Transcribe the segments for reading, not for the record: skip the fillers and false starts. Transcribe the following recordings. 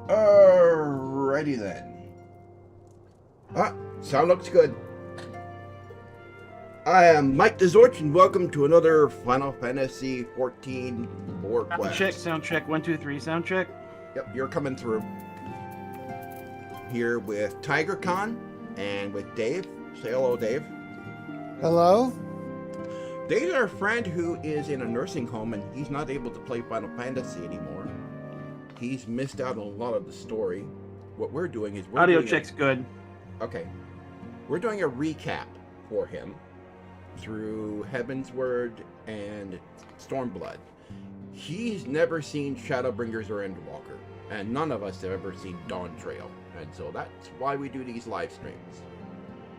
Alrighty then. Sound looks good. I am Mike TheZorch, and welcome to another Final Fantasy XIV lore quest. Sound check, 1, 2, 3, sound check. Yep, you're coming through. Here with Tygra and with Dave. Say hello, Dave. Hello? Dave's our friend who is in a nursing home, and he's not able to play Final Fantasy anymore. He's missed out on a lot of the story. What we're doing is Audio check's good. Okay. We're doing a recap for him through Heaven's Word and Stormblood. He's never seen Shadowbringers or Endwalker, and none of us have ever seen Dawn Trail, and so that's why we do these live streams.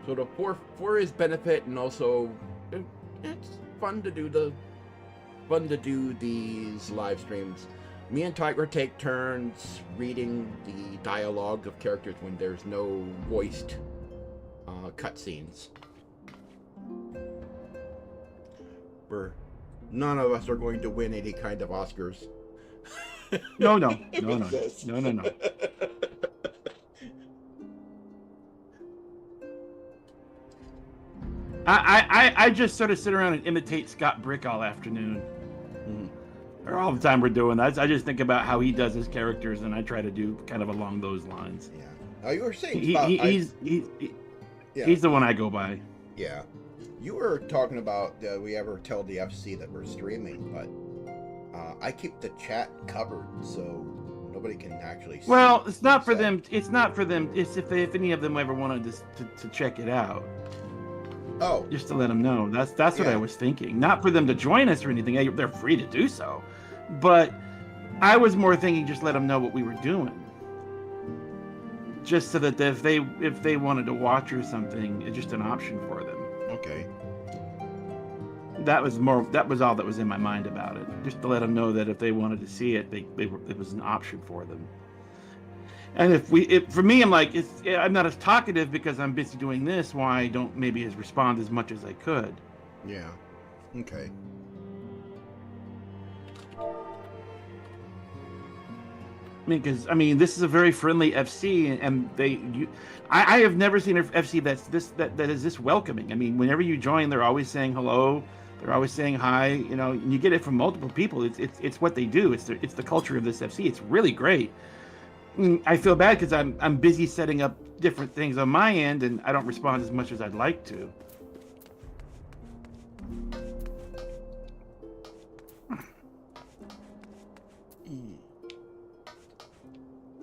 So for his benefit, and also it's fun to do these live streams. Me and Tygra take turns reading the dialogue of characters when there's no voiced cutscenes. None of us are going to win any kind of Oscars. No. I just sort of sit around and imitate Scott Brick all afternoon. Or all the time we're doing that. I just think about how he does his characters, and I try to do kind of along those lines. Yeah. Now you were saying he's the one I go by. Yeah. You were talking about we ever tell the FC that we're streaming, but I keep the chat covered so nobody can actually see. Well, it's not for them. It's not for them. It's if any of them ever wanted to check it out. Oh. Just to let them know. That's what I was thinking. Not for them to join us or anything. They're free to do so. But I was more thinking just let them know what we were doing. Just so that if they wanted to watch or something, it's just an option for them. Okay. That was all that was in my mind about it. Just to let them know that if they wanted to see it, it was an option for them. And for me, I'm like, I'm not as talkative because I'm busy doing this. Why I don't maybe respond as much as I could. Yeah. Okay. Because this is a very friendly FC, and I have never seen an FC that is this welcoming. I mean, whenever you join, they're always saying hello, they're always saying hi. You know, and you get it from multiple people. It's what they do. It's the culture of this FC. It's really great. I feel bad because I'm busy setting up different things on my end, and I don't respond as much as I'd like to.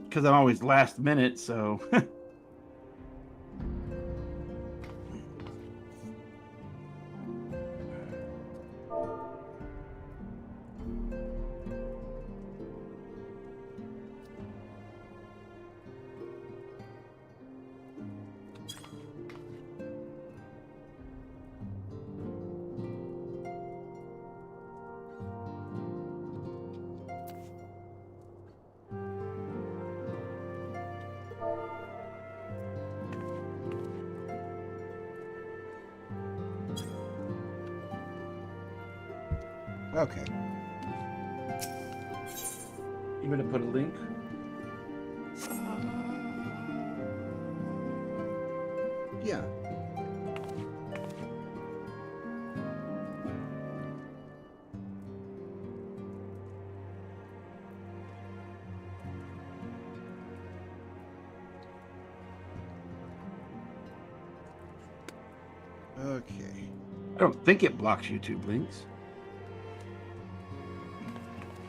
Because I'm always last minute, so. Okay. You gonna put a link? Yeah. Okay. I don't think it blocks YouTube links.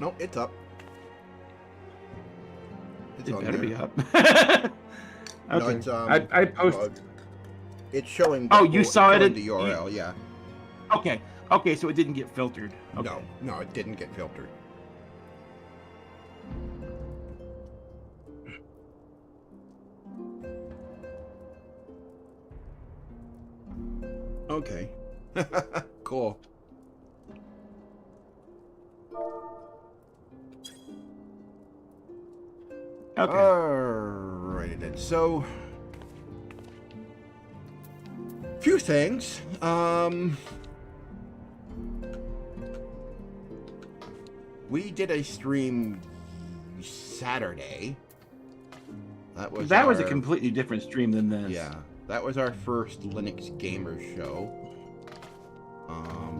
No, it's up. It's It on better there. be up. Okay. No, it's I post. It's showing. Oh, you saw it in the URL, yeah. Okay, so it didn't get filtered. Okay. No, it didn't get filtered. Okay. Cool. Okay. Alrighty then. So, few things. We did a stream Saturday That was a completely different stream than this. Yeah, that was our first Linux Gamers show.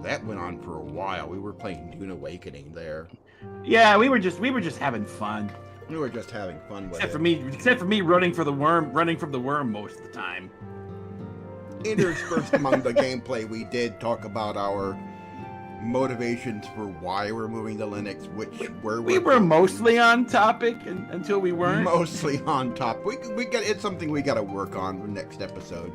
That went on for a while. We were playing Dune Awakening there. Yeah, we were just having fun. We were just having fun with Except it. for me running from the worm most of the time. Interspersed among the gameplay, we did talk about our motivations for why we're moving to Linux, we were mostly on topic until we weren't. Mostly on top. It's something we got to work on for next episode.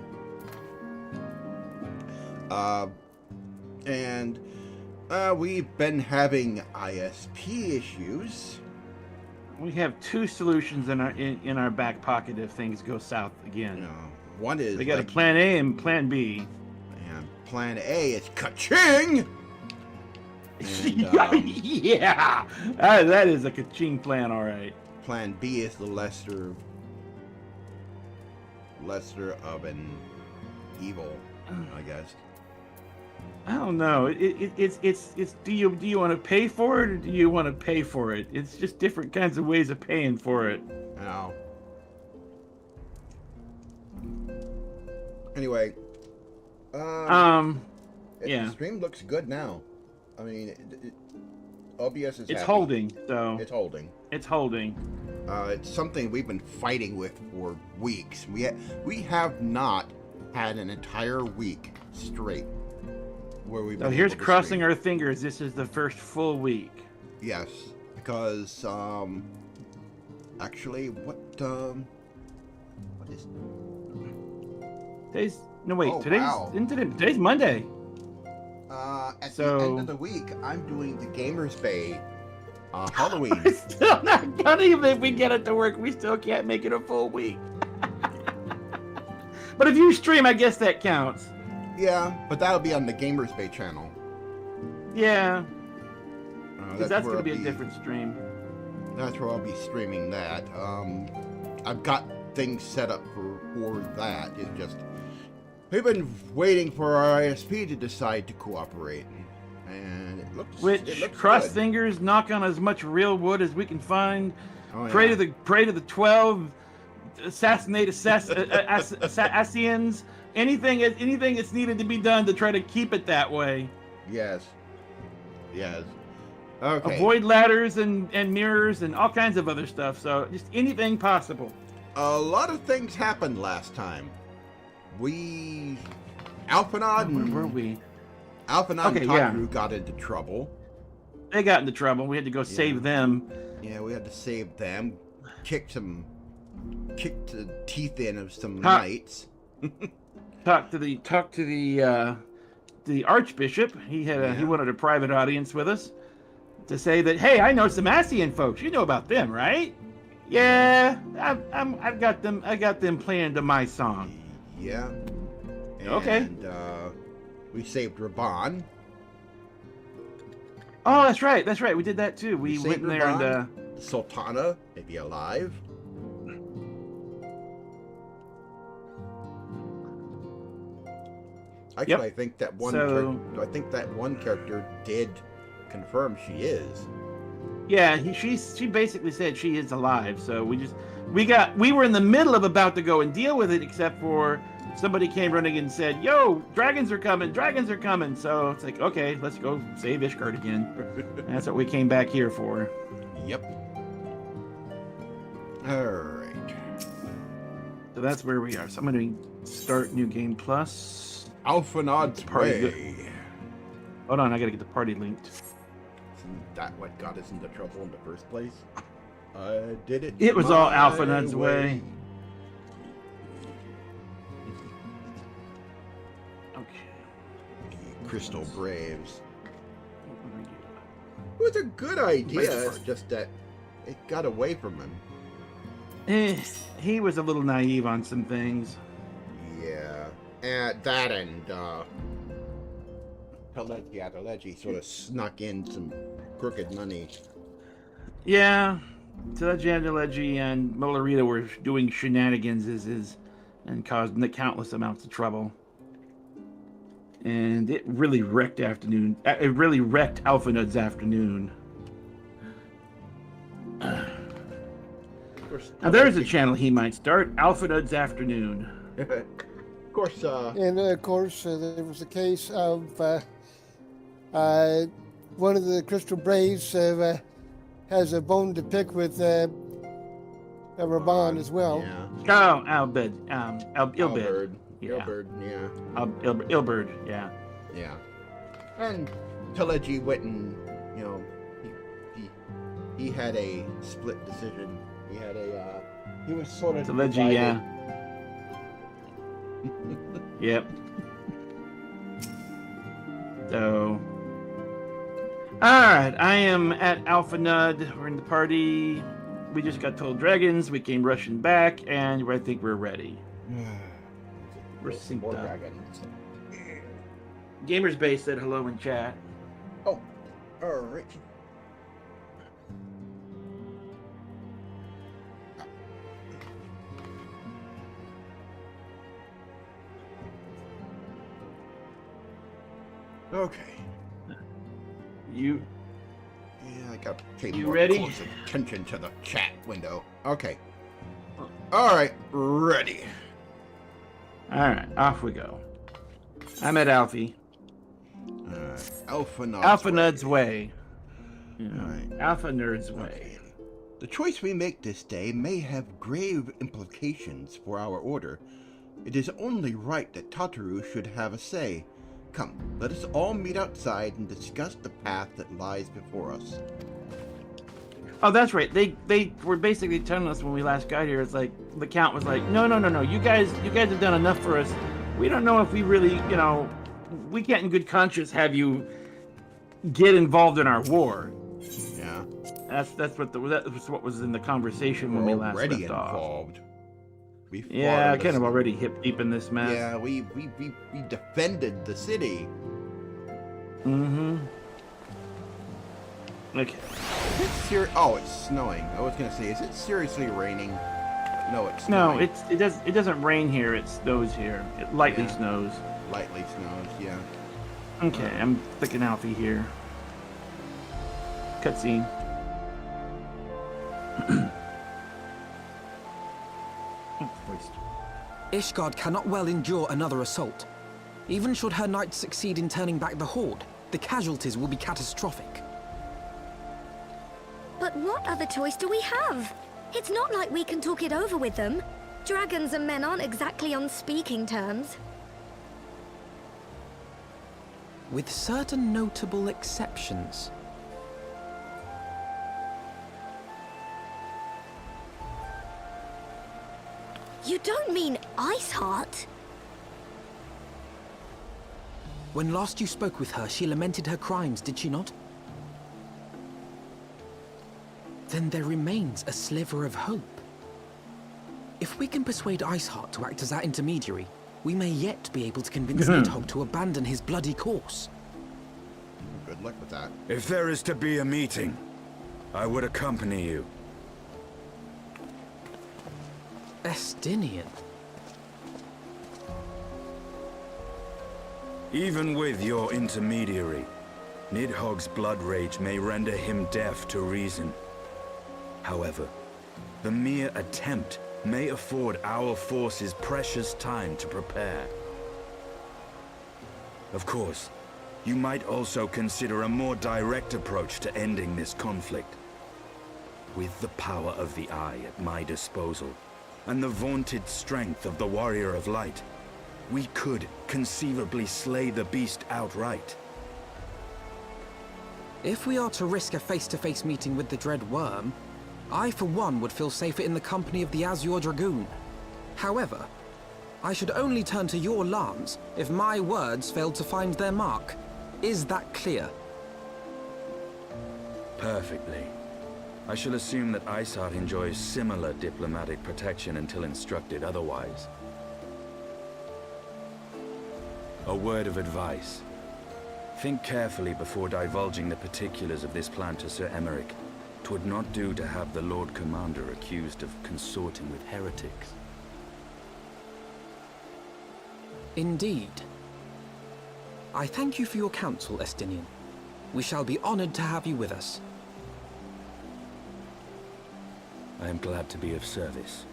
We've been having ISP issues. We have two solutions in our back pocket if things go south again. One is we got a plan A and plan B. And plan A is ka-ching! And, yeah, that is a ka-ching plan, all right. Plan B is the lesser of an evil, I guess. I don't know. It's do you want to pay for it or do you want to pay for it? It's just different kinds of ways of paying for it. Oh. Anyway. Yeah. The stream looks good now. I mean, OBS is It's happy. holding, so. It's holding. It's holding. It's something we've been fighting with for weeks. We have not had an entire week straight where we've been So here's able to crossing stream. our fingers. This is the first full week. Yes, because actually, what is? Today's Monday. At the end of the week, I'm doing the Gamers Bay Halloween. It's still not done. Even if we get it to work, we still can't make it a full week. But if you stream, I guess that counts. Yeah, but that'll be on the Gamers Bay channel. Yeah. Because that's where going to I'll be a different stream. That's where I'll be streaming that. I've got things set up for that. It's just we've been waiting for our ISP to decide to cooperate, and it looks cross good. fingers, knock on as much real wood as we can find. Oh, yeah. Pray to the 12, assassinate Assassins. Anything that's needed to be done to try to keep it that way. Yes. Okay. Avoid ladders and mirrors and all kinds of other stuff. So just anything possible. A lot of things happened last time. Alphenaud and Where were we? Alphenaud and Tataru got into trouble. They got into trouble. We had to go save them. Yeah, we had to save them. Kicked the teeth in of some knights. Talk to the Archbishop. He wanted a private audience with us to say that, hey, I know some Ascian folks. You know about them, right? Yeah, I've got them. I got them playing to my song. Yeah. Okay. And we saved Raulban. Oh, that's right. We did that too. We went in there and Sultana may be alive. Actually, Yep. I think that one character did confirm she is. yeah, she basically said she is alive. So we were in the middle of about to go and deal with it, except for somebody came running and said, "Yo, dragons are coming! Dragons are coming!" So it's like, okay, let's go save Ishgard again. And that's what we came back here for. Yep. All right. So that's where we are. So I'm going to start new game plus. Alphenaud's Way. Hold on, I gotta get the party linked. Isn't that what got us into trouble in the first place? I did it. It was all Alphenaud's Way. Okay. Crystal Braves. It was a good idea. It's just that it got away from him. He was a little naive on some things. Yeah. And that and Telegy sort of snuck in some crooked money. Yeah. Telegy and Molarita were doing shenanigans and caused countless amounts of trouble. And it really wrecked Alphenaud's afternoon. Of course, Now there's a channel he might start. Alphenaud's Afternoon. Of course, And of course, there was a case of one of the Crystal Braves has a bone to pick with Raulban as well. Yeah. Oh, Albed. Ilbed. Illard. Yeah. Illard, yeah. Ilberd, yeah. Yeah. And Teleji went and, he had a split decision. He was sort of Teleji, divided. yeah. Yep. So, alright, I am at Alphenaud. We're in the party. We just got told dragons. We came rushing back, and I think we're ready. We're synced More up. dragons. Gamers Base said hello in chat. Oh, alright. Okay. You Yeah, I got to pay You more ready? close attention to the chat window. Okay. Alright, ready. Alright, off we go. I'm at Alfie. Alphenaud's Way. Yeah. Alright. Alphenaud's Way. Okay. The choice we make this day may have grave implications for our order. It is only right that Tataru should have a say. Come, let us all meet outside and discuss the path that lies before us. Oh, that's right. They were basically telling us when we last got here. It's like the count was like, no. You guys have done enough for us. We don't know if we really, we can't in good conscience have you get involved in our war. Yeah. That's what was in the conversation when we We're last already left off. involved. We fought Yeah, in kind of the- already hip deep in this mess. Yeah, we defended the city. Mm-hmm. Okay. Is it Oh, it's snowing. I was gonna say, is it seriously raining? No, it's No, snowing. it doesn't rain here. It snows here. It lightly Yeah. snows. Lightly snows. Yeah. Okay, I'm flicking Alfie here. Cutscene. Oh, Christ. Ishgard cannot well endure another assault. Even should her knights succeed in turning back the Horde, the casualties will be catastrophic. But what other choice do we have? It's not like we can talk it over with them. Dragons and men aren't exactly on speaking terms. With certain notable exceptions. You don't mean Iceheart? When last you spoke with her, she lamented her crimes, did she not? Then there remains a sliver of hope. If we can persuade Iceheart to act as our intermediary, we may yet be able to convince Nidhogg to abandon his bloody course. Good luck with that. If there is to be a meeting, I would accompany you. Estinian. Even with your intermediary, Nidhogg's blood rage may render him deaf to reason. However, the mere attempt may afford our forces precious time to prepare. Of course, you might also consider a more direct approach to ending this conflict. With the power of the Eye at my disposal, and the vaunted strength of the Warrior of Light, we could conceivably slay the beast outright. If we are to risk a face-to-face meeting with the Dread Worm, I for one would feel safer in the company of the Azure Dragoon. However, I should only turn to your lance if my words failed to find their mark. Is that clear? Perfectly. I shall assume that Iceheart enjoys similar diplomatic protection until instructed otherwise. A word of advice. Think carefully before divulging the particulars of this plan to Sir Emmerich. 'Twould not do to have the Lord Commander accused of consorting with heretics. Indeed. I thank you for your counsel, Estinian. We shall be honored to have you with us. I am glad to be of service.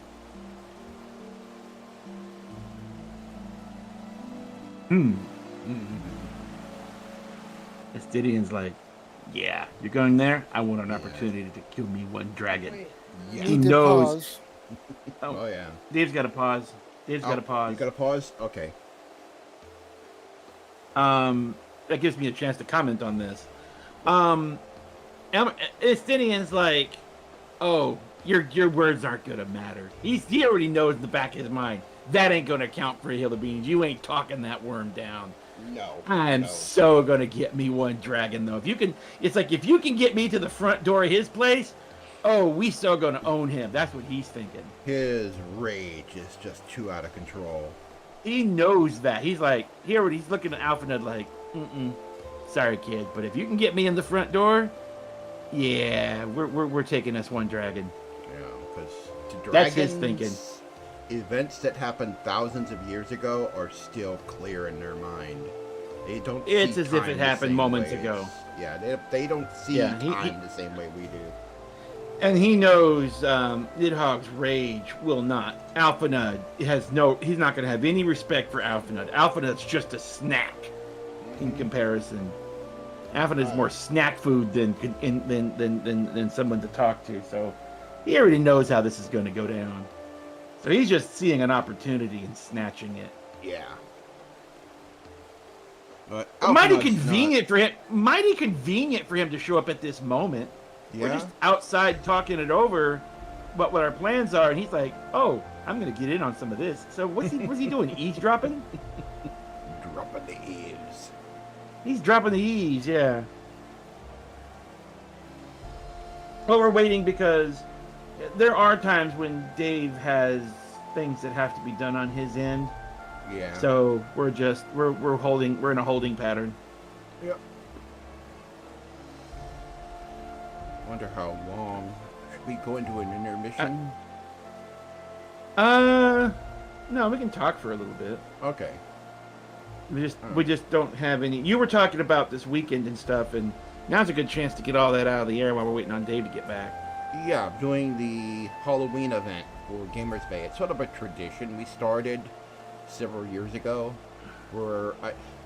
Estidion's like, yeah, you're going there? I want an opportunity to kill me one dragon. Yeah. He Need to knows. pause. Oh yeah. Dave's got to pause. Dave's got to pause. You got to pause. Okay. That gives me a chance to comment on this. Estidion's like, oh, your words aren't gonna matter. He already knows in the back of his mind that ain't gonna count for a hill of beans. You ain't talking that worm down. No. I'm no. so gonna get me one dragon though. If you can, it's like if you can get me to the front door of his place, oh, we so gonna own him. That's what he's thinking. His rage is just too out of control. He knows that. He's like, he's looking at Alphenaud like, sorry kid, but if you can get me in the front door, yeah, we're taking us one dragon. Yeah, because to That's dragons, his thinking. events that happened thousands of years ago are still clear in their mind. They don't. It's see as if time it the happened same moments way ago. Yeah, they don't see Yeah, time the same way we do. And he knows Nidhogg's rage will not. Alphenaud he's not going to have any respect for Alphenaud. Alphenaud's just a snack in comparison. Alphenaud's more snack food than someone to talk to. So he already knows how this is going to go down. So he's just seeing an opportunity and snatching it. Yeah. But Mighty Alphenaud's convenient for him. Mighty convenient for him to show up at this moment. not- We're Yeah. just outside talking it over, what our plans are, and he's like, "Oh, I'm gonna get in on some of this." So what's he doing? Eavesdropping? Dropping the eaves. He's dropping the eaves, yeah. Well, we're waiting because there are times when Dave has things that have to be done on his end. Yeah. So we're in a holding pattern. Yep. Wonder how long. Should we go into an intermission? No, we can talk for a little bit. Okay. We just don't have any. You were talking about this weekend and stuff, and now's a good chance to get all that out of the air while we're waiting on Dave to get back. Yeah, doing the Halloween event for Gamers Bay. It's sort of a tradition we started several years ago, where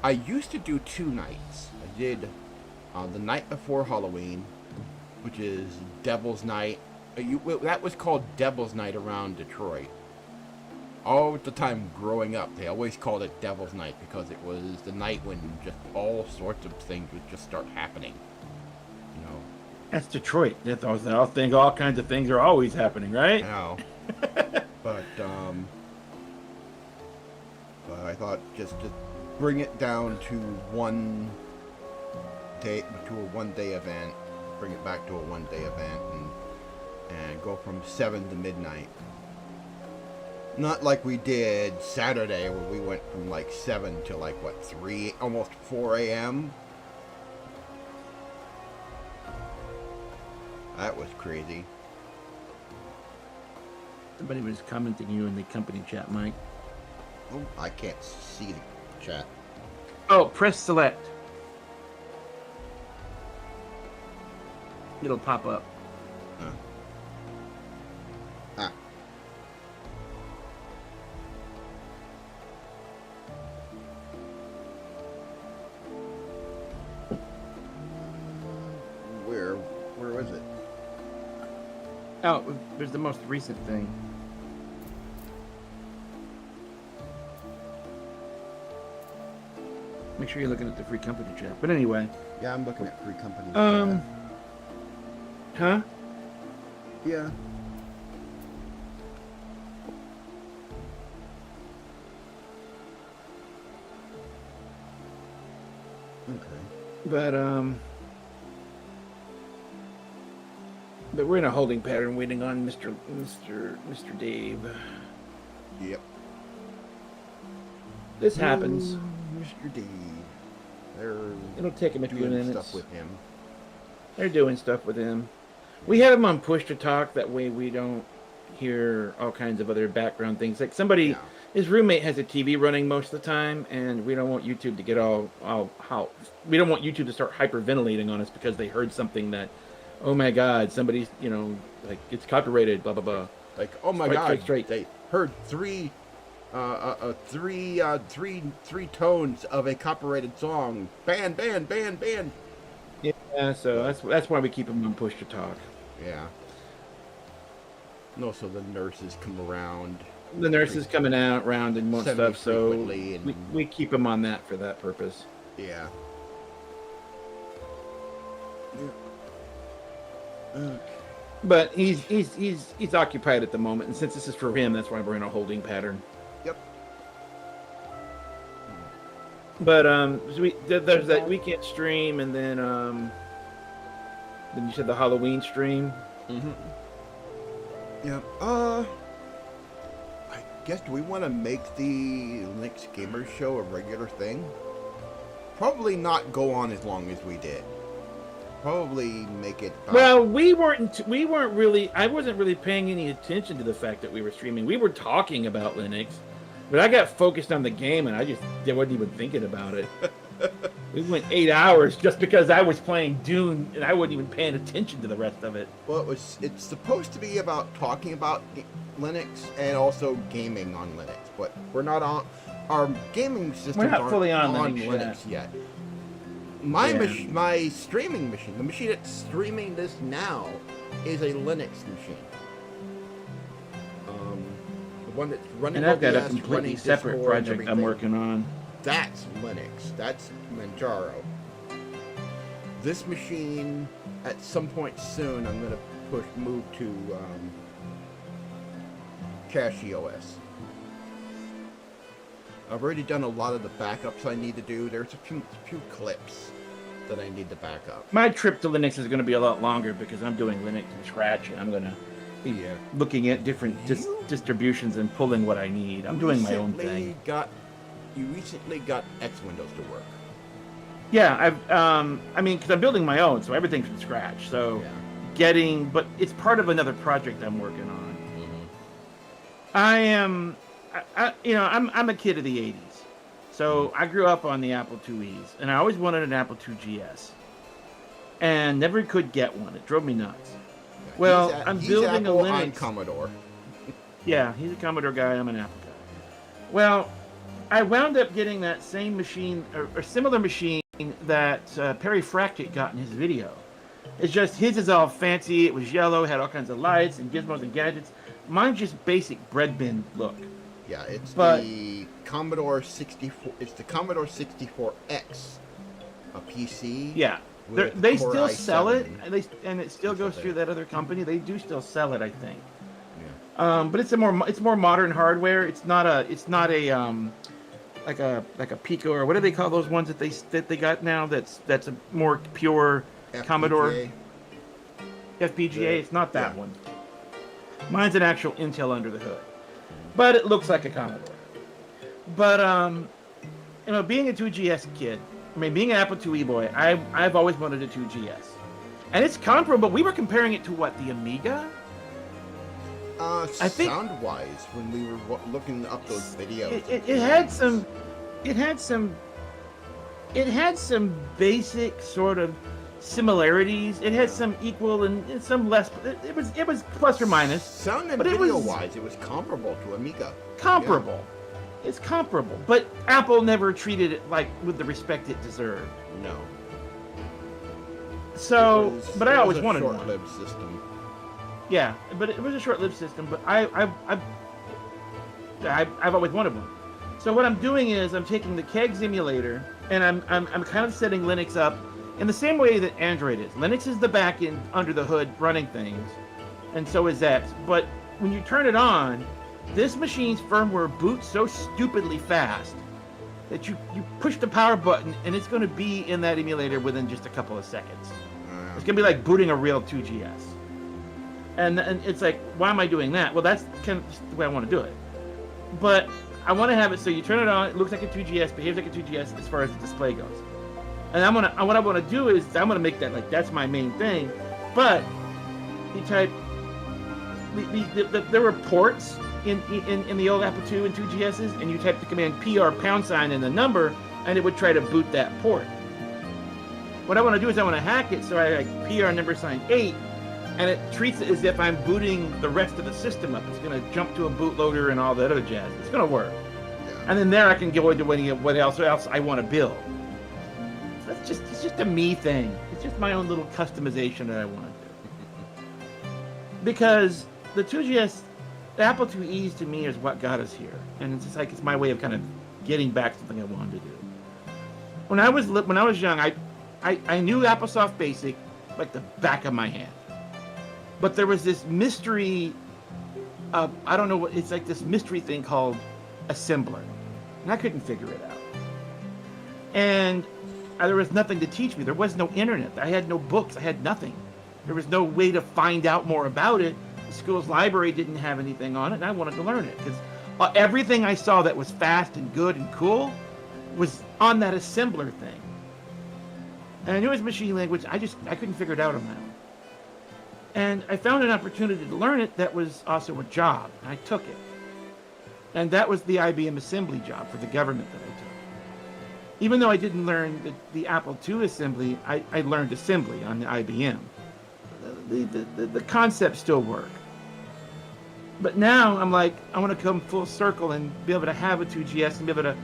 I used to do 2 nights. I did the night before Halloween, which is Devil's Night. That was called Devil's Night around Detroit. All the time growing up, they always called it Devil's Night because it was the night when just all sorts of things would just start happening. You know. That's Detroit. I think all kinds of things are always happening, right? I know. but I thought just bring it down to one day, to a 1-day event. Bring it back to a 1-day event and go from 7 to midnight. Not like we did Saturday where we went from like 7 to like 3, almost 4 a.m. That was crazy. Somebody was commenting you in the company chat, Mike. Oh, I can't see the chat. Oh, press select. It'll pop up. Ah. Where was it? Oh, there's the most recent thing. Make sure you're looking at the free company chat. But anyway. Yeah, I'm looking at free company. Huh? Yeah. Okay. But we're in a holding pattern waiting on Mr. Dave. Yep. This happens. Mr. D. They're It'll take him a few doing minutes. stuff with him. They're doing stuff with him. We have him on push to talk. That way we don't hear all kinds of other background things. Like somebody, his roommate has a TV running most of the time, and we don't want YouTube to get we don't want YouTube to start hyperventilating on us because they heard something that oh my God, somebody's, like it's copyrighted, blah blah blah. Like, oh my Strike, God, strike, strike. they heard three tones of a copyrighted song. Ban. Yeah, so that's why we keep them on push to talk. Yeah. And also the nurses come around. The nurses coming out round and more stuff, so and... we keep them on that for that purpose. Yeah. But he's occupied at the moment, and since this is for him, that's why we're in a holding pattern. Yep. But so there's that weekend stream, and then you said the Halloween stream. Mm-hmm. Yep. I guess, do we want to make the Linux Gamers Show a regular thing? Probably not go on as long as we did. Probably make it. Well, we weren't really. I wasn't really paying any attention to the fact that we were streaming. We were talking about Linux, but I got focused on the game, and I wasn't even thinking about it. We went 8 hours just because I was playing Dune, and I wasn't even paying attention to the rest of it. Well, it's supposed to be about talking about Linux and also gaming on Linux, but we're not on our gaming systems. We're not aren't fully on Linux yet. My streaming machine, the machine that's streaming this now, is a Linux machine. The one that's running. And I've got a OBS, completely running separate Discord and project I'm everything. working on. That's Linux. That's Manjaro. This machine, at some point soon, I'm going to move to Cache OS. I've already done a lot of the backups I need to do. There's a few clips that I need to back up. My trip to Linux is going to be a lot longer because I'm doing Linux from scratch, and I'm going to be looking at different distributions and pulling what I need. I'm doing my own thing. You recently got X Windows to work. Yeah, because I'm building my own, so everything's from scratch. So but it's part of another project I'm working on. Mm-hmm. I'm a kid of the 80s. So I grew up on the Apple IIes, and I always wanted an Apple II GS. And never could get one. It drove me nuts. Yeah, well, I'm building Apple, a Linux. I'm Commodore. Yeah, he's a Commodore guy, I'm an Apple guy. Well, I wound up getting that same machine, or similar machine, that Perry Fractic got in his video. It's just, his is all fancy, it was yellow, had all kinds of lights and gizmos and gadgets. Mine's just basic bread bin look. Yeah, the Commodore 64, it's the Commodore 64X, a PC. Yeah, they still sell it, and it still goes okay. through that other company. They do still sell it, I think. Yeah. But it's more modern hardware. It's not a like a Pico, or what do they call those ones that they got now? That's a more pure FPGA. Commodore FPGA. It's not that one. Mine's an actual Intel under the hood, but it looks like a Commodore. But being a 2GS kid, being an Apple IIe boy, I've always wanted a 2GS, and it's comparable. We were comparing it to what, the Amiga? I think sound-wise, when we were looking up those videos, it had some basic sort of similarities. It had some equal and some less. It was plus or minus. Sound and video-wise, it was comparable to Amiga. Comparable. Yeah. It's comparable, but Apple never treated it with the respect it deserved. No. So, but I always wanted one. Short-lived system. Yeah, but it was a short-lived system. But I've always wanted one. So what I'm doing is I'm taking the Kegs emulator and I'm kind of setting Linux up in the same way that Android is. Linux is the back end under the hood running things, and so is that. But when you turn it on, this machine's firmware boots so stupidly fast that you push the power button and it's going to be in that emulator within just a couple of seconds. It's going to be like booting a real 2GS. And it's like, why am I doing that? Well, that's kind of just the way I want to do it. But I want to have it so you turn it on, it looks like a 2GS, behaves like a 2GS as far as the display goes. And what I want to do is I'm going to make that that's my main thing. But you type there were ports in the old Apple II and 2GSs, and you type the command PR # and the number, and it would try to boot that port. what I want to do is I want to hack it so I like PR number sign 8, and it treats it as if I'm booting the rest of the system up. It's going to jump to a bootloader and all that other jazz. It's going to work. And then there I can go into what else I want to build. So it's just a me thing. It's just my own little customization that I want to do. Because the 2GS, the Apple IIe's to me is what got us here, and it's just like it's my way of kind of getting back something I wanted to do. When I was young, I knew AppleSoft Basic like the back of my hand, but there was this mystery. I don't know what it's like. This mystery thing called assembler, and I couldn't figure it out. And there was nothing to teach me. There was no internet. I had no books. I had nothing. There was no way to find out more about it. The school's library didn't have anything on it, and I wanted to learn it because everything I saw that was fast and good and cool was on that assembler thing. And I knew it was machine language. I couldn't figure it out on my own. And I found an opportunity to learn it that was also a job, and I took it. And that was the IBM assembly job for the government that I took. Even though I didn't learn the Apple II assembly, I learned assembly on the IBM. The concepts still work. But now I'm like, I want to come full circle and be able to have a 2GS and be able to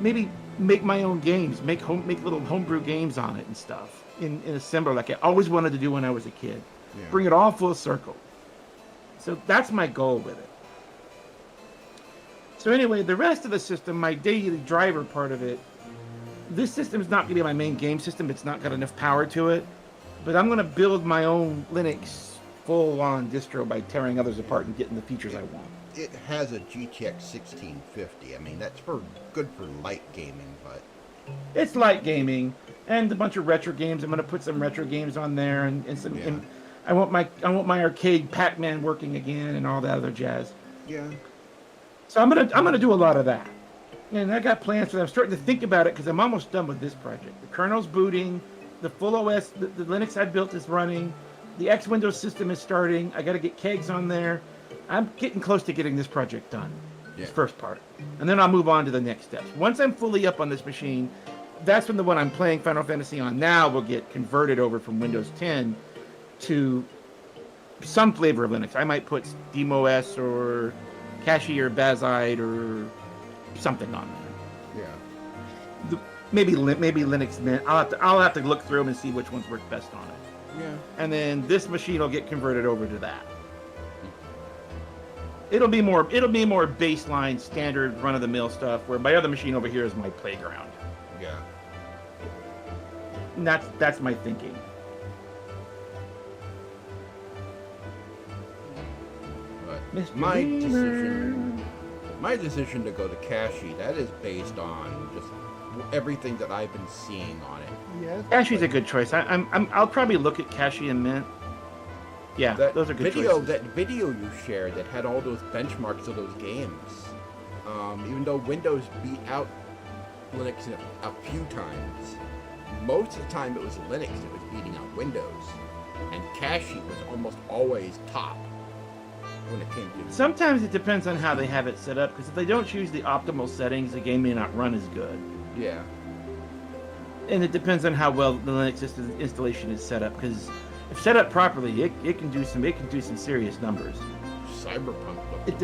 maybe make my own games, make little homebrew games on it and stuff in assembler like I always wanted to do when I was a kid. Yeah. Bring it all full circle. So that's my goal with it. So anyway, the rest of the system, my daily driver part of it, this system is not going to be my main game system. It's not got enough power to it. But I'm going to build my own Linux full-on distro by tearing others apart and getting the features I want. It has a GTX 1650. I mean, that's good for light gaming, but... It's light gaming and a bunch of retro games. I'm going to put some retro games on there and some... Yeah. And I want my arcade Pac-Man working again and all that other jazz. Yeah. So I'm gonna do a lot of that. And I got plans for that. I'm starting to think about it because I'm almost done with this project. The kernel's booting. The full OS, the Linux I built is running. The X Windows system is starting. I got to get kegs on there. I'm getting close to getting this project done. Yeah. This first part. And then I'll move on to the next steps. Once I'm fully up on this machine, that's when the one I'm playing Final Fantasy on now will get converted over from Windows 10 to some flavor of Linux. I might put SteamOS or Cache or Bazide or something on there. Yeah. Maybe Linux Mint. I'll have to look through them and see which ones work best on it. Yeah. And then this machine will get converted over to that. It'll be more baseline, standard, run-of-the-mill stuff. Where my other machine over here is my playground. Yeah. And that's my thinking. But my decision to go to Cache, that is based on just everything that I've been seeing on it. Yes. Cache's a good choice. I'll probably look at Cache and Mint. Yeah, those are good choices. That video you shared that had all those benchmarks of those games, even though Windows beat out Linux a few times, most of the time it was Linux that was beating out Windows, and Cache was almost always top when it came to... Sometimes it depends on how they have it set up, because if they don't choose the optimal settings, the game may not run as good. Yeah. And it depends on how well the Linux installation is set up, because if set up properly, it can do some serious numbers. Cyberpunk. It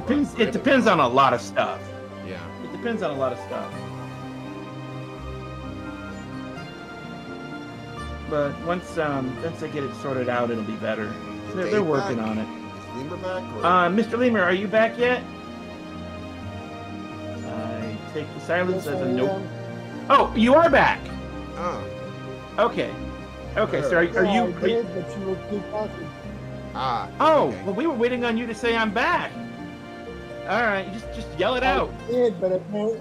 depends on a lot of stuff. Yeah. It depends on a lot of stuff. But once I get it sorted out, it'll be better. They're working on it. Is Lemur back? Or? Mr. Lemur, are you back yet? I take the silence as a nope. Oh, you are back. Oh. Okay. Okay, so are you... But you will keep talking. Oh, okay. well, we were waiting on you to say I'm back. All right, just yell it out. I did, but apparently...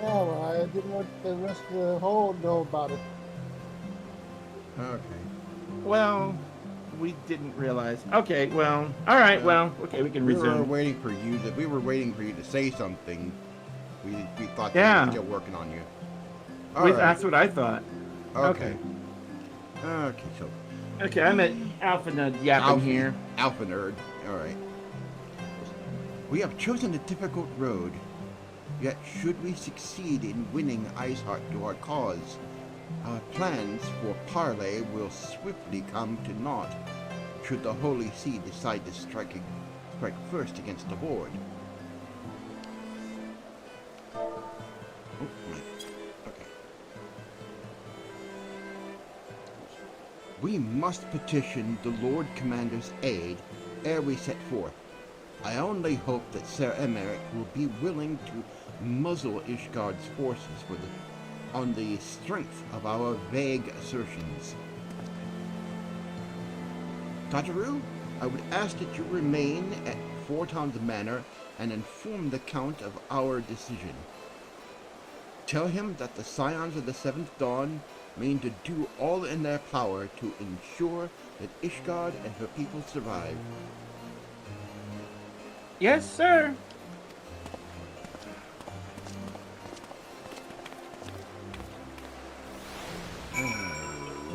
well, I didn't want the rest of the whole know about it. Okay. Well, we didn't realize. Okay, well, all right, okay, we can resume. We were waiting for you to say something. We thought yeah. they were still working on you. That's what I thought. Okay, so... Okay, I'm at Alphenaud yapping here. Alpha nerd. All right. We have chosen a difficult road. Yet, should we succeed in winning Ishgard to our cause, Our plans for parley will swiftly come to naught should the Holy See decide to strike first against the Horde. Oh, my. Okay. We must petition the Lord Commander's aid ere we set forth. I only hope that Sir Emeric will be willing to muzzle Ishgard's forces on the strength of our vague assertions. Tataru, I would ask that you remain at Four Towns Manor and inform the Count of our decision. Tell him that the Scions of the Seventh Dawn mean to do all in their power to ensure that Ishgard and her people survive. Yes, sir.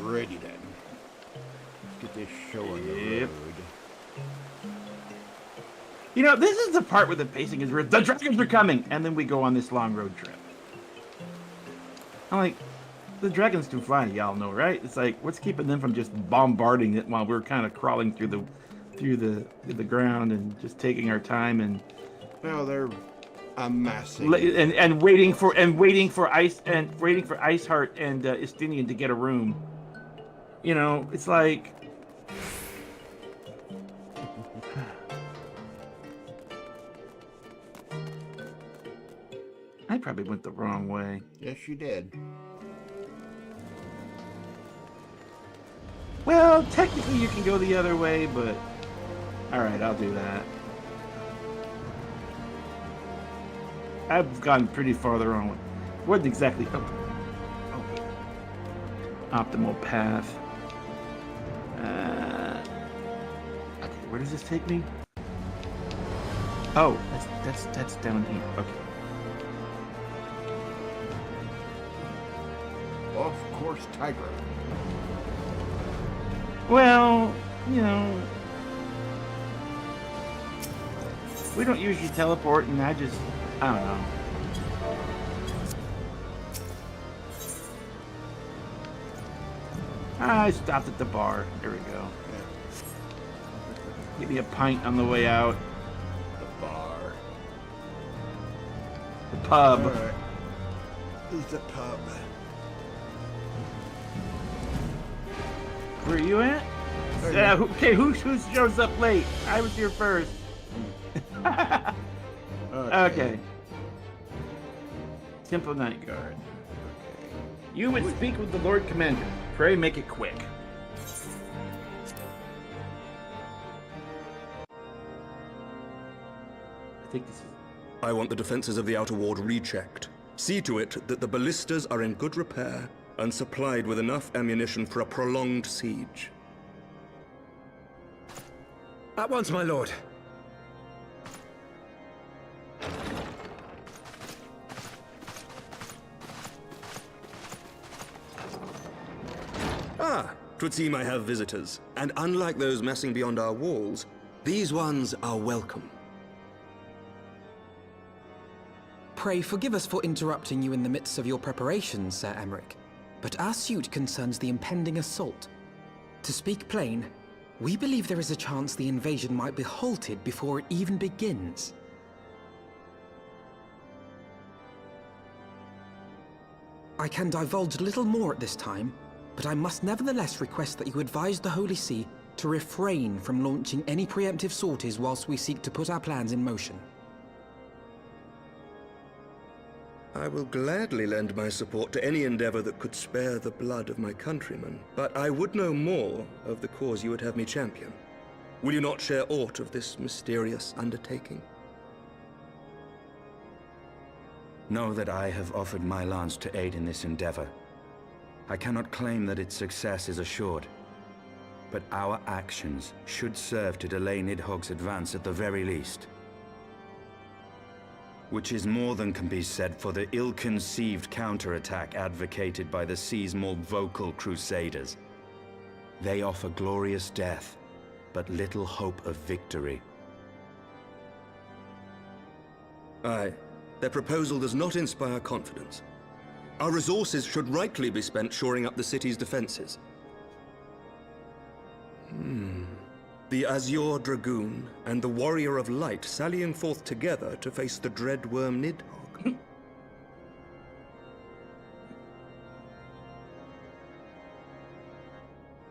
Ready then. Let's get this show on the Yep. road. You know, this is the part where the pacing is weird. The dragons are coming, and then we go on this long road trip. I'm like, the dragons can fly, y'all know, right? It's like, what's keeping them from just bombarding it while we're kind of crawling through the ground and just taking our time and Well, they're amassing. and waiting for Iceheart and Istinian to get a room. You know, it's like. I probably went the wrong way. Yes, you did. Well, technically you can go the other way, but alright, I'll do that. I've gone pretty far the wrong way. Wasn't exactly optimal path. Okay, where does this take me? Oh, that's down here. Okay. Of course, Tygra. Well, you know, we don't usually teleport, and I don't know. I stopped at the bar. There we go. Give me a pint on the way out. The bar. The pub. Alright. Who's the pub? Where are you at? Okay, who shows up late? I was here first. Okay. Temple Night Guard. Okay. You would speak with the Lord Commander. Pray make it quick. I think this is... I want the defenses of the outer ward rechecked. See to it that the ballistas are in good repair and supplied with enough ammunition for a prolonged siege. At once, my lord. Ah, 'twould seem I have visitors. And unlike those messing beyond our walls, these ones are welcome. Pray forgive us for interrupting you in the midst of your preparations, Sir Emeric, but our suit concerns the impending assault. To speak plain, we believe there is a chance the invasion might be halted before it even begins. I can divulge little more at this time, but I must nevertheless request that you advise the Holy See to refrain from launching any preemptive sorties whilst we seek to put our plans in motion. I will gladly lend my support to any endeavor that could spare the blood of my countrymen, but I would know more of the cause you would have me champion. Will you not share aught of this mysterious undertaking? Know that I have offered my lance to aid in this endeavor. I cannot claim that its success is assured, but our actions should serve to delay Nidhogg's advance at the very least. Which is more than can be said for the ill-conceived counterattack advocated by the sea's more vocal crusaders. They offer glorious death, but little hope of victory. Aye, their proposal does not inspire confidence. Our resources should rightly be spent shoring up the city's defenses. The Azure Dragoon and the Warrior of Light sallying forth together to face the dread worm Nidhogg.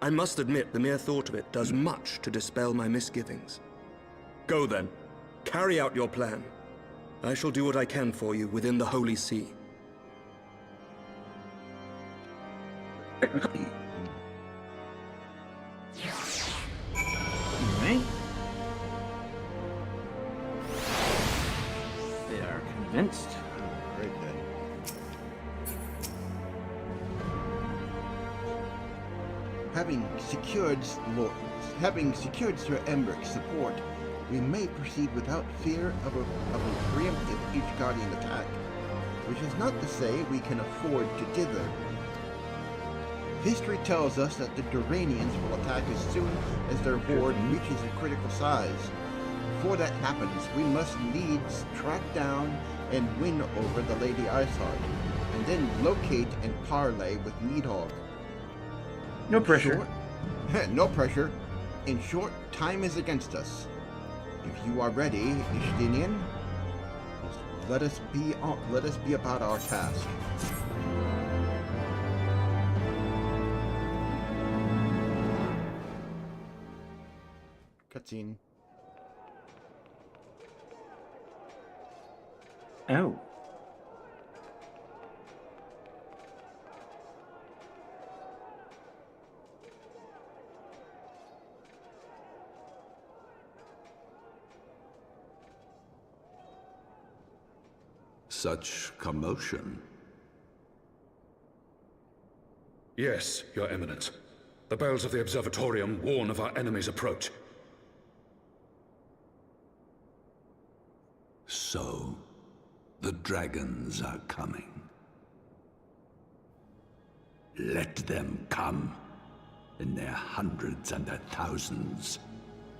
I must admit, the mere thought of it does much to dispel my misgivings. Go then. Carry out your plan. I shall do what I can for you within the Holy See. Alright. They are convinced. Very good. Having secured Sir Emrick's support, we may proceed without fear of a preemptive Ishgardian attack, which is not to say we can afford to dither. History tells us that the Duranians will attack as soon as their horde reaches a critical size. Before that happens, we must needs track down and win over the Lady Ishgard, and then locate and parley with Nidhogg. No pressure. No pressure. In short, time is against us. If you are ready, Ishtinian, let us be about our task. Cutscene. Oh. Such commotion. Yes, Your Eminence. The bells of the Observatorium warn of our enemy's approach. So, the dragons are coming. Let them come, in their hundreds and their thousands.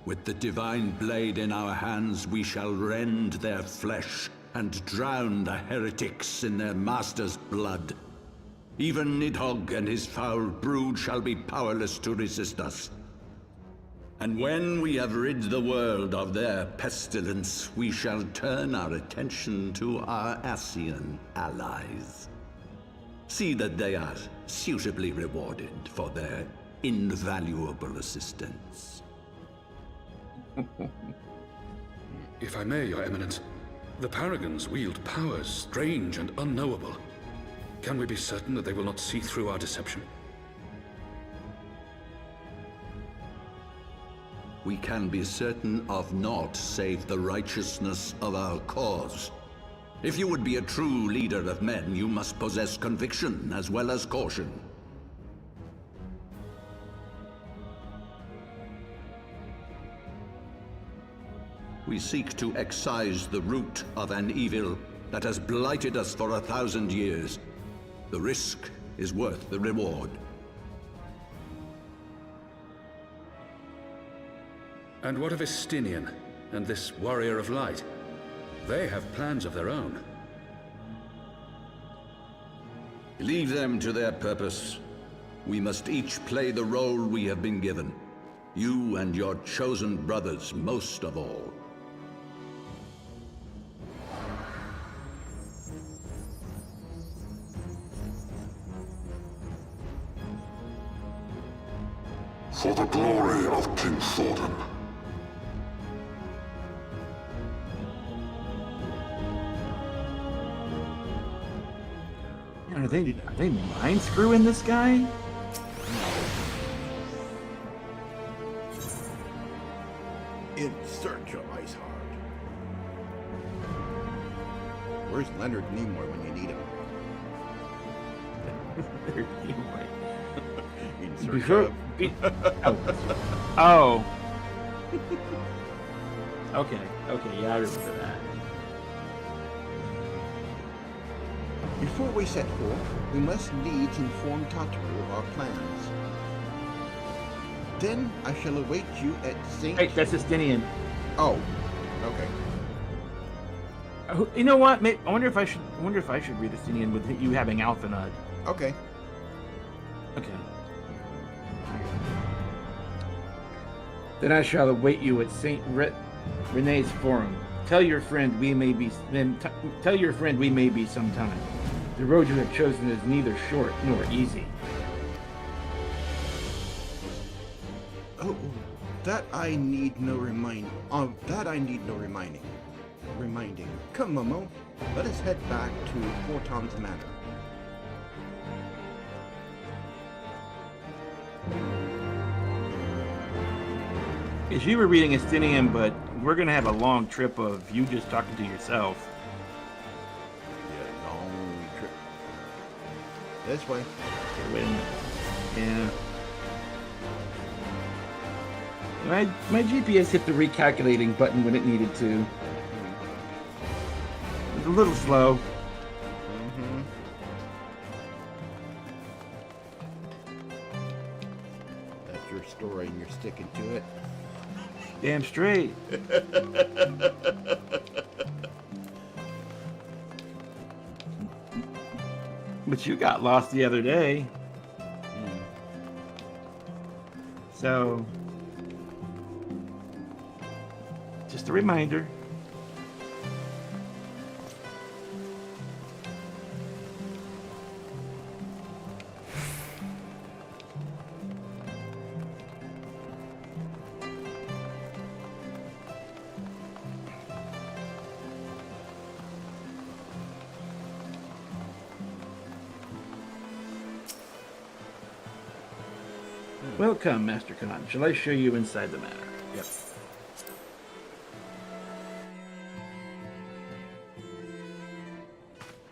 With the divine blade in our hands, we shall rend their flesh and drown the heretics in their master's blood. Even Nidhogg and his foul brood shall be powerless to resist us. And when we have rid the world of their pestilence, we shall turn our attention to our Ascian allies. See that they are suitably rewarded for their invaluable assistance. If I may, Your Eminence, the Paragons wield powers strange and unknowable. Can we be certain that they will not see through our deception? We can be certain of naught save the righteousness of our cause. If you would be a true leader of men, you must possess conviction as well as caution. We seek to excise the root of an evil that has blighted us for 1,000 years. The risk is worth the reward. And what of Istinian and this Warrior of Light? They have plans of their own. Leave them to their purpose. We must each play the role we have been given. You and your chosen brothers most of all. For the glory of King Thordan. Are they mind screwing this guy? In search of Ishgard. Where's Leonard Nimoy when you need him? In search Before, of... oh. Okay, yeah, I remember that. Before we set forth, we must needs inform Tataru of our plans. Then I shall await you at St. Hey, that's Istinian. Oh, okay. You know what? I wonder if I should read Athenian with you having Alphenaud. Okay. Okay. Then I shall await you at Saint Rene's Forum. Tell your friend we may be sometime. The road you have chosen is neither short nor easy. Oh, that I need no reminding. Come, Momo. Let us head back to Forton's Manor. As you were reading Athenian, but we're gonna have a long trip of you just talking to yourself. Yeah, long trip. This way. Okay, wait a minute. Yeah. My GPS hit the recalculating button when it needed to. It's a little slow. Mm-hmm. That's your story and you're sticking to it. Damn straight. But you got lost the other day. So, just a reminder. Welcome, Master Khan. Shall I show you inside the manor? Yep.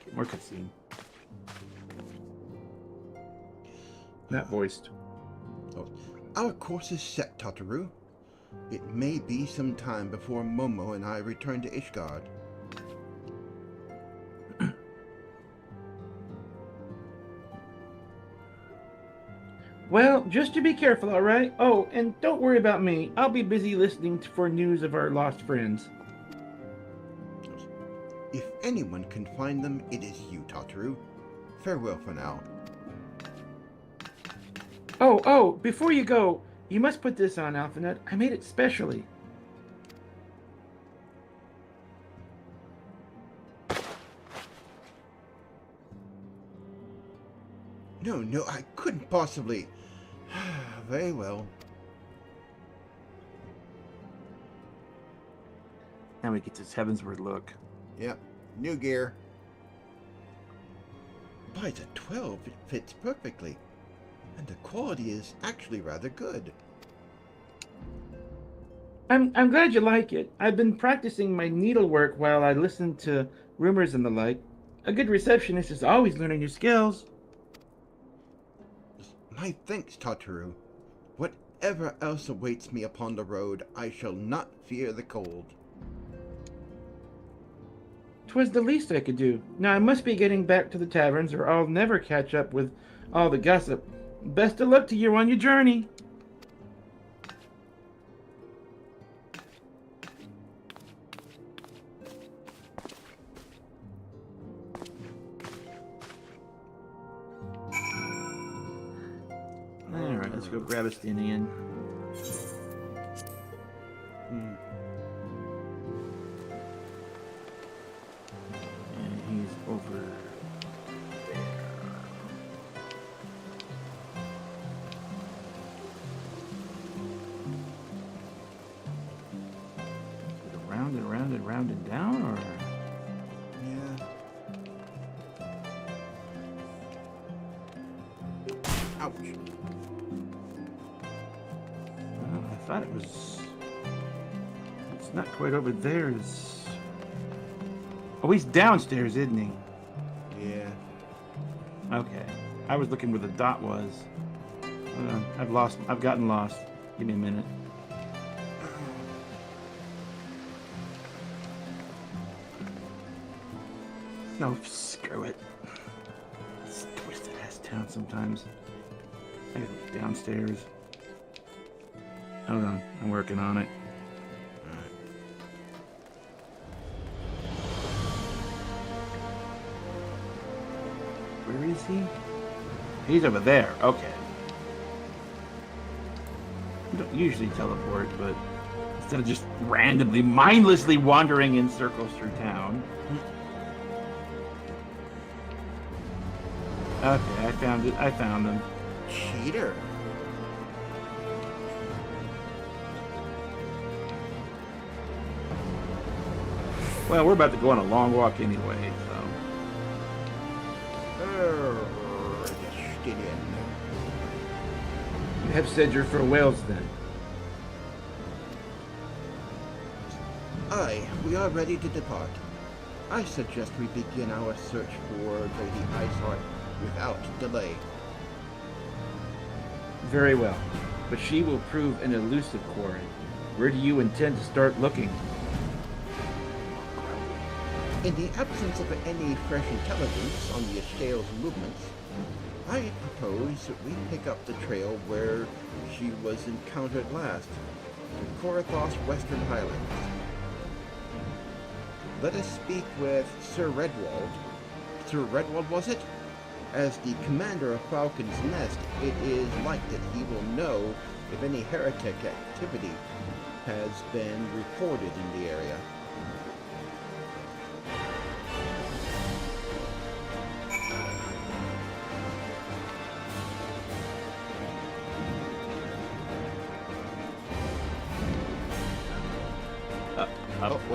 Okay, more cutscene. Not voiced. Oh, our course is set, Tataru. It may be some time before Momo and I return to Ishgard. Well, just to be careful, all right? Oh, and don't worry about me. I'll be busy listening for news of our lost friends. If anyone can find them, it is you, Tataru. Farewell for now. Oh, before you go, you must put this on, Alphenaud. I made it specially. No, I couldn't possibly. Very well. Now we get this Heavensward look. Yep, new gear. By the 12, it fits perfectly. And the quality is actually rather good. I'm glad you like it. I've been practicing my needlework while I listen to rumors and the like. A good receptionist is always learning new skills. My thanks, Tataru. Whatever else awaits me upon the road, I shall not fear the cold. 'Twas the least I could do. Now I must be getting back to the taverns, or I'll never catch up with all the gossip. Best of luck to you on your journey. Alright, let's go grab Athenian. And he's over there. Is it round and round and round and down, or? Yeah. Ouch. Well, I thought it was... It's not quite over there. Oh, he's downstairs, isn't he? Yeah. Okay. I was looking where the dot was. I've gotten lost. Give me a minute. No, screw it. It's a twisted ass town sometimes. I gotta look downstairs. Hold on, I'm working on it. Where is he? He's over there. Okay. You don't usually teleport, but instead of just randomly, mindlessly wandering in circles through town. Okay, I found it. I found them. Cheater. Well, we're about to go on a long walk anyway, so. You have said you're for Wales then. Aye, we are ready to depart. I suggest we begin our search for Lady Iceheart without delay. Very well, but she will prove an elusive quarry. Where do you intend to start looking? In the absence of any fresh intelligence on the Ashale's movements, I propose that we pick up the trail where she was encountered last, to Korathos Western Highlands. Let us speak with Sir Redwald. Sir Redwald, was it? As the commander of Falcon's Nest, it is like that he will know if any heretic activity has been reported in the area.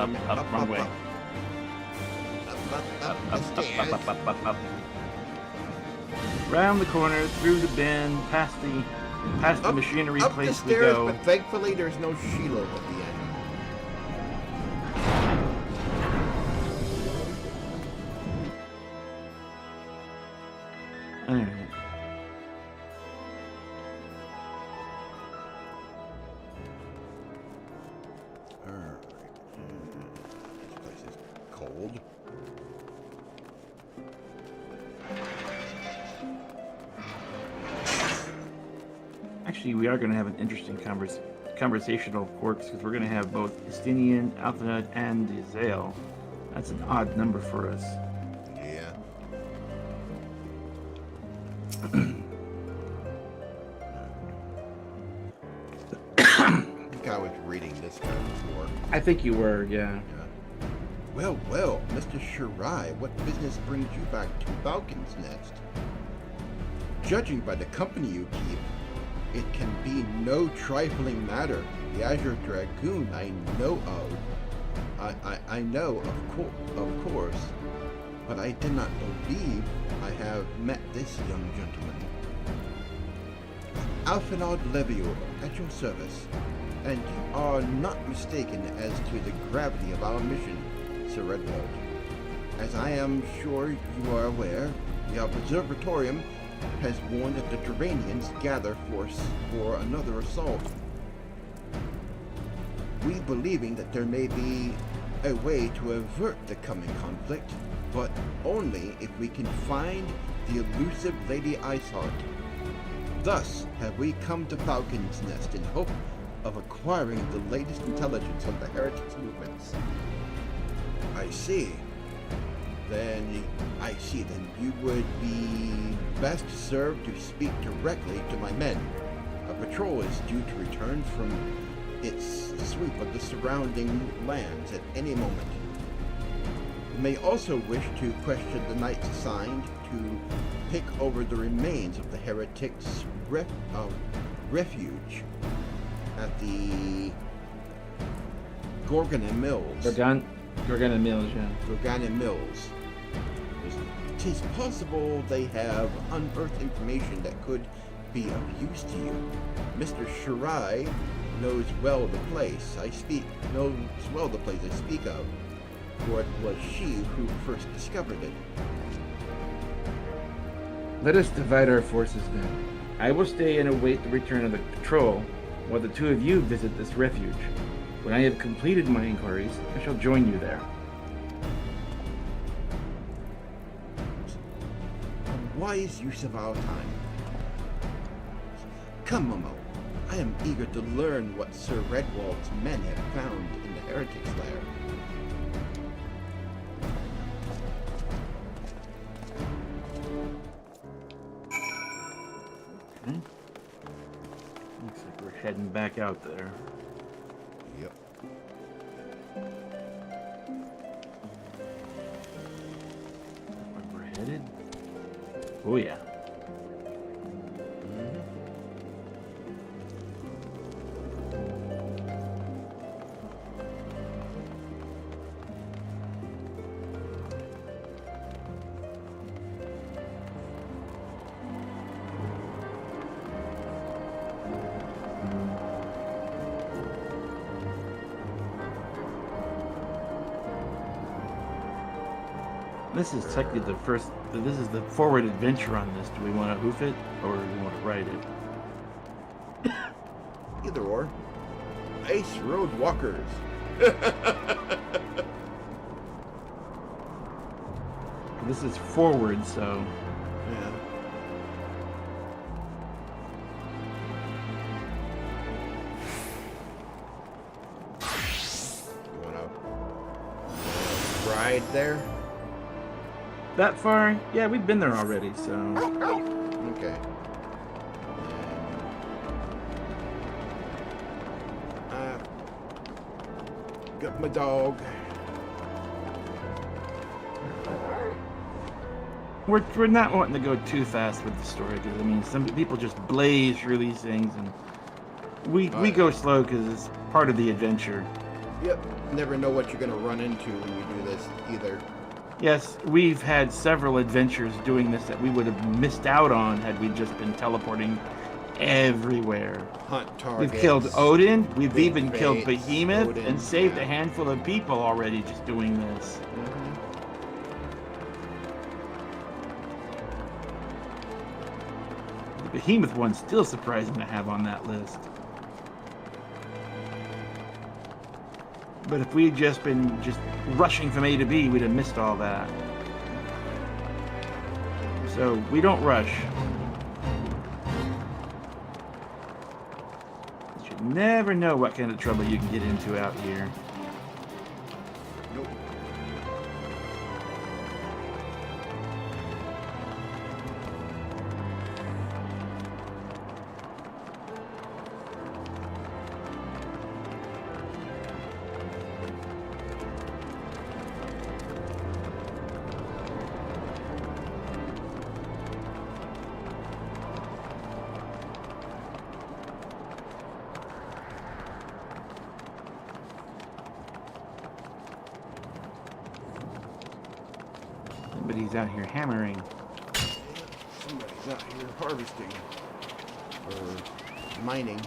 Up, wrong way. Up. Round the corner, through the bend, past the machinery up place the stairs, we go. But thankfully there's no Shiloh at the end. Alright. This place is cold. Actually, we are going to have an interesting conversational quirks because we're going to have both Estinian, Alphenaud, and Zale. That's an odd number for us. Yeah. I think I was reading this guy before. I think you were, yeah. Well, Mr. Shirai, what business brings you back to Falcon's Nest? Judging by the company you keep, it can be no trifling matter. The Azure Dragoon I know of. I know, of course, but I did not believe I have met this young gentleman. Alphenaud Levior, at your service, and you are not mistaken as to the gravity of our mission, Sir Redwald. As I am sure you are aware, the Observatorium has warned that the Duranians gather force for another assault. We believing that there may be a way to avert the coming conflict, but only if we can find the elusive Lady Iceheart. Thus have we come to Falcon's Nest in hope of acquiring the latest intelligence on the heretics' movements. I see. Then you would be best served to speak directly to my men. A patrol is due to return from its sweep of the surrounding lands at any moment. You may also wish to question the knights assigned to pick over the remains of the heretics' refuge at the Gorgona Mills. Gorgona Mills, yeah. Gorgona Mills. 'Tis possible they have unearthed information that could be of use to you. Mr. Shirai knows well the place I speak of, for it was she who first discovered it. Let us divide our forces then. I will stay and await the return of the patrol, while the two of you visit this refuge. When I have completed my inquiries, I shall join you there. A wise use of our time. Come, Momo. I am eager to learn what Sir Redwald's men have found in the heretics' lair. heading back out there. Yep. Where we're headed? Oh yeah. This is technically this is the forward adventure on this. Do we want to hoof it, or do we want to ride it? Either or. Ice road walkers. This is forward, so... Yeah. You wanna ride there? That far? Yeah, we've been there already, so... Okay. Got my dog. We're not wanting to go too fast with the story, because, I mean, some people just blaze through these things, and we go slow because it's part of the adventure. Yep. Never know what you're going to run into when you do this, either. Yes, we've had several adventures doing this that we would have missed out on had we just been teleporting everywhere. Hunt targets. We've killed Odin, we've even Big killed Fates, Behemoth, Odin, and saved yeah. a handful of people already just doing this. The Behemoth one's still surprising to have on that list. But if we had just been rushing from A to B, we'd have missed all that. So we don't rush. You should never know what kind of trouble you can get into out here. Nope. Somebody's out here hammering. Somebody's out here harvesting. Or mining.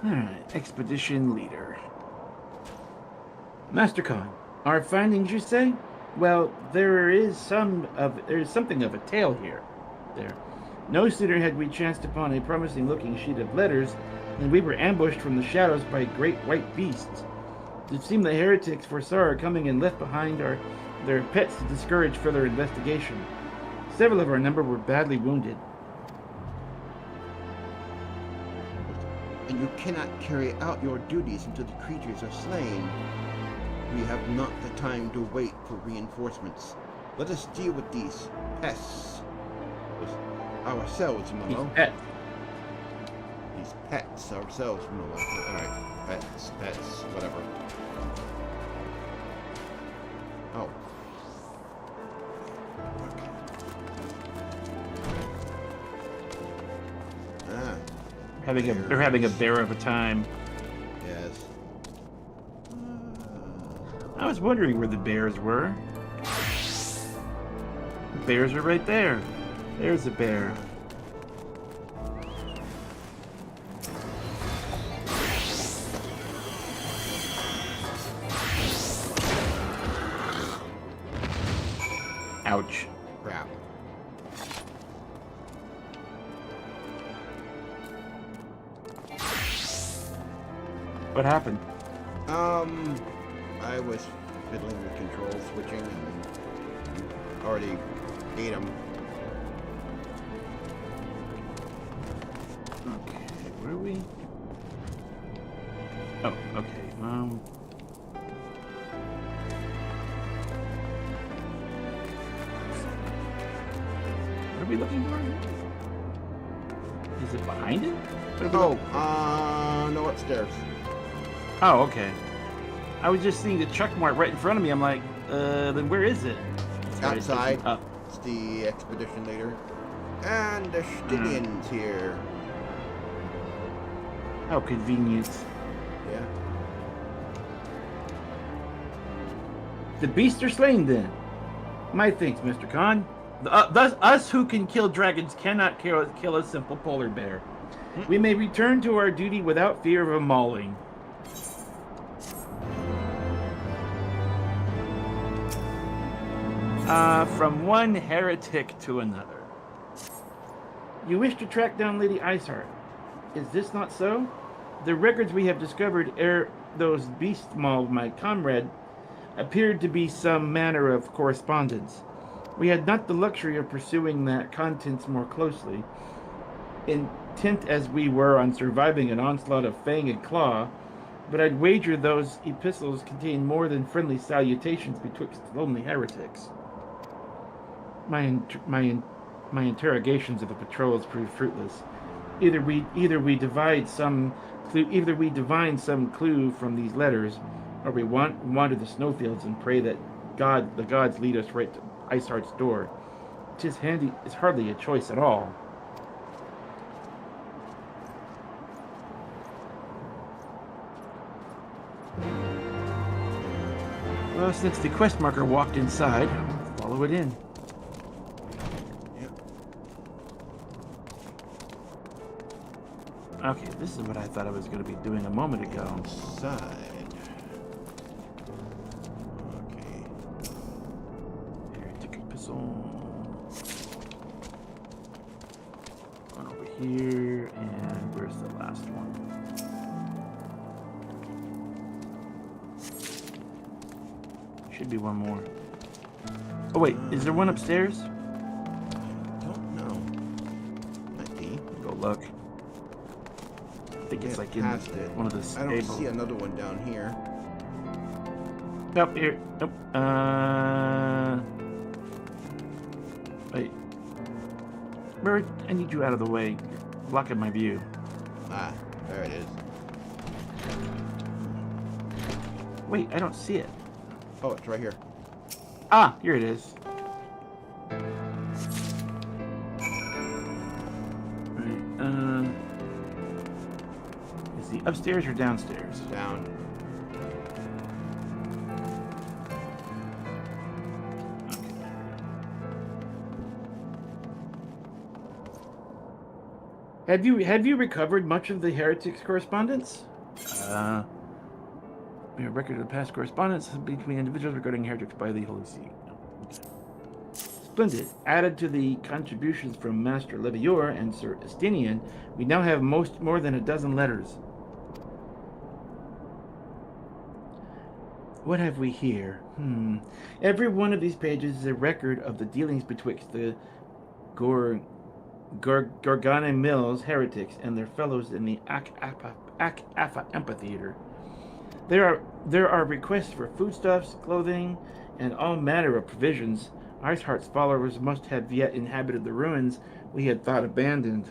Alright, expedition leader. Master Khan, our findings, you say? Well, there's something of a tale here. There. No sooner had we chanced upon a promising-looking sheet of letters than we were ambushed from the shadows by great white beasts. It seemed the heretics foresaw our coming and left behind their pets to discourage further investigation. Several of our number were badly wounded. And you cannot carry out your duties until the creatures are slain. We have not the time to wait for reinforcements. Let us deal with these pests ourselves, Milo. These pets. These pets ourselves, Milo. Alright, pets, whatever. Oh. Okay. Ah. They're having a bear of a time. Yes. I was wondering where the bears were. The bears are right there. There's a bear. Ouch. Crap. What happened? I was fiddling with control switching and already ate them. Okay, where are we? Oh, okay. we looking for? Is it behind it? Oh, no, upstairs. Oh, okay. I was just seeing the check mark right in front of me. I'm like, then where is it? Outside. Up. It's the expedition leader. And the Stinian's here. How convenient. Yeah. The beasts are slain then. My thanks, Mr. Khan. Thus, us who can kill dragons cannot kill a simple polar bear. We may return to our duty without fear of a mauling. From one heretic to another. You wish to track down Lady Iceheart. Is this not so? The records we have discovered ere those beasts mauled my comrade appeared to be some manner of correspondence. We had not the luxury of pursuing that contents more closely. Intent as we were on surviving an onslaught of fang and claw, but I'd wager those epistles contain more than friendly salutations betwixt lonely heretics. My interrogations of the patrols proved fruitless. Either we divine some clue from these letters, or we wander the snowfields and pray that the gods lead us right to Iceheart's door. It's hardly a choice at all. Well, since the quest marker walked inside, follow it in. Okay, this is what I thought I was going to be doing a moment ago. Inside. Okay. Heretic epistle. One over here, and where's the last one? Should be one more. Oh wait, is there one upstairs? Don't know. Might be. Go look. I think it's like in one of the stables. I don't see another one down here. Nope, here. Nope. Wait. Bird, I need you out of the way. You're blocking my view. Ah, there it is. Wait, I don't see it. Oh, it's right here. Ah, here it is. Right, is he upstairs or downstairs? Down. Okay. Have you recovered much of the heretics' correspondence? We have record of past correspondence between individuals regarding heretics by the Holy See. Okay. Splendid. Added to the contributions from Master Levior and Sir Estinian, we now have more than a dozen letters. What have we here? Every one of these pages is a record of the dealings betwixt the Gorgana Mills heretics and their fellows in the Ak-Afa amphitheater. There are requests for foodstuffs, clothing, and all manner of provisions. Iceheart's followers must have yet inhabited the ruins we had thought abandoned.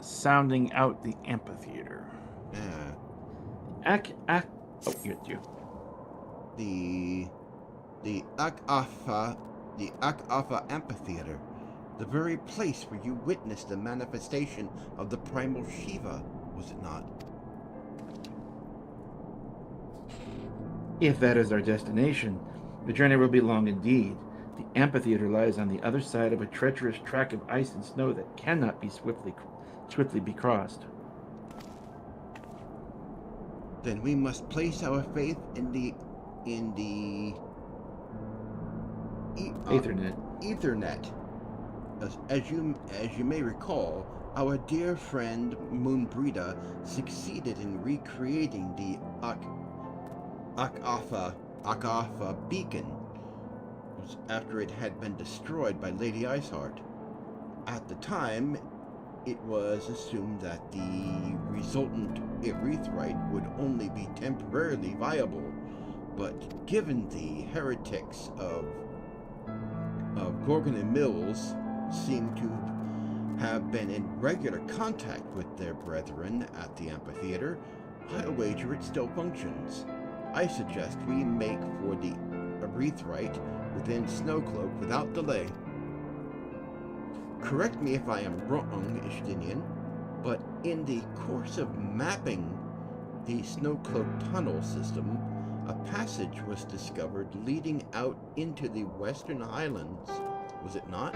Sounding out the amphitheater. Yeah. Oh, you. The Ak-Afa amphitheater. The very place where you witnessed the manifestation of the primal Shiva, was it not? If that is our destination, the journey will be long indeed. The amphitheater lies on the other side of a treacherous track of ice and snow that cannot be swiftly be crossed. Then we must place our faith in the Ethernet. As you may recall, our dear friend Moonbrida succeeded in recreating the Ak-Afa beacon after it had been destroyed by Lady Iceheart. At the time, it was assumed that the resultant erythrite would only be temporarily viable, but given the heretics of Gorgon and Mills seem to have been in regular contact with their brethren at the amphitheater, I wager it still functions. I suggest we make for the erythrite within Snowcloak without delay. Correct me if I am wrong, Ishdinian, but in the course of mapping the Snowcloak tunnel system, a passage was discovered leading out into the Western Highlands, was it not?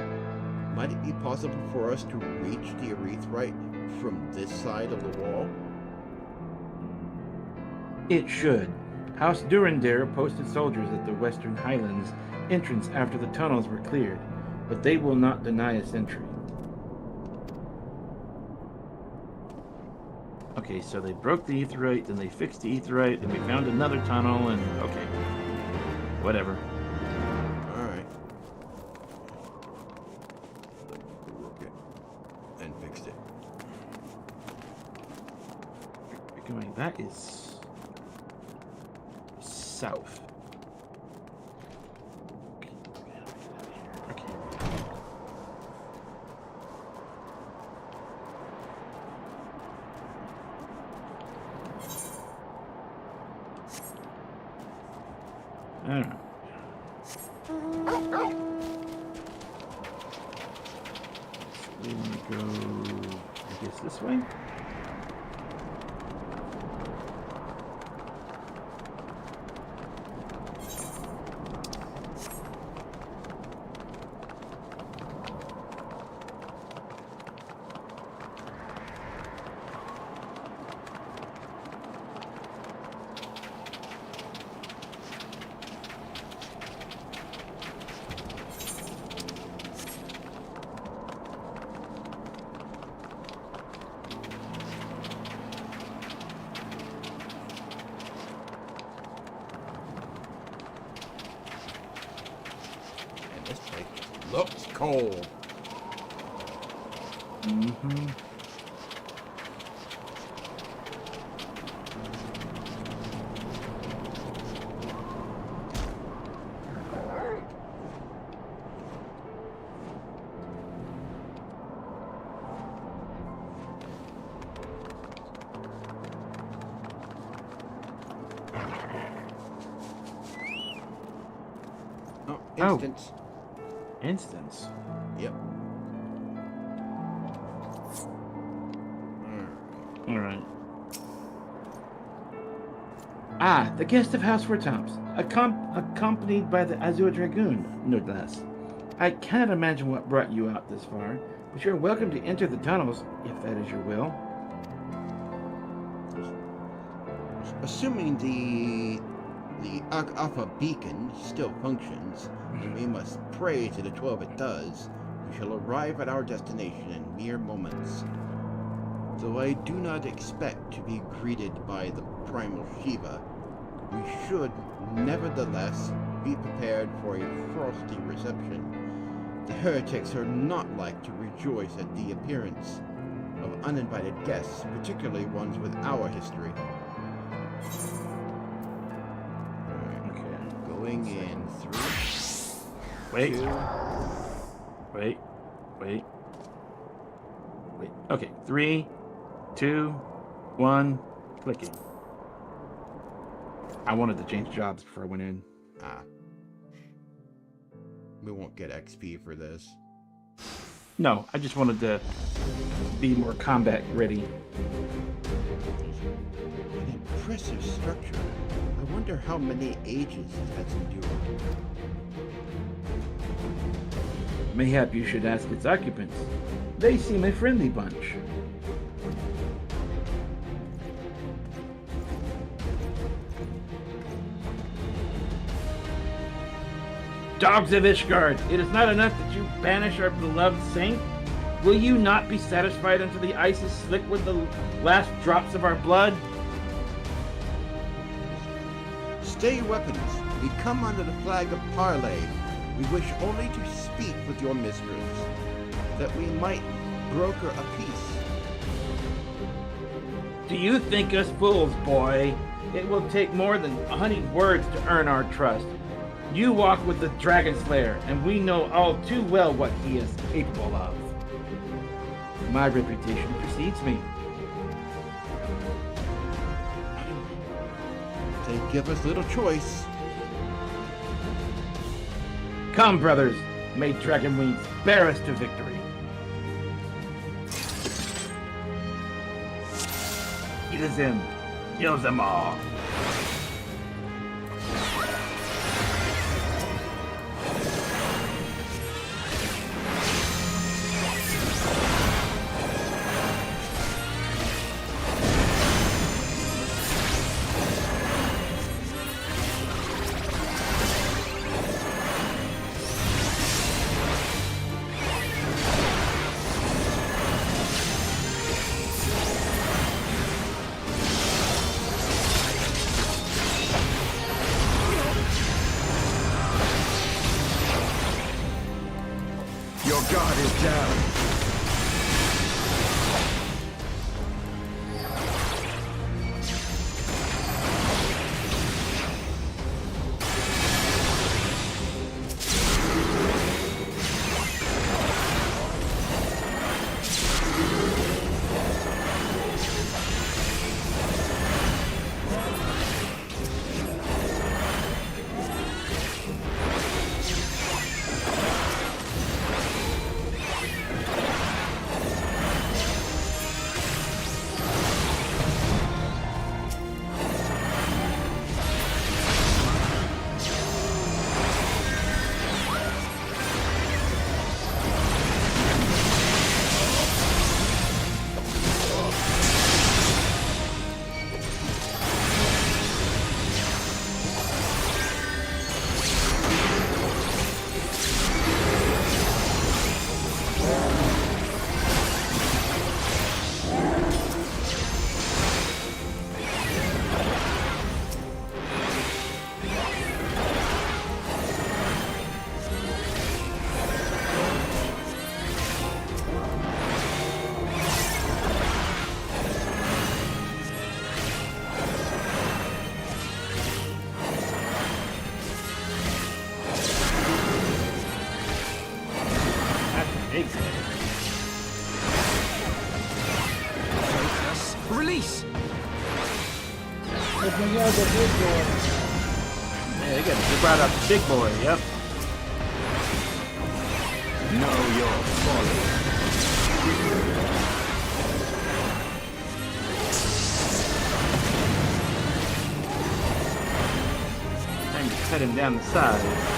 Might it be possible for us to reach the erythrite from this side of the wall? It should. House Durandare posted soldiers at the Western Highlands entrance after the tunnels were cleared, but they will not deny us entry. Okay, so they broke the aetherite, then they fixed the aetherite, then we found another tunnel, and okay. Whatever. Alright. Broke it. And fixed it. Going, that is south. Okay. Alright. We want to go, I guess, this way? Looks cold. Mm-hmm. Oh, instance. Instance. Yep. All right. Ah, the guest of House Fortomps, accompanied by the Azure Dragoon, no less. I cannot imagine what brought you out this far, but you're welcome to enter the tunnels, if that is your will. Assuming the Alpha beacon still functions, and we must pray to the 12 it does, we shall arrive at our destination in mere moments. Though I do not expect to be greeted by the primal Shiva, we should nevertheless be prepared for a frosty reception. The heretics are not like to rejoice at the appearance of uninvited guests, particularly ones with our history. Going in 3. Wait. 2. Wait. Okay, 3, 2, 1, clicking. I wanted to change jobs before I went in. We won't get XP for this. No, I just wanted to be more combat ready. An impressive structure. I wonder how many ages it has endured. Mayhap you should ask its occupants. They seem a friendly bunch. Dogs of Ishgard, it is not enough that you banish our beloved saint. Will you not be satisfied until the ice is slick with the last drops of our blood? Stay your weapons. We come under the flag of parley. We wish only to speak with your mistress, that we might broker a peace. Do you think us fools, boy? It will take more than 100 words to earn our trust. You walk with the Dragon Slayer, and we know all too well what he is capable of. My reputation precedes me. They give us little choice. Come, brothers, may Dragon Wings bear us to victory. It is him. Kills them all. Your guard is down. Release! But we are the big boy. Yeah, they brought up the big boy, yep. Know your folly. Time to cut him down the side.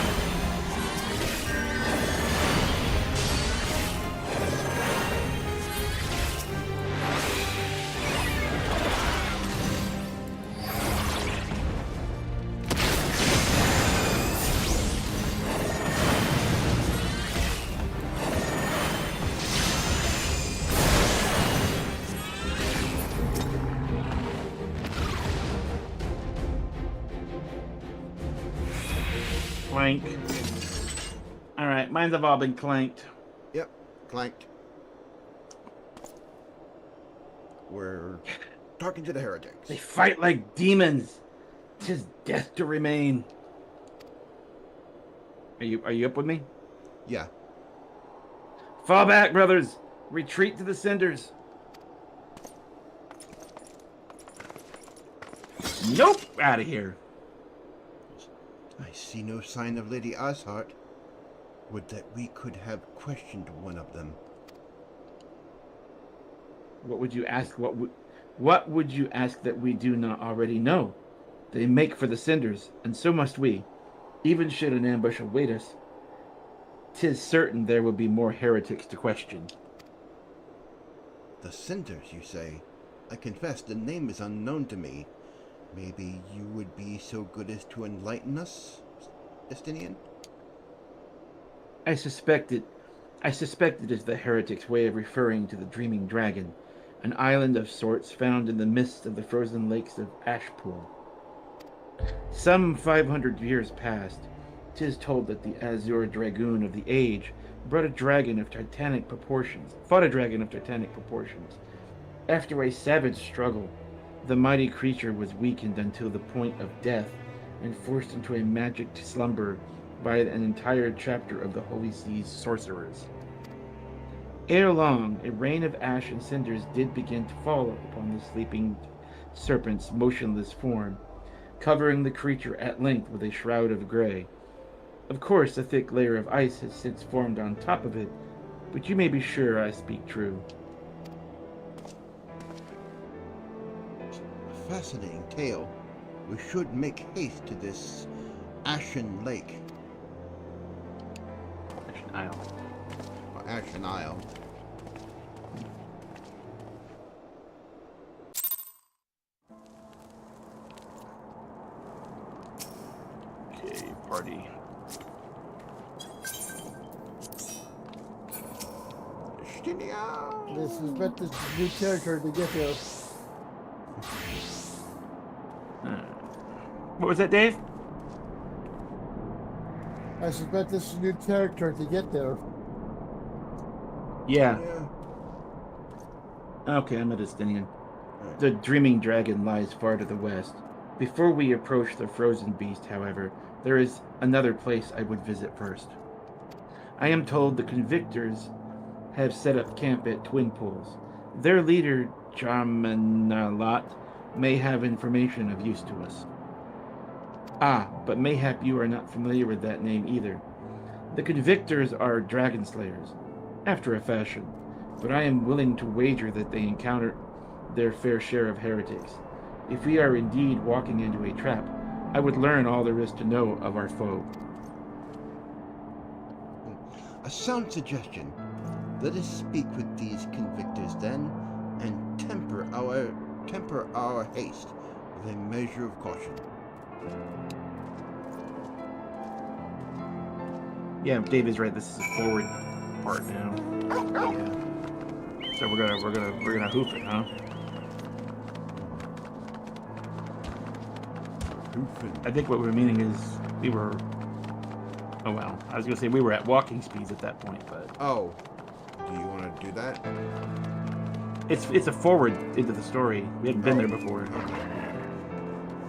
Clank. Alright, mines have all been clanked. Yep, clanked. We're talking to the heretics. They fight like demons. 'Tis death to remain. Are you up with me? Yeah. Fall back, brothers. Retreat to the cinders. Nope, out of here. I see no sign of Lady Ashart. Would that we could have questioned one of them. What would you ask? What would you ask that we do not already know? They make for the cinders, and so must we. Even should an ambush await us, 'tis certain there will be more heretics to question. The cinders, you say? I confess the name is unknown to me. Maybe you would be so good as to enlighten us, Justinian? I suspect it is the heretics' way of referring to the Dreaming Dragon, an island of sorts found in the midst of the frozen lakes of Ashpool. Some 500 years past, 'tis told that the Azure Dragoon of the Age fought a dragon of titanic proportions. After a savage struggle, the mighty creature was weakened until the point of death and forced into a magic slumber by an entire chapter of the Holy Sea's sorcerers. Ere long, a rain of ash and cinders did begin to fall upon the sleeping serpent's motionless form, covering the creature at length with a shroud of gray. Of course, a thick layer of ice has since formed on top of it, but you may be sure I speak true. A fascinating tale. We should make haste to this Ashen Lake. Ashen Isle. Or Ashen Isle. Okay, party. This is but this new territory to get there. What was that, Dave? I suspect this is new territory to get there. Yeah. Okay, I'm at Estinian. The Dreaming Dragon lies far to the west. Before we approach the Frozen Beast, however, there is another place I would visit first. I am told the Convictors have set up camp at Twin Pools. Their leader, Jarmanalat, may have information of use to us. Ah, but mayhap you are not familiar with that name either. The Convictors are dragon slayers, after a fashion, but I am willing to wager that they encounter their fair share of heretics. If we are indeed walking into a trap, I would learn all there is to know of our foe. A sound suggestion. Let us speak with these convictors then, and temper our haste with a measure of caution. Yeah, Dave is right. This is a forward part now. Yeah. So we're gonna hoof it, huh? I think what we're meaning is we were. Oh well, I was gonna say we were at walking speeds at that point, but. Oh, do you want to do that? It's a forward into the story. We hadn't been there before.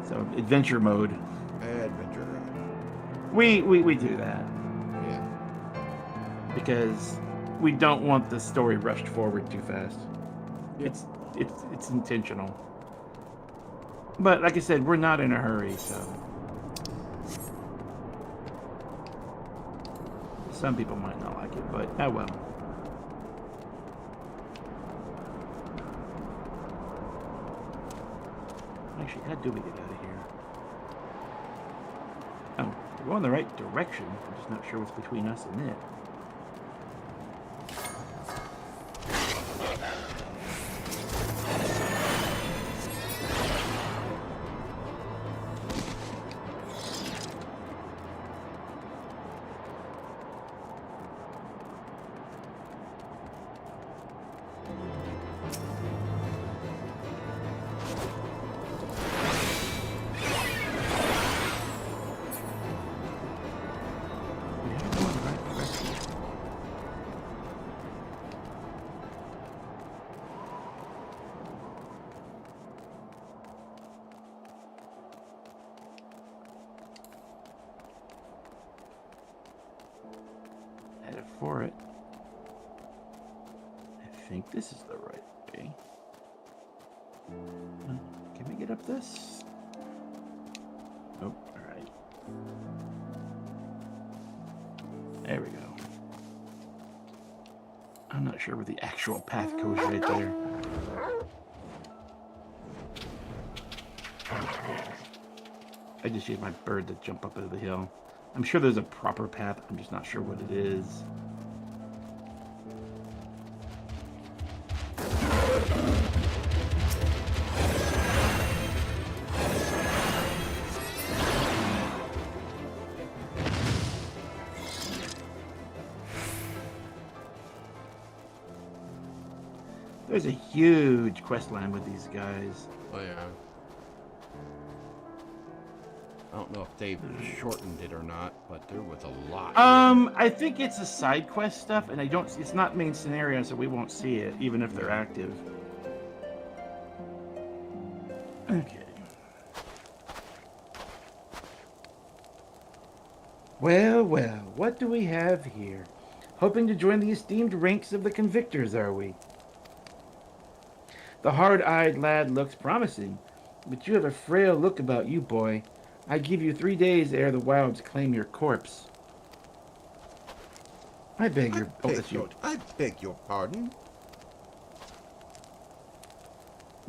So adventure mode. Adventure. We do that. Yeah. Because we don't want the story rushed forward too fast. Yep. It's intentional. But like I said, we're not in a hurry, so some people might not like it, but oh well. Actually, how do we get out of here? Oh, we're going the right direction. I'm just not sure what's between us and it. For it. I think this is the right way. Can we get up this? Oh, alright. There we go. I'm not sure where the actual path goes right there. I just used my bird to jump up into the hill. I'm sure there's a proper path, I'm just not sure what it is. There's a huge quest line with these guys. Oh yeah. don't know if they've shortened it or not, but there was a lot. I think it's a side quest stuff, and it's not main scenario, so we won't see it, even if they're active. Okay. Well, what do we have here? Hoping to join the esteemed ranks of the convictors, are we? The hard-eyed lad looks promising, but you have a frail look about you, boy. I give you 3 days ere the wilds claim your corpse. I beg your pardon.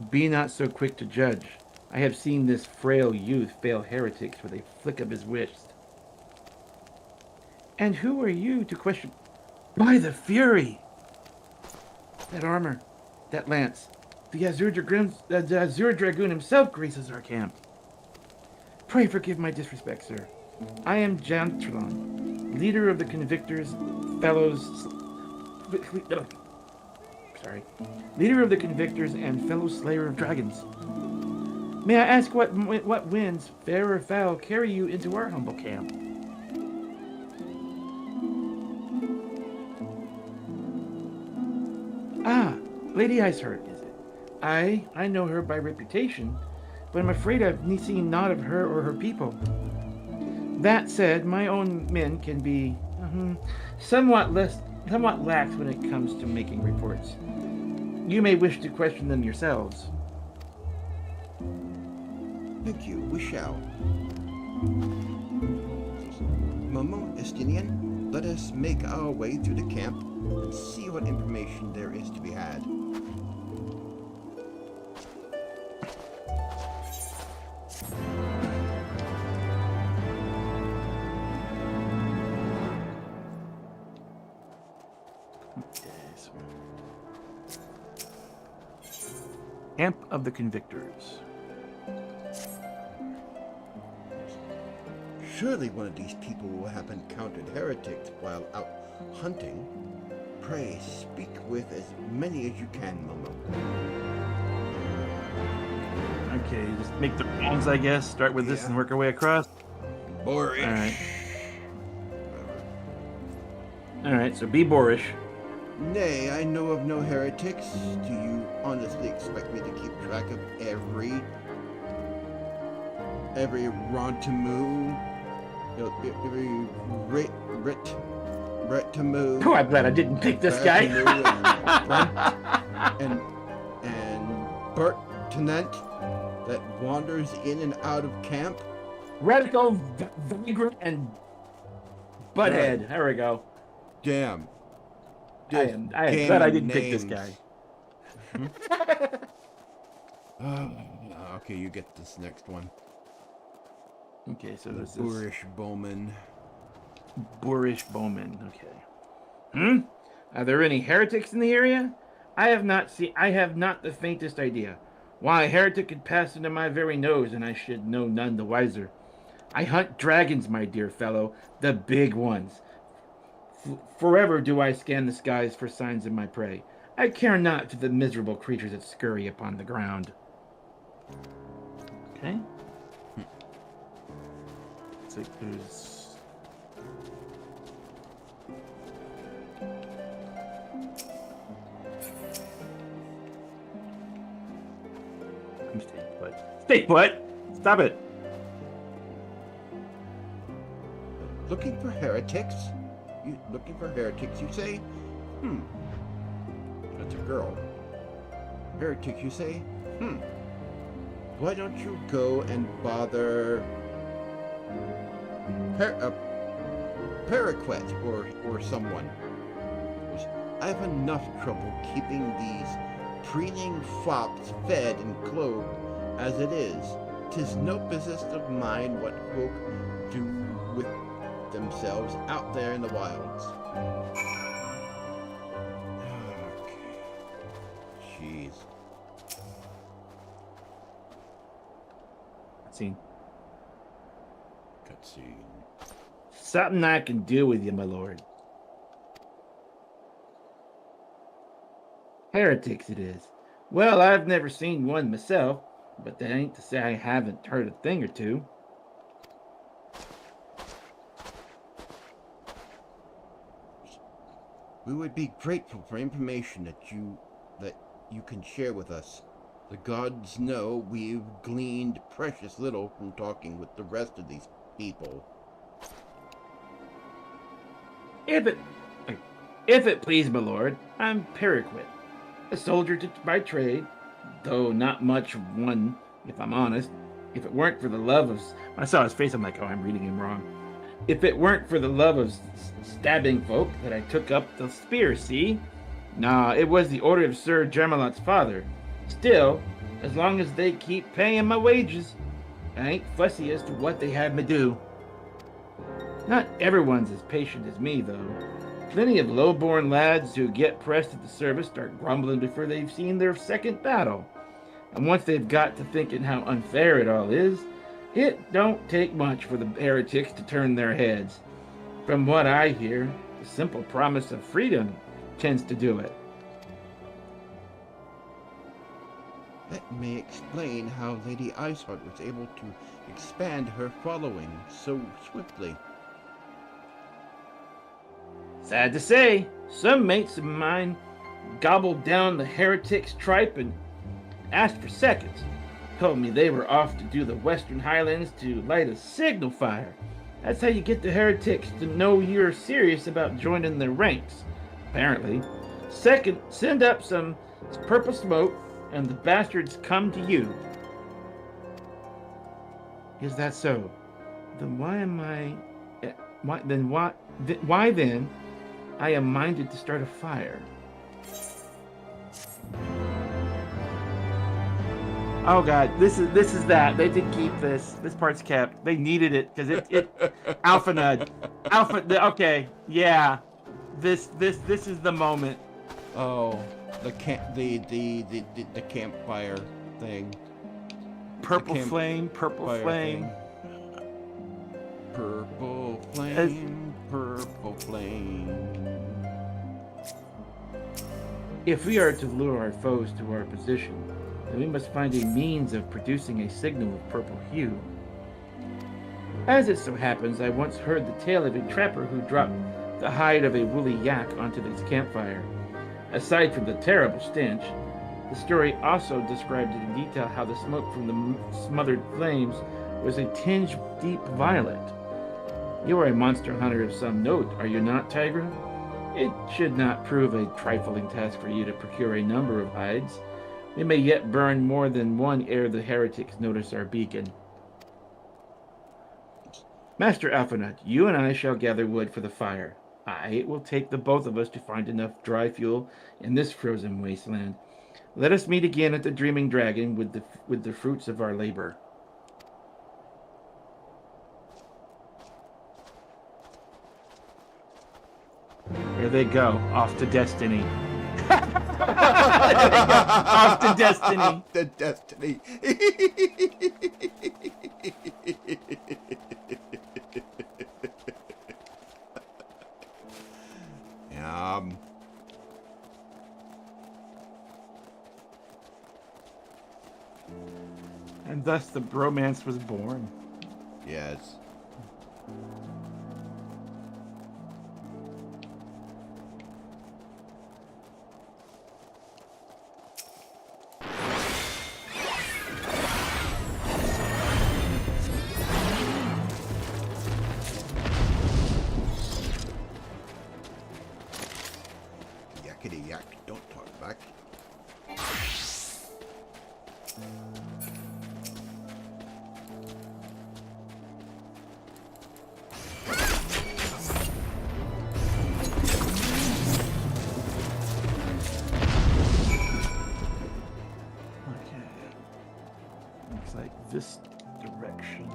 Be not so quick to judge. I have seen this frail youth fail heretics with a flick of his wrist. And who are you to question? By the Fury! That armor, that lance, the Azure Dragoon himself graces our camp. Pray forgive my disrespect, sir. I am Jantron, leader of the Convictors, leader of the Convictors and fellow slayer of dragons. May I ask what winds, fair or foul, carry you into our humble camp? Ah, Lady Iceheart, is it? I know her by reputation, but I'm afraid I've seen naught of her or her people. That said, my own men can be somewhat lax when it comes to making reports. You may wish to question them yourselves. Thank you, we shall. Momo, Estinian, let us make our way through the camp and see what information there is to be had. Camp of the Convictors. Surely one of these people will have encountered heretics while out hunting. Pray speak with as many as you can, Momo. Okay, just make the rounds, I guess. Start with this and work our way across. Boorish. Alright, so be boorish. Nay, I know of no heretics. Do you honestly expect me to keep track of every Rontamu, every Retamu? Oh, I'm glad I didn't pick this guy. and Bert Tenant that wanders in and out of camp? Radical, Vagrant, and Butthead. There we go. Damn. I am glad I didn't pick this guy. Okay, you get this next one. Okay, so the this is Boorish Bowman. Boorish Bowman. Okay. Are there any heretics in the area? I have not the faintest idea. Why, a heretic could pass under my very nose, and I should know none the wiser. I hunt dragons, my dear fellow, the big ones. Forever do I scan the skies for signs of my prey. I care not for the miserable creatures that scurry upon the ground. Okay. Looks like there's... I'm staying put. Stay put! Stop it! Looking for heretics? Looking for heretics, you say? That's a girl. Heretics, you say? Why don't you go and bother Paraquet or someone? I have enough trouble keeping these preening fops fed and clothed as it is. 'Tis no business of mine what folk do with themselves out there in the wilds. Okay. Jeez. Cutscene. Something I can do with you, my lord. Heretics it is. Well, I've never seen one myself, but that ain't to say I haven't heard a thing or two. We would be grateful for information that you can share with us. The gods know we've gleaned precious little from talking with the rest of these people. If it please, my lord, I'm Periquit, a soldier by trade, though not much one, if I'm honest. If it weren't for the love of... When I saw his face, I'm like, oh, I'm reading him wrong. If it weren't for the love of stabbing folk that I took up the spear, see? Nah, it was the order of Sir Germalot's father. Still, as long as they keep paying my wages, I ain't fussy as to what they have me do. Not everyone's as patient as me, though. Plenty of low-born lads who get pressed at the service start grumbling before they've seen their second battle. And once they've got to thinking how unfair it all is, it don't take much for the heretics to turn their heads. From what I hear, the simple promise of freedom tends to do it. That may explain how Lady Ishgard was able to expand her following so swiftly. Sad to say, some mates of mine gobbled down the heretics' tripe and asked for seconds. Told me they were off to do the Western Highlands to light a signal fire. That's how you get the heretics to know you're serious about joining their ranks, apparently. Second, send up some purple smoke and the bastards come to you. Is that so? Then why am I... Why then I am minded to start a fire? Oh god, this is that. They did keep this. This part's kept. They needed it because it Alphenaud. Okay, yeah. This is the moment. Oh, the campfire thing. Purple flame. Purple flame. If we are to lure our foes to our position, then we must find a means of producing a signal of purple hue. As it so happens, I once heard the tale of a trapper who dropped the hide of a woolly yak onto this campfire. Aside from the terrible stench, the story also described in detail how the smoke from the smothered flames was a tinge deep violet. You are a monster hunter of some note, are you not, Tygra? It should not prove a trifling task for you to procure a number of hides. We may yet burn more than one ere the heretics notice our beacon. Master Alphenaud, you and I shall gather wood for the fire. It will take the both of us to find enough dry fuel in this frozen wasteland. Let us meet again at the Dreaming Dragon with the fruits of our labor. There they go, off to destiny. Off to destiny. Off to destiny. And thus the bromance was born. Yes. Yakety yak, don't talk back. This direction.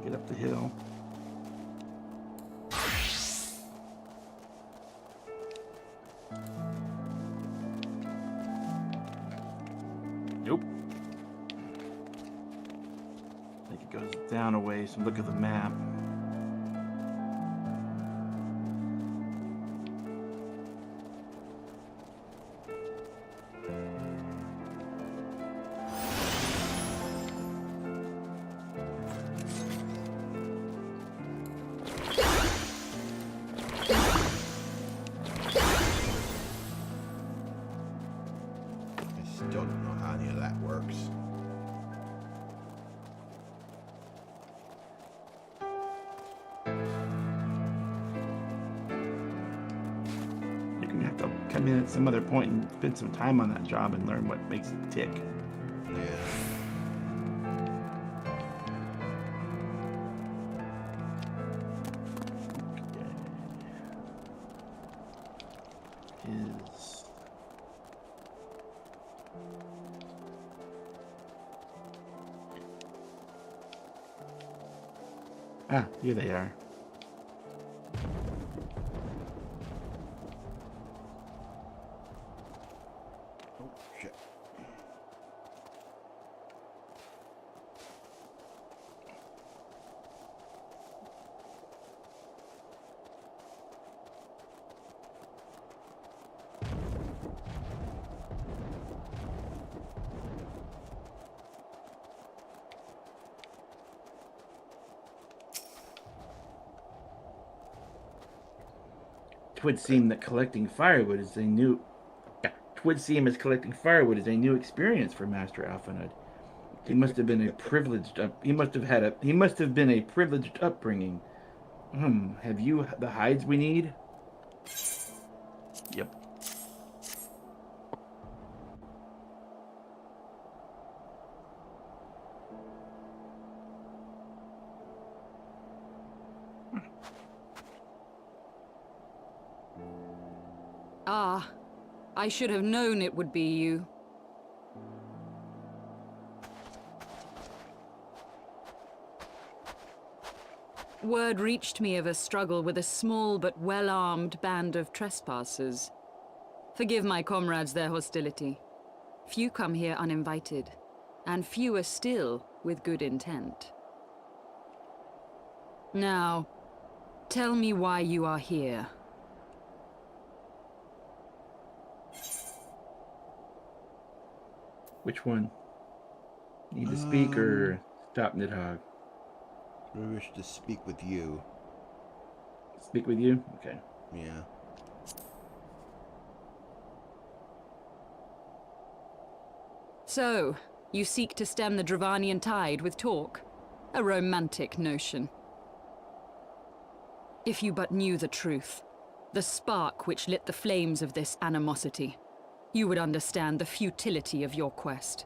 Get up the hill. Nope. I think it goes down a ways. So look at the map. come in at some other point and spend some time on that job and learn what makes it tick. Yeah. Here they are. Oh, shit. It would seem that collecting firewood is a new. It would seem as collecting firewood is a new experience for Master Alphenaud. He must have been a privileged. He must have been a privileged upbringing. Have you the hides we need? Yep. Ah, I should have known it would be you. Word reached me of a struggle with a small but well-armed band of trespassers. Forgive my comrades their hostility. Few come here uninvited, and fewer still with good intent. Now, tell me why you are here. Which one? Need to speak or stop, Nidhogg? We wish to speak with you. Speak with you? Okay. Yeah. So, you seek to stem the Dravanian tide with talk? A romantic notion. If you but knew the truth, the spark which lit the flames of this animosity, you would understand the futility of your quest.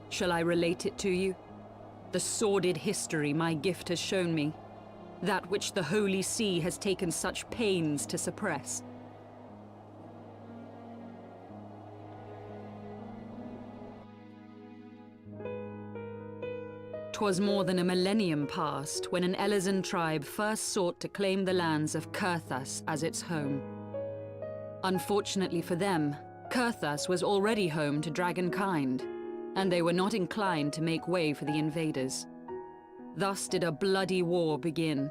Shall I relate it to you? The sordid history my gift has shown me. That which the Holy See has taken such pains to suppress. 'Twas more than a millennium past when an Elizan tribe first sought to claim the lands of Kurthas as its home. Unfortunately for them, Kurthas was already home to dragonkind, and they were not inclined to make way for the invaders. Thus did a bloody war begin.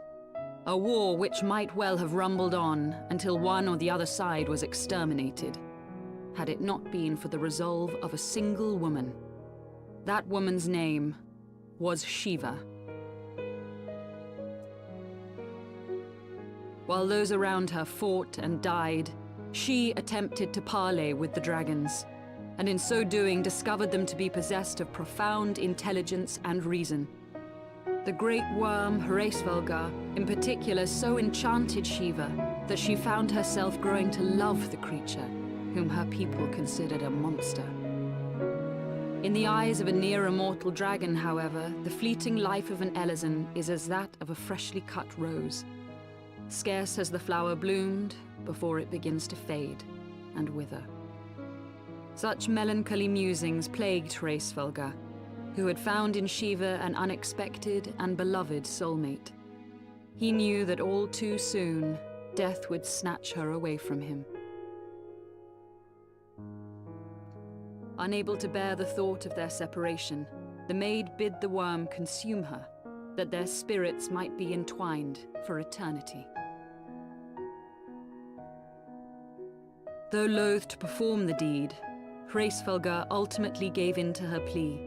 A war which might well have rumbled on until one or the other side was exterminated, had it not been for the resolve of a single woman. That woman's name was Shiva. While those around her fought and died, she attempted to parley with the dragons, and in so doing discovered them to be possessed of profound intelligence and reason. The great worm, Hraesvelgar, in particular so enchanted Shiva that she found herself growing to love the creature, whom her people considered a monster. In the eyes of a near-immortal dragon, however, the fleeting life of an Elizan is as that of a freshly cut rose. Scarce has the flower bloomed before it begins to fade and wither. Such melancholy musings plagued Hraesvelgar, who had found in Shiva an unexpected and beloved soulmate. He knew that all too soon, death would snatch her away from him. Unable to bear the thought of their separation, the maid bid the worm consume her, that their spirits might be entwined for eternity. Though loath to perform the deed, Hraesvelgar ultimately gave in to her plea,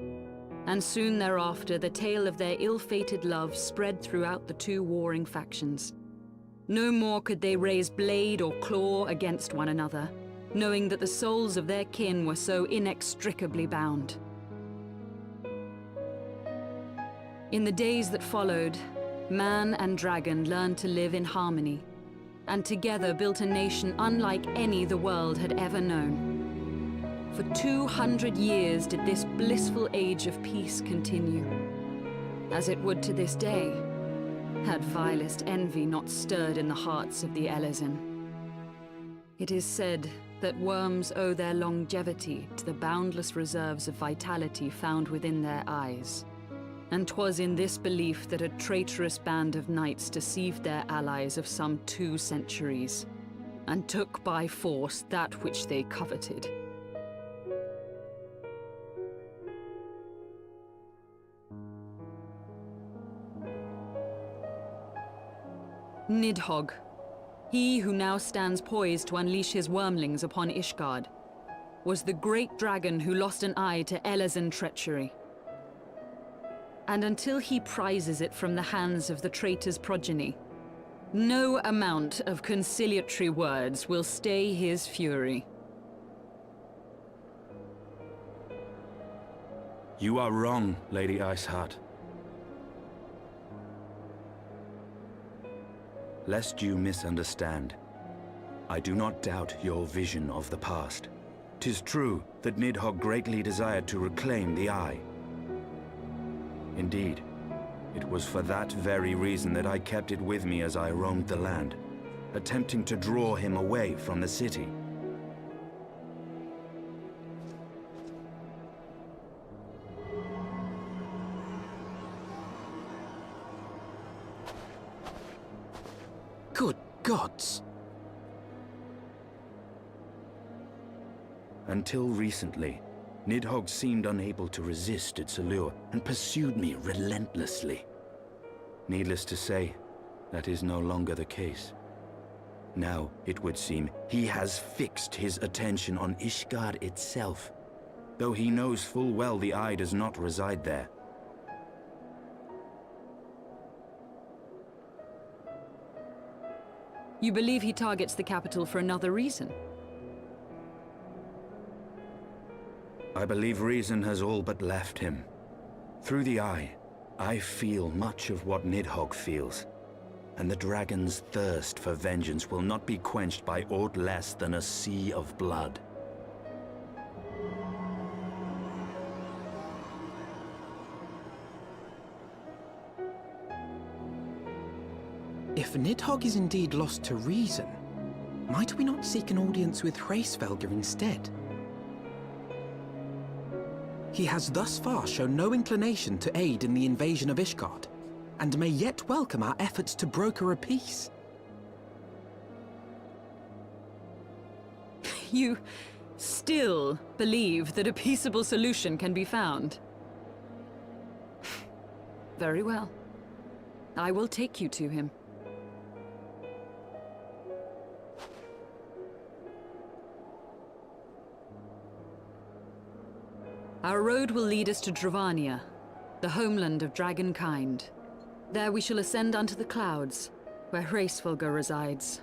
and soon thereafter the tale of their ill-fated love spread throughout the two warring factions. No more could they raise blade or claw against one another, knowing that the souls of their kin were so inextricably bound. In the days that followed, man and dragon learned to live in harmony, and together built a nation unlike any the world had ever known. For 200 years did this blissful age of peace continue, as it would to this day, had vilest envy not stirred in the hearts of the Elezen. It is said that worms owe their longevity to the boundless reserves of vitality found within their eyes. And 'twas in this belief that a traitorous band of knights deceived their allies of some 2 centuries, and took by force that which they coveted. Nidhogg, he who now stands poised to unleash his wormlings upon Ishgard, was the great dragon who lost an eye to Elezen treachery. And until he prizes it from the hands of the traitor's progeny, no amount of conciliatory words will stay his fury. You are wrong, Lady Iceheart. Lest you misunderstand, I do not doubt your vision of the past. 'Tis true that Nidhogg greatly desired to reclaim the Eye. Indeed, it was for that very reason that I kept it with me as I roamed the land, attempting to draw him away from the city. Good gods! Until recently, Nidhogg seemed unable to resist its allure and pursued me relentlessly. Needless to say, that is no longer the case. Now, it would seem, he has fixed his attention on Ishgard itself, though he knows full well the Eye does not reside there. You believe he targets the capital for another reason? I believe reason has all but left him. Through the Eye, I feel much of what Nidhogg feels, and the dragon's thirst for vengeance will not be quenched by aught less than a sea of blood. If Nidhogg is indeed lost to reason, might we not seek an audience with Hraesvelgr instead? He has thus far shown no inclination to aid in the invasion of Ishgard, and may yet welcome our efforts to broker a peace. You still believe that a peaceable solution can be found? Very well. I will take you to him. Our road will lead us to Dravania, the homeland of dragonkind. There we shall ascend unto the clouds, where Hraesvelgr resides.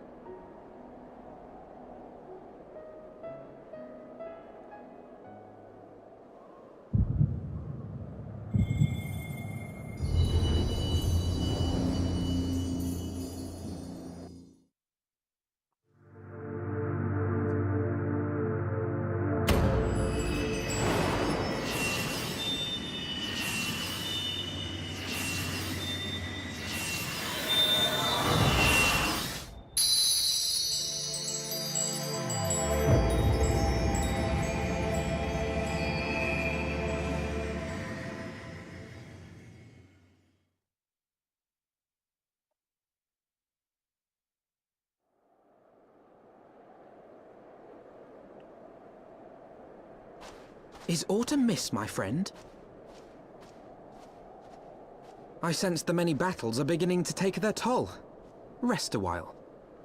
Is autumn mist, my friend? I sense the many battles are beginning to take their toll. Rest a while,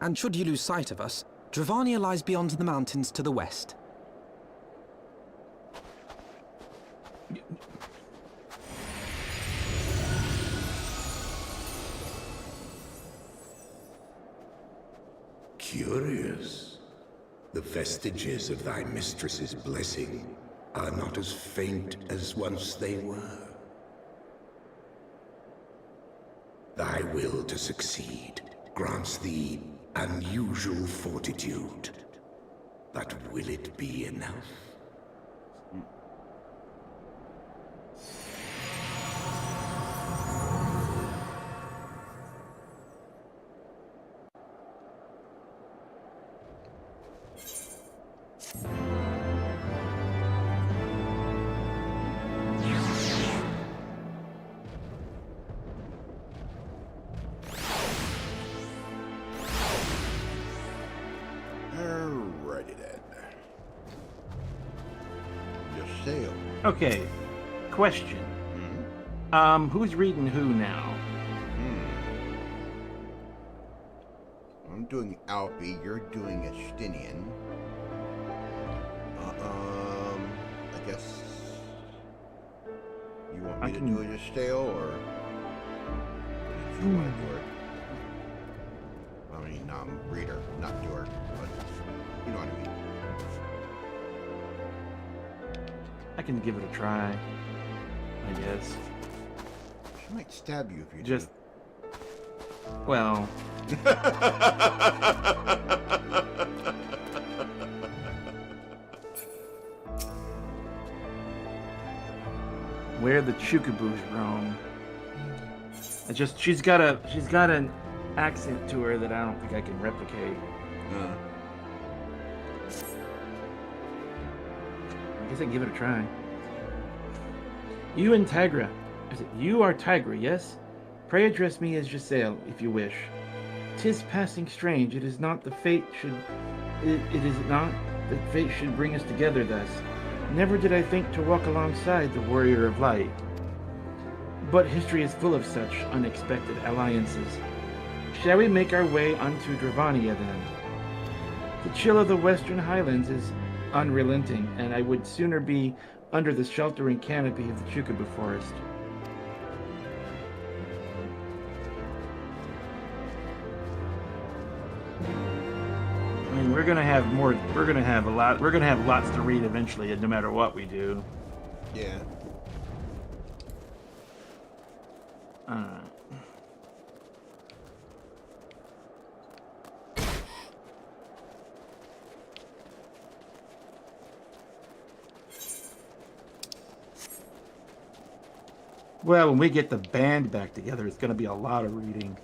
and should you lose sight of us, Dravania lies beyond the mountains to the west. Curious. The vestiges of thy mistress's blessing are not as faint as once they were. Thy will to succeed grants thee unusual fortitude. But will it be enough? Alrighty then. Just sail. Okay, question. Who's reading who now? I'm doing Alfie, you're doing Estinian. I guess you want me to do it as stale, or did you want to do it? I mean, reader, not doer, but you know what I mean. I can give it a try, I guess. She might stab you if you just. do. Well. Where the Chukabus roam. She's got an accent to her that I don't think I can replicate. I guess I can give it a try. You and Tygra. You are Tygra, yes? Pray address me as Giselle, if you wish. 'Tis passing strange. It is not the fate should. It is not that fate should bring us together thus. Never did I think to walk alongside the warrior of light. But history is full of such unexpected alliances. Shall we make our way unto Dravania then? The chill of the western highlands is unrelenting, and I would sooner be under the sheltering canopy of the Chukabu forest. I mean, we're gonna have lots to read eventually, no matter what we do. Yeah. Well, when we get the band back together, it's going to be a lot of reading.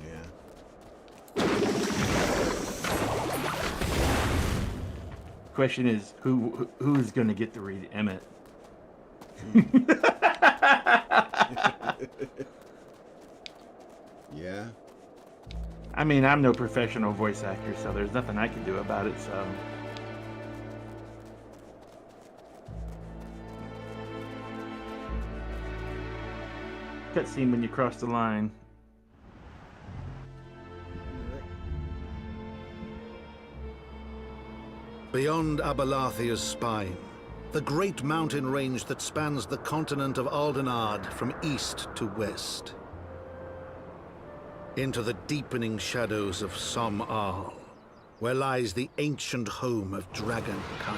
Yeah. Question is, who's going to get to read Emmett? Yeah. I mean, I'm no professional voice actor, so there's nothing I can do about it, so... Cutscene when you cross the line. Beyond Abalathia's spine, the great mountain range that spans the continent of Aldenard from east to west. Into the deepening shadows of Som-Al, where lies the ancient home of dragonkind.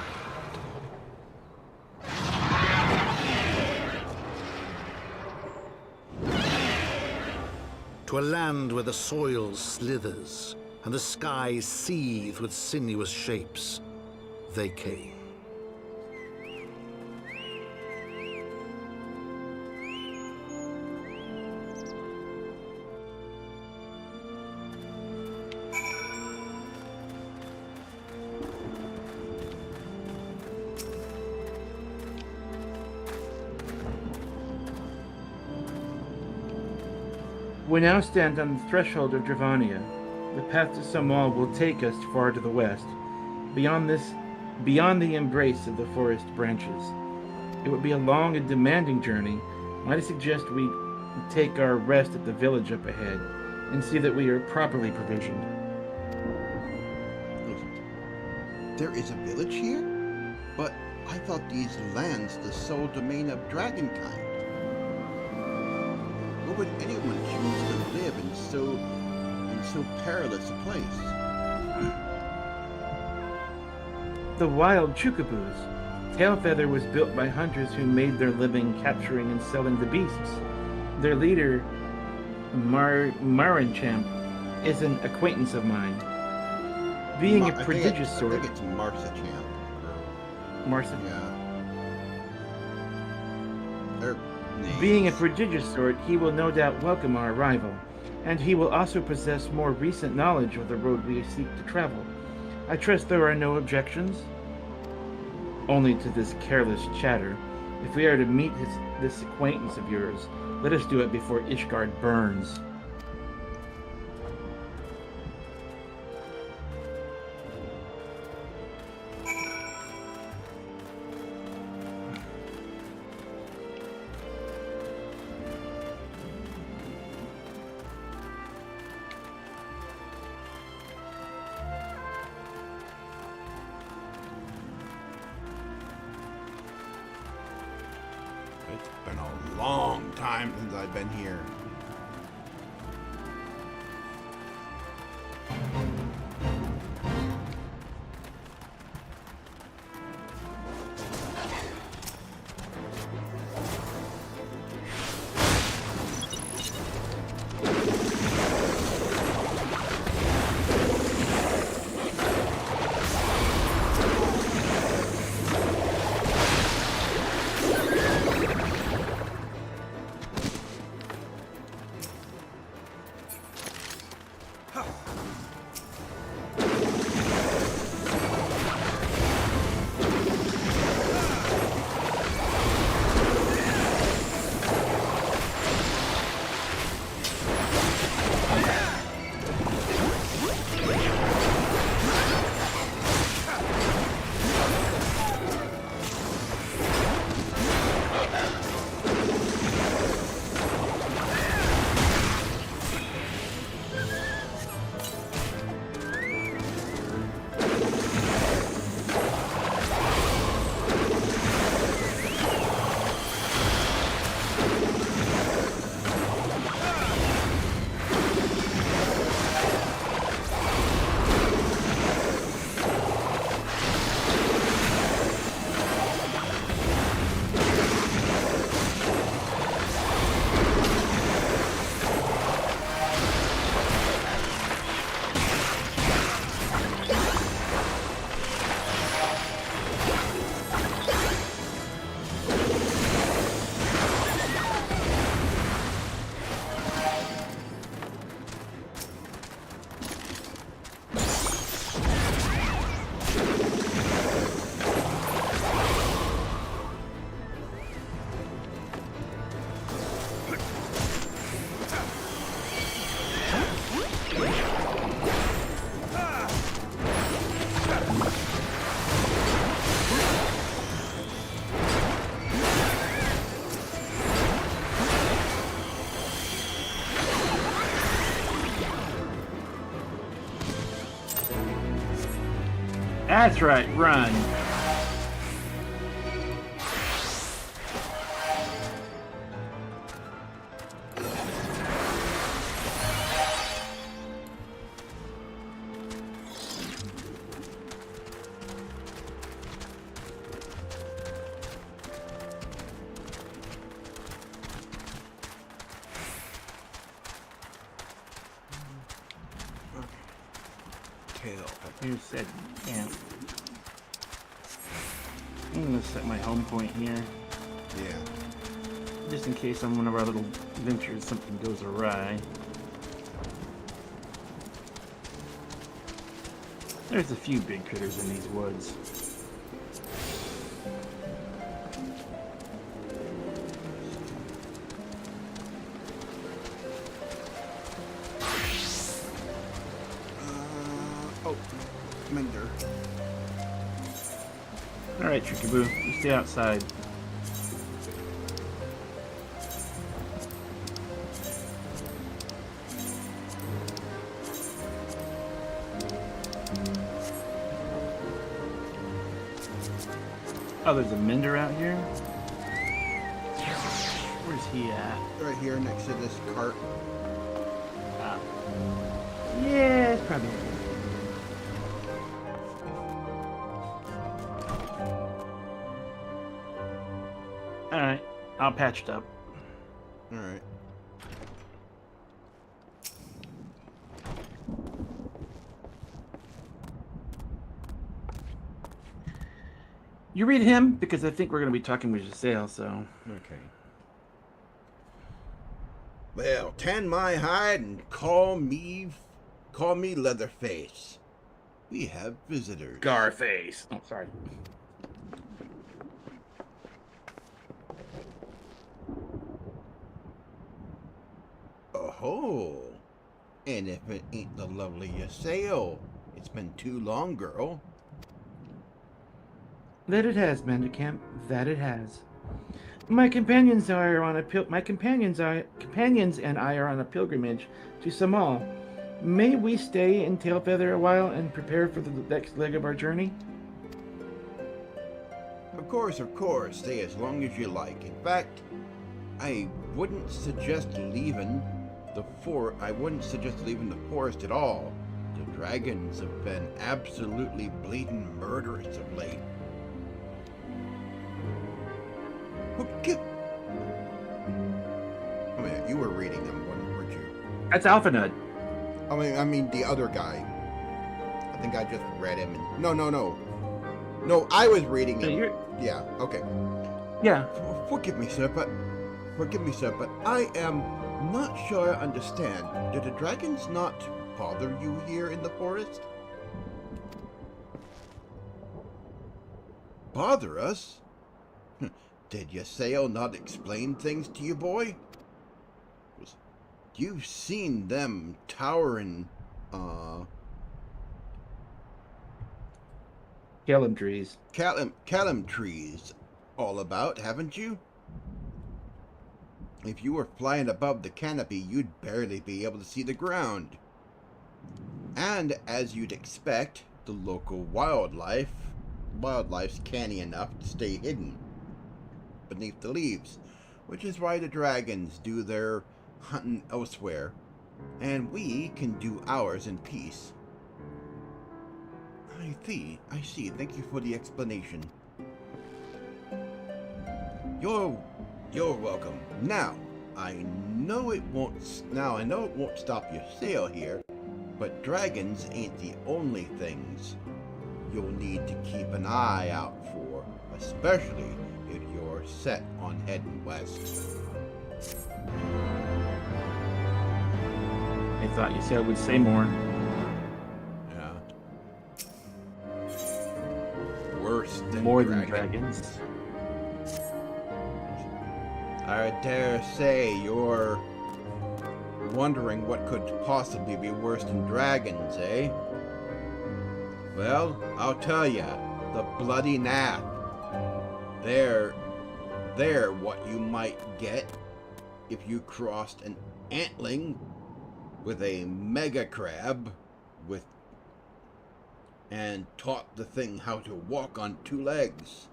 To a land where the soil slithers and the skies seethe with sinuous shapes, they came. We now stand on the threshold of Dravania. The path to Som-Al will take us far to the west, beyond the embrace of the forest branches. It would be a long and demanding journey. Might I suggest we take our rest at the village up ahead and see that we are properly provisioned. There is a village here? But I thought these lands the sole domain of dragonkind. Why would anyone choose to live in so perilous a place? The wild Chukabus. Tailfeather was built by hunters who made their living capturing and selling the beasts. Their leader Marinchamp is an acquaintance of mine. Being a prodigious I sort... think it's Marsa-champ. Marsa? Yeah. Their names. Being a prodigious sort, he will no doubt welcome our arrival, and he will also possess more recent knowledge of the road we seek to travel. I trust there are no objections? Only to this careless chatter. If we are to meet this acquaintance of yours, let us do it before Ishgard burns. It's been a long time since I've been here. That's right, run. Who said camp? I'm gonna set my home point here. Yeah. Just in case on one of our little ventures something goes awry. There's a few big critters in these woods. Mender. Alright, Trickaboo, you stay outside. Oh, there's a Mender out here? Where's he at? Right here next to this cart. Ah. Yeah, it's probably right. Alright, I'll patch it up. Alright. You read him, because I think we're going to be talking with Giselle, so... Okay. Well, tan my hide and call me Leatherface. We have visitors. Garface. Oh, sorry. Oh, and if it ain't the lovely Yaseo, it's been too long, girl. That it has, Bandicamp. That it has. My companions and I are on a companions and I are on a pilgrimage to Samal. May we stay in Tailfeather a while and prepare for the next leg of our journey? Of course. Stay as long as you like. In fact, I wouldn't suggest leaving the forest at all. The dragons have been absolutely bleeding murderous of late. I mean, you were reading them, weren't you? That's Alphenaud. I mean the other guy. I think I just read him. No, I was reading him. Yeah, okay. Yeah. Forgive me, sir, but I am not sure I understand. Do the dragons not bother you here in the forest? Bother us? Did Yaseo not explain things to you, boy? You've seen them towering, Callum trees. Callum trees all about, haven't you? If you were flying above the canopy, you'd barely be able to see the ground. And as you'd expect, the local wildlife's canny enough to stay hidden beneath the leaves, which is why the dragons do their hunting elsewhere, and we can do ours in peace. I see. Thank you for the explanation. You're welcome. Now, I know it won't stop your sale here, but dragons ain't the only things you'll need to keep an eye out for, especially if you're set on heading west. I thought you said would say more. Yeah. Worse than more dragons. than dragons. I dare say you're wondering what could possibly be worse than dragons, eh? Well, I'll tell ya, the bloody Nath. They're what you might get if you crossed an antling with a mega crab and taught the thing how to walk on two legs.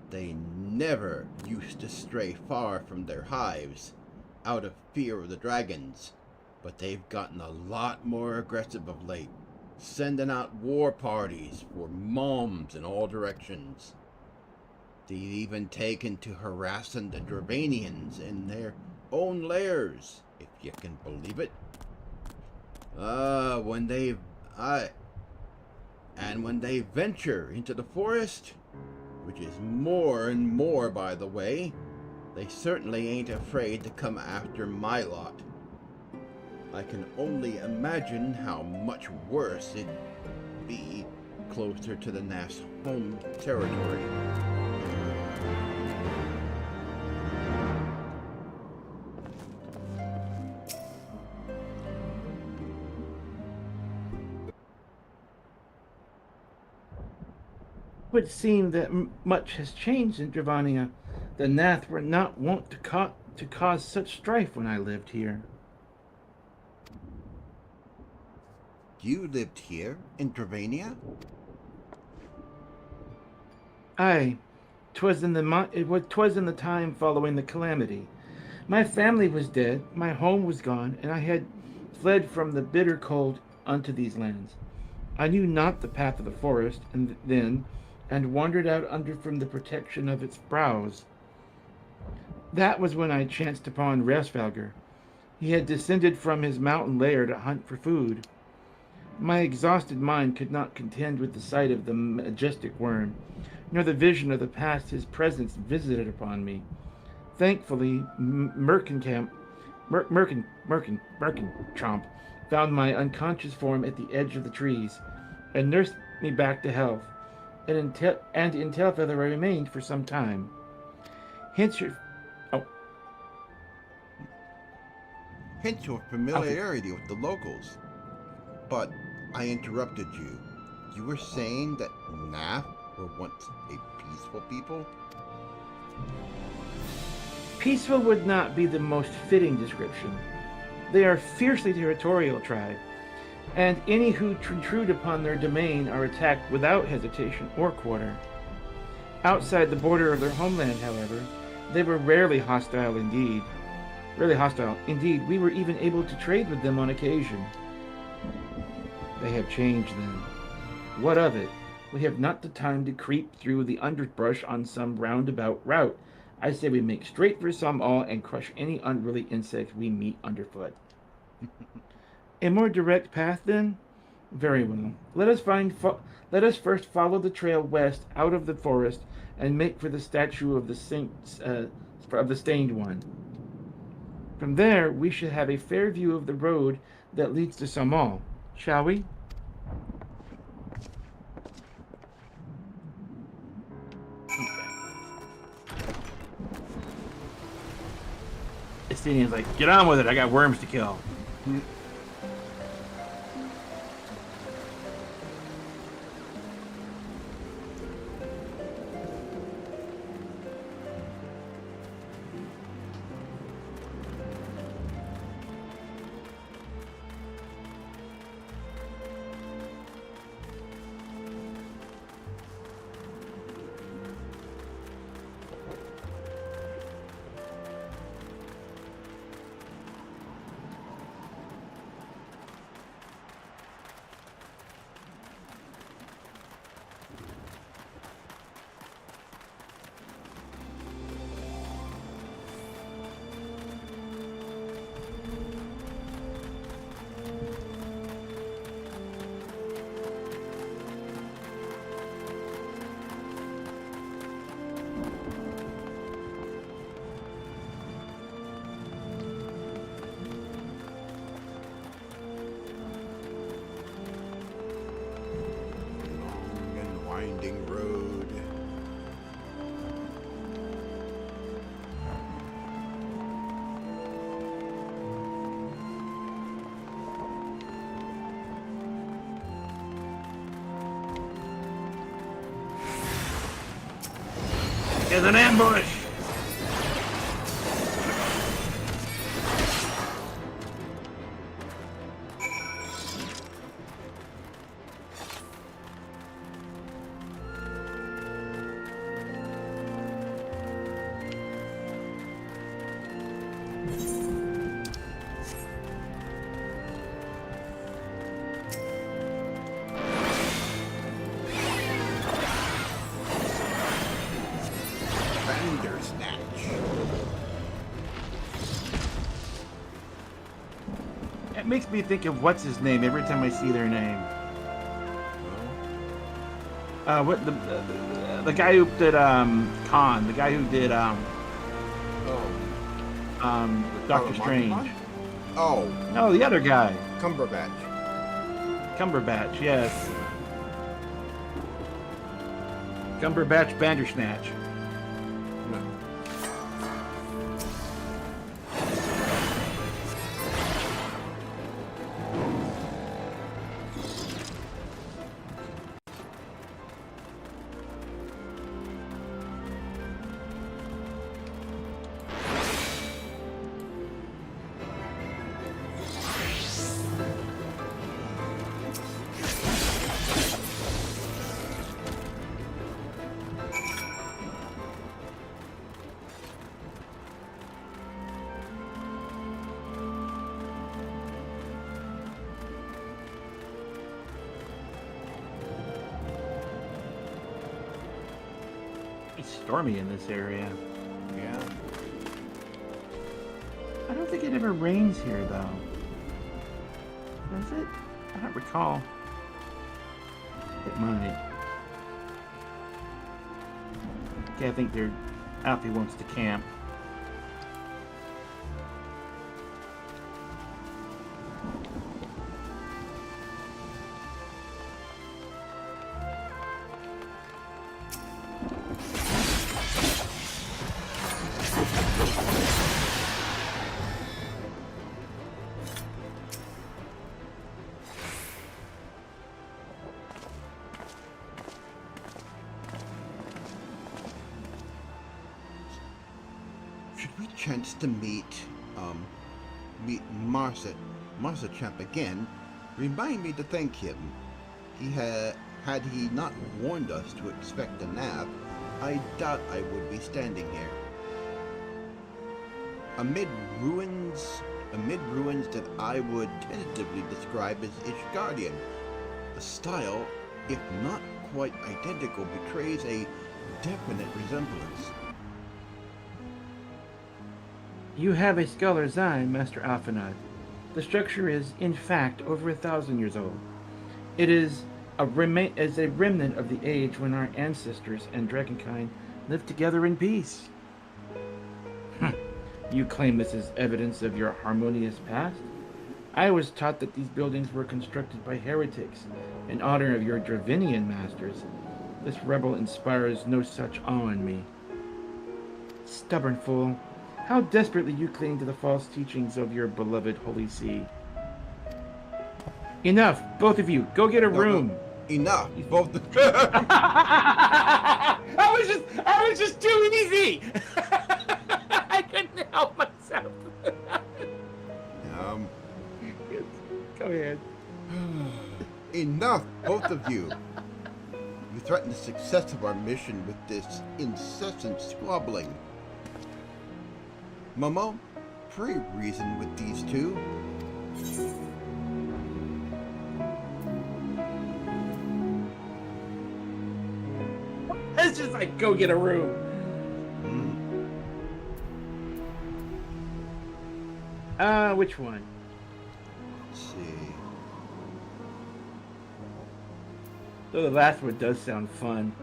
They never used to stray far from their hives out of fear of the dragons, but they've gotten a lot more aggressive of late, sending out war parties for moms in all directions. They've even taken to harassing the Dravanians in their own lairs, if you can believe it. When they venture into the forest, which is more and more, by the way, they certainly ain't afraid to come after my lot. I can only imagine how much worse it'd be closer to the Nath's home territory. It would seem that much has changed in Dravania. The Nath were not wont to cause such strife when I lived here. You lived here in Dravania? Aye, 'twas in the time following the calamity. My family was dead, my home was gone, and I had fled from the bitter cold unto these lands. I knew not the path of the forest, and wandered out under from the protection of its brows. That was when I chanced upon Resvalgar. He had descended from his mountain lair to hunt for food. My exhausted mind could not contend with the sight of the majestic worm, nor the vision of the past his presence visited upon me. Thankfully, Merkenchomp found my unconscious form at the edge of the trees, and nursed me back to health, and in Tailfeather I remained for some time. Hence your familiarity with the locals. But I interrupted you. You were saying that Nath were once a peaceful people? Peaceful would not be the most fitting description. They are a fiercely territorial tribe, and any who intrude upon their domain are attacked without hesitation or quarter. Outside the border of their homeland, however, they were rarely hostile indeed. Indeed, we were even able to trade with them on occasion. They have changed then. What of it? We have not the time to creep through the underbrush on some roundabout route. I say we make straight for Sam'al and crush any unruly insects we meet underfoot. A more direct path, then? Very well. Let us first follow the trail west out of the forest and make for the statue of the Stained One. From there, we should have a fair view of the road that leads to Sam'al. Shall we? Estinian's like, get on with it, I got worms to kill. Road. There's an ambush! It makes me think of what's his name every time I see their name. What the guy who did Khan, the guy who did Doctor Strange. Oh. No, the other guy. Cumberbatch, yes. Cumberbatch Bandersnatch. It's stormy in this area. Yeah. I don't think it ever rains here, though. Does it? I don't recall. It might. Okay, I think Alfie wants to camp. Chance to meet Marsa Champ again, remind me to thank him. Had he not warned us to expect a nap, I doubt I would be standing here. Amid ruins that I would tentatively describe as Ishgardian. The style, if not quite identical, betrays a definite resemblance. You have a scholar's eye, Master Alphenaud. The structure is, in fact, over 1,000 years old. It is a remnant of the age when our ancestors and dragonkind lived together in peace. You claim this is evidence of your harmonious past? I was taught that these buildings were constructed by heretics in honor of your Dravinian masters. This rebel inspires no such awe in me. Stubborn fool. How desperately you cling to the false teachings of your beloved Holy See. Enough, both of you. Go get a room. No. Enough, both. I was just too easy. I couldn't help myself. Go ahead. Enough, both of you. You threaten the success of our mission with this incessant squabbling. Momo, pray reason with these two. It's just like, go get a room. Which one? Let's see. Though the last one does sound fun.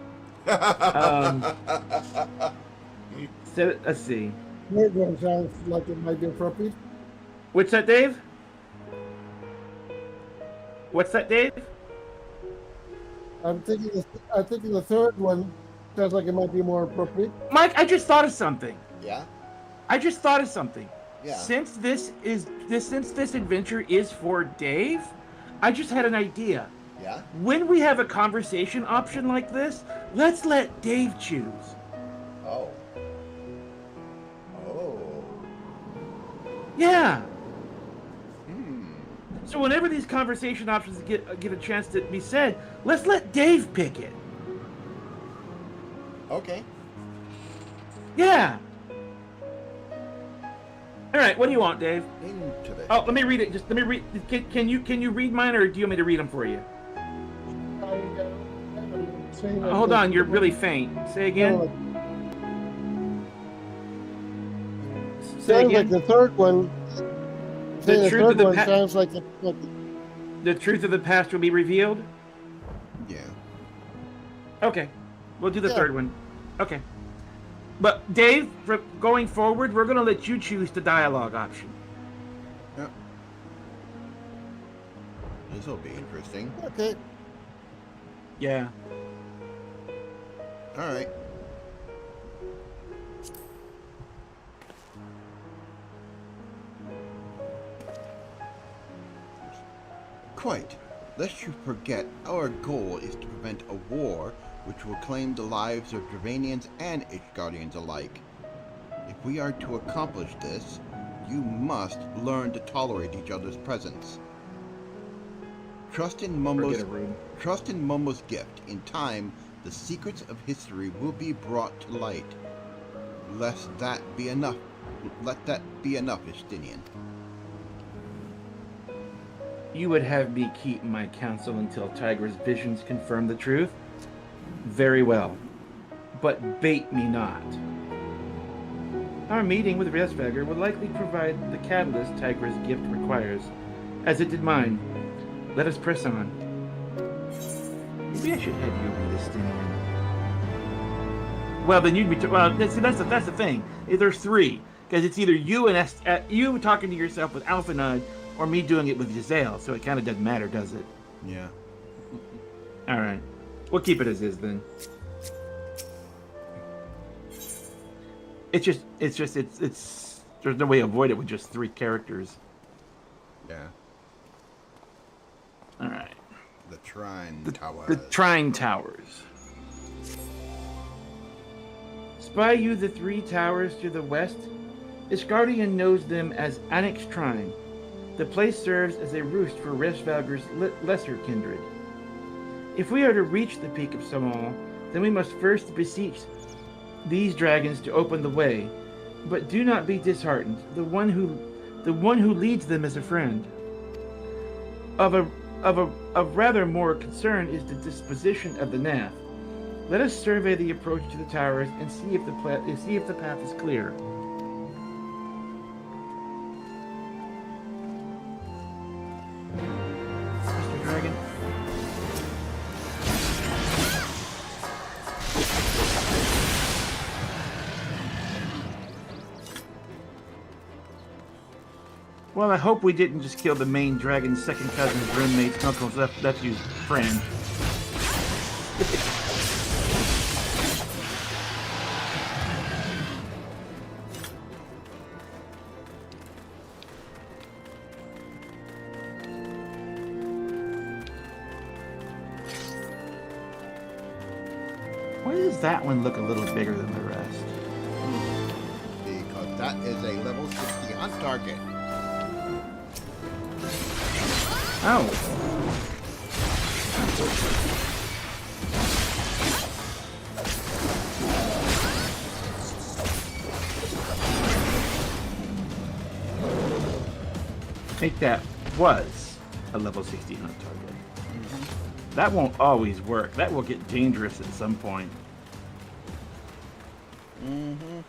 So, let's see. Third one sounds like it might be appropriate. What's that, Dave? What's that, Dave? I'm thinking the third one sounds like it might be more appropriate. Mike, I just thought of something. Yeah? I just thought of something. Yeah. Since this adventure is for Dave, I just had an idea. Yeah? When we have a conversation option like this, let's let Dave choose. Oh. Yeah. So whenever these conversation options get a chance to be said, let's let Dave pick it. Okay. Yeah. All right. What do you want, Dave? Into the... Oh, let me read it. Just let me read. Can you read mine, or do you want me to read them for you? Hold on. You're really faint. Say again. Sounds like the third one. The truth of the sounds like the truth of the past will be revealed. Yeah. Okay, we'll do the third one. Okay, but Dave, for going forward, we're gonna let you choose the dialogue option. Yep. This will be interesting. Okay. Yeah. All right. Quite. Lest you forget, our goal is to prevent a war which will claim the lives of Dravanians and Ishgardians alike. If we are to accomplish this, you must learn to tolerate each other's presence. Trust in Momo's gift. In time, the secrets of history will be brought to light. Let that be enough, Istinian. You would have me keep my counsel until Tygra's visions confirm the truth? Very well. But bait me not. Our meeting with Resvegar would likely provide the catalyst Tygra's gift requires, as it did mine. Let us press on. Maybe I should have you lead this thing in. Well, then you'd be... well, that's the thing. There's three. Because it's either you and you talking to yourself with Alphenaud, or me doing it with Giselle. So it kind of doesn't matter, does it? Yeah. All right. We'll keep it as is then. It's there's no way to avoid it with just three characters. Yeah. All right. The Trine Towers. The Trine Towers. Spy you the three towers to the west? Ishgardian knows them as Annex Trine. The place serves as a roost for Resvalger's lesser kindred. If we are to reach the peak of Samal, then we must first beseech these dragons to open the way. But do not be disheartened. The one who leads them is a friend. Of rather more concern is the disposition of the Nath. Let us survey the approach to the towers and see if the path is clear. Mr. Dragon. Well, I hope we didn't just kill the main dragon's second cousin's roommate's uncle's nephew's friend. Why does that one look a little bigger than the rest? Because that is a level 60 hunt target. Oh. I think that was a level 60 hunt target. That won't always work. That will get dangerous at some point. Mm-hmm.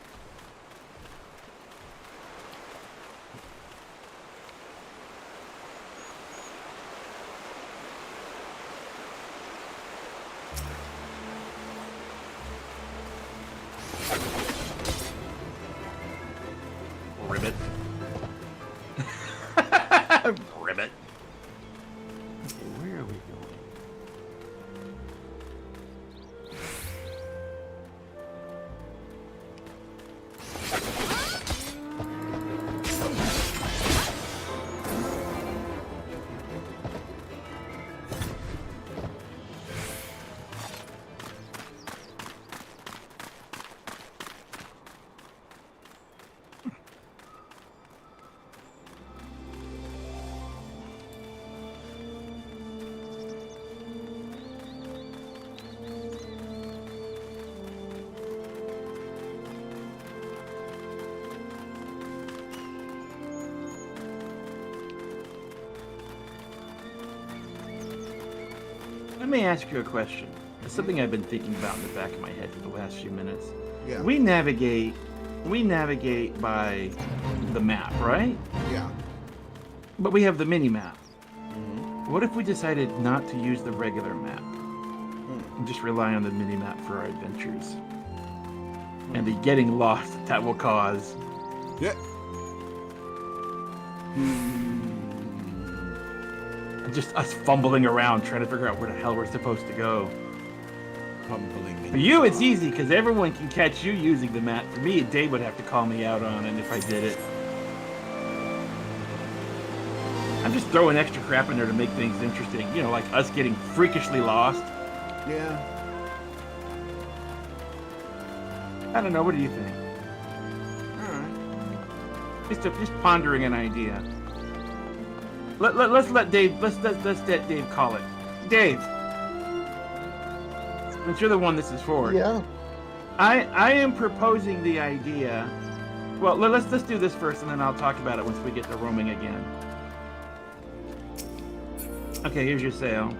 Ribbit. Ribbit. Okay, where are we going? Let me ask you a question. It's something I've been thinking about in the back of my head for the last few minutes. Yeah. We navigate by the map, right? Yeah. But we have the mini map. Mm-hmm. What if we decided not to use the regular map and just rely on the mini map for our adventures? And the getting lost that will cause. Yeah. Just us fumbling around trying to figure out where the hell we're supposed to go. Fumbling. For you, it's easy because everyone can catch you using the map. For me, Dave would have to call me out on it if I did it. I'm just throwing extra crap in there to make things interesting. You know, like us getting freakishly lost. Yeah. I don't know. What do you think? All right. Just pondering an idea. Let's let Dave. Let's let Dave call it. Dave, since you're the one this is for. Yeah. I am proposing the idea. Well, let's do this first, and then I'll talk about it once we get to roaming again. Okay, here's your sail.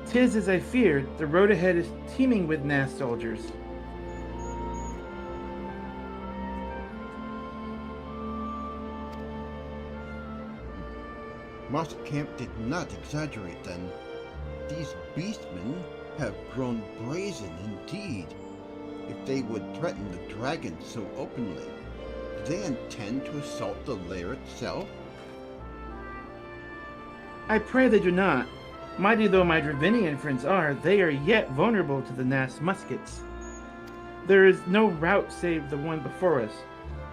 'Tis as I feared. The road ahead is teeming with Nath soldiers. Master Camp did not exaggerate then. These beastmen have grown brazen indeed. If they would threaten the dragon so openly, do they intend to assault the lair itself? I pray they do not. Mighty though my Dravinian friends are, they are yet vulnerable to the Nass muskets. There is no route save the one before us.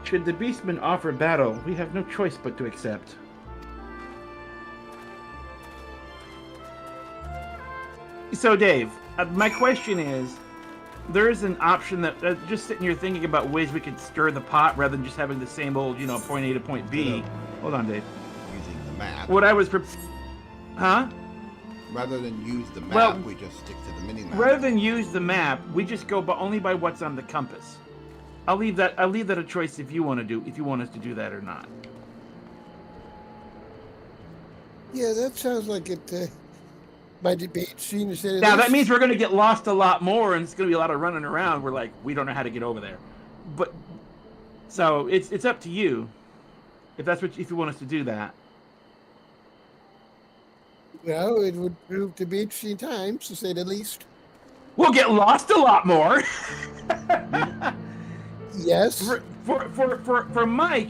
Should the beastmen offer battle, we have no choice but to accept. So, Dave, my question is, there is an option that, just sitting here thinking about ways we could stir the pot rather than just having the same old, point A to point B. Hold on, Dave. Using the map. What I was... Huh? Rather than use the map, we just stick to the mini-map. Rather than use the map, we just go only by what's on the compass. I'll leave that a choice if you want us to do that or not. Yeah, that sounds like it might be interesting to say. Now that means we're going to get lost a lot more, and it's going to be a lot of running around. We're like, we don't know how to get over there, but so it's up to you if you want us to do that. Well, it would prove to be interesting times, to say the least. We'll get lost a lot more. Yes. For Mike.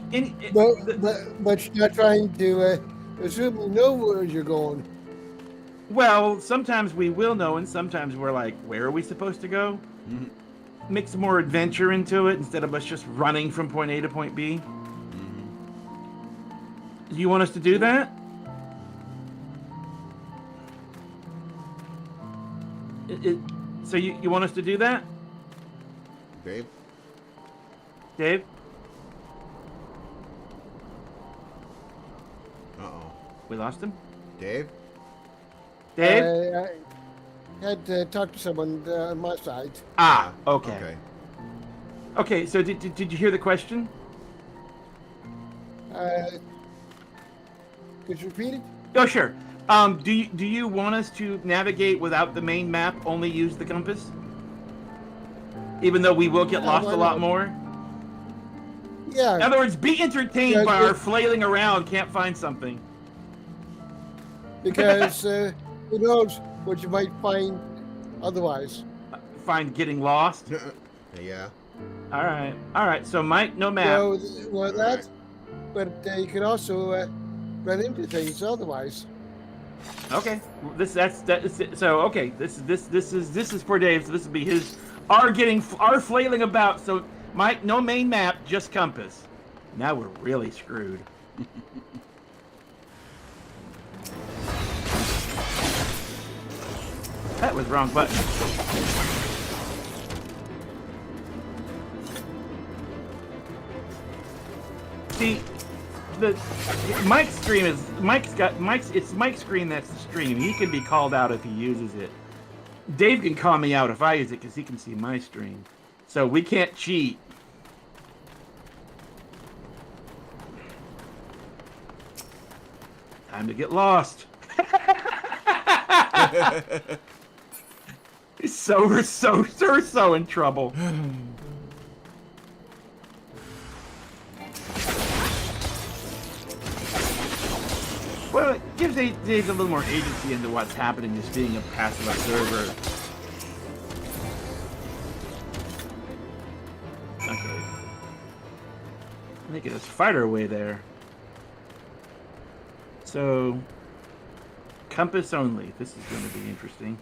But you're not trying to assume you know where you're going. Well, sometimes we will know, and sometimes we're like, where are we supposed to go? Mm-hmm. Mix more adventure into it instead of us just running from point A to point B. Mm-hmm. Do you want us to do that? So you want us to do that? Dave? Dave? Uh-oh. We lost him? Dave? Dave? I had to talk to someone on my side. Ah, okay. Okay, so did you hear the question? Could you repeat it? Oh, sure. Do you want us to navigate without the main map, only use the compass? Even though we will get lost a lot more? Yeah. In other words, be entertained by our flailing around, can't find something. Because who knows what you might find otherwise. Find getting lost? Yeah. All right. So, Mike, no map. Well, that. But you could also run into things otherwise. Okay. This is for Dave. So this will be our flailing about. So, Mike, no main map, just compass. Now we're really screwed. That was wrong button. See, Mike's stream is it's Mike's screen that's the stream. He can be called out if he uses it. Dave can call me out if I use it because he can see my stream. So we can't cheat. Time to get lost. We're so in trouble. Well, it gives Dave a little more agency into what's happening as being a passive observer. Okay. Making us fight our way there. So, compass only. This is going to be interesting.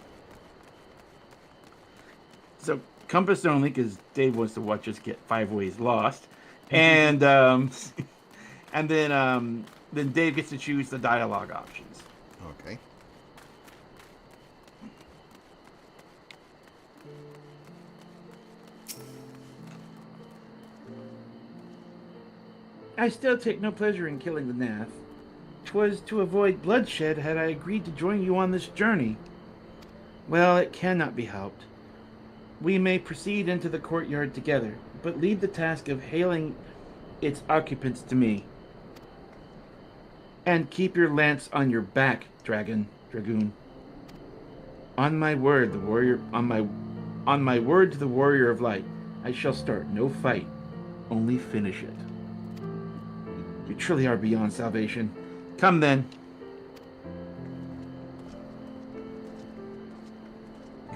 So, compass only, because Dave wants to watch us get 5 ways lost. And, and then Dave gets to choose the dialogue options. Okay. I still take no pleasure in killing the Nath. 'Twas to avoid bloodshed had I agreed to join you on this journey. Well, it cannot be helped. We may proceed into the courtyard together, but leave the task of hailing its occupants to me. And keep your lance on your back, dragoon. On my word, on my word to the warrior of light, I shall start no fight, only finish it. You truly are beyond salvation. Come then,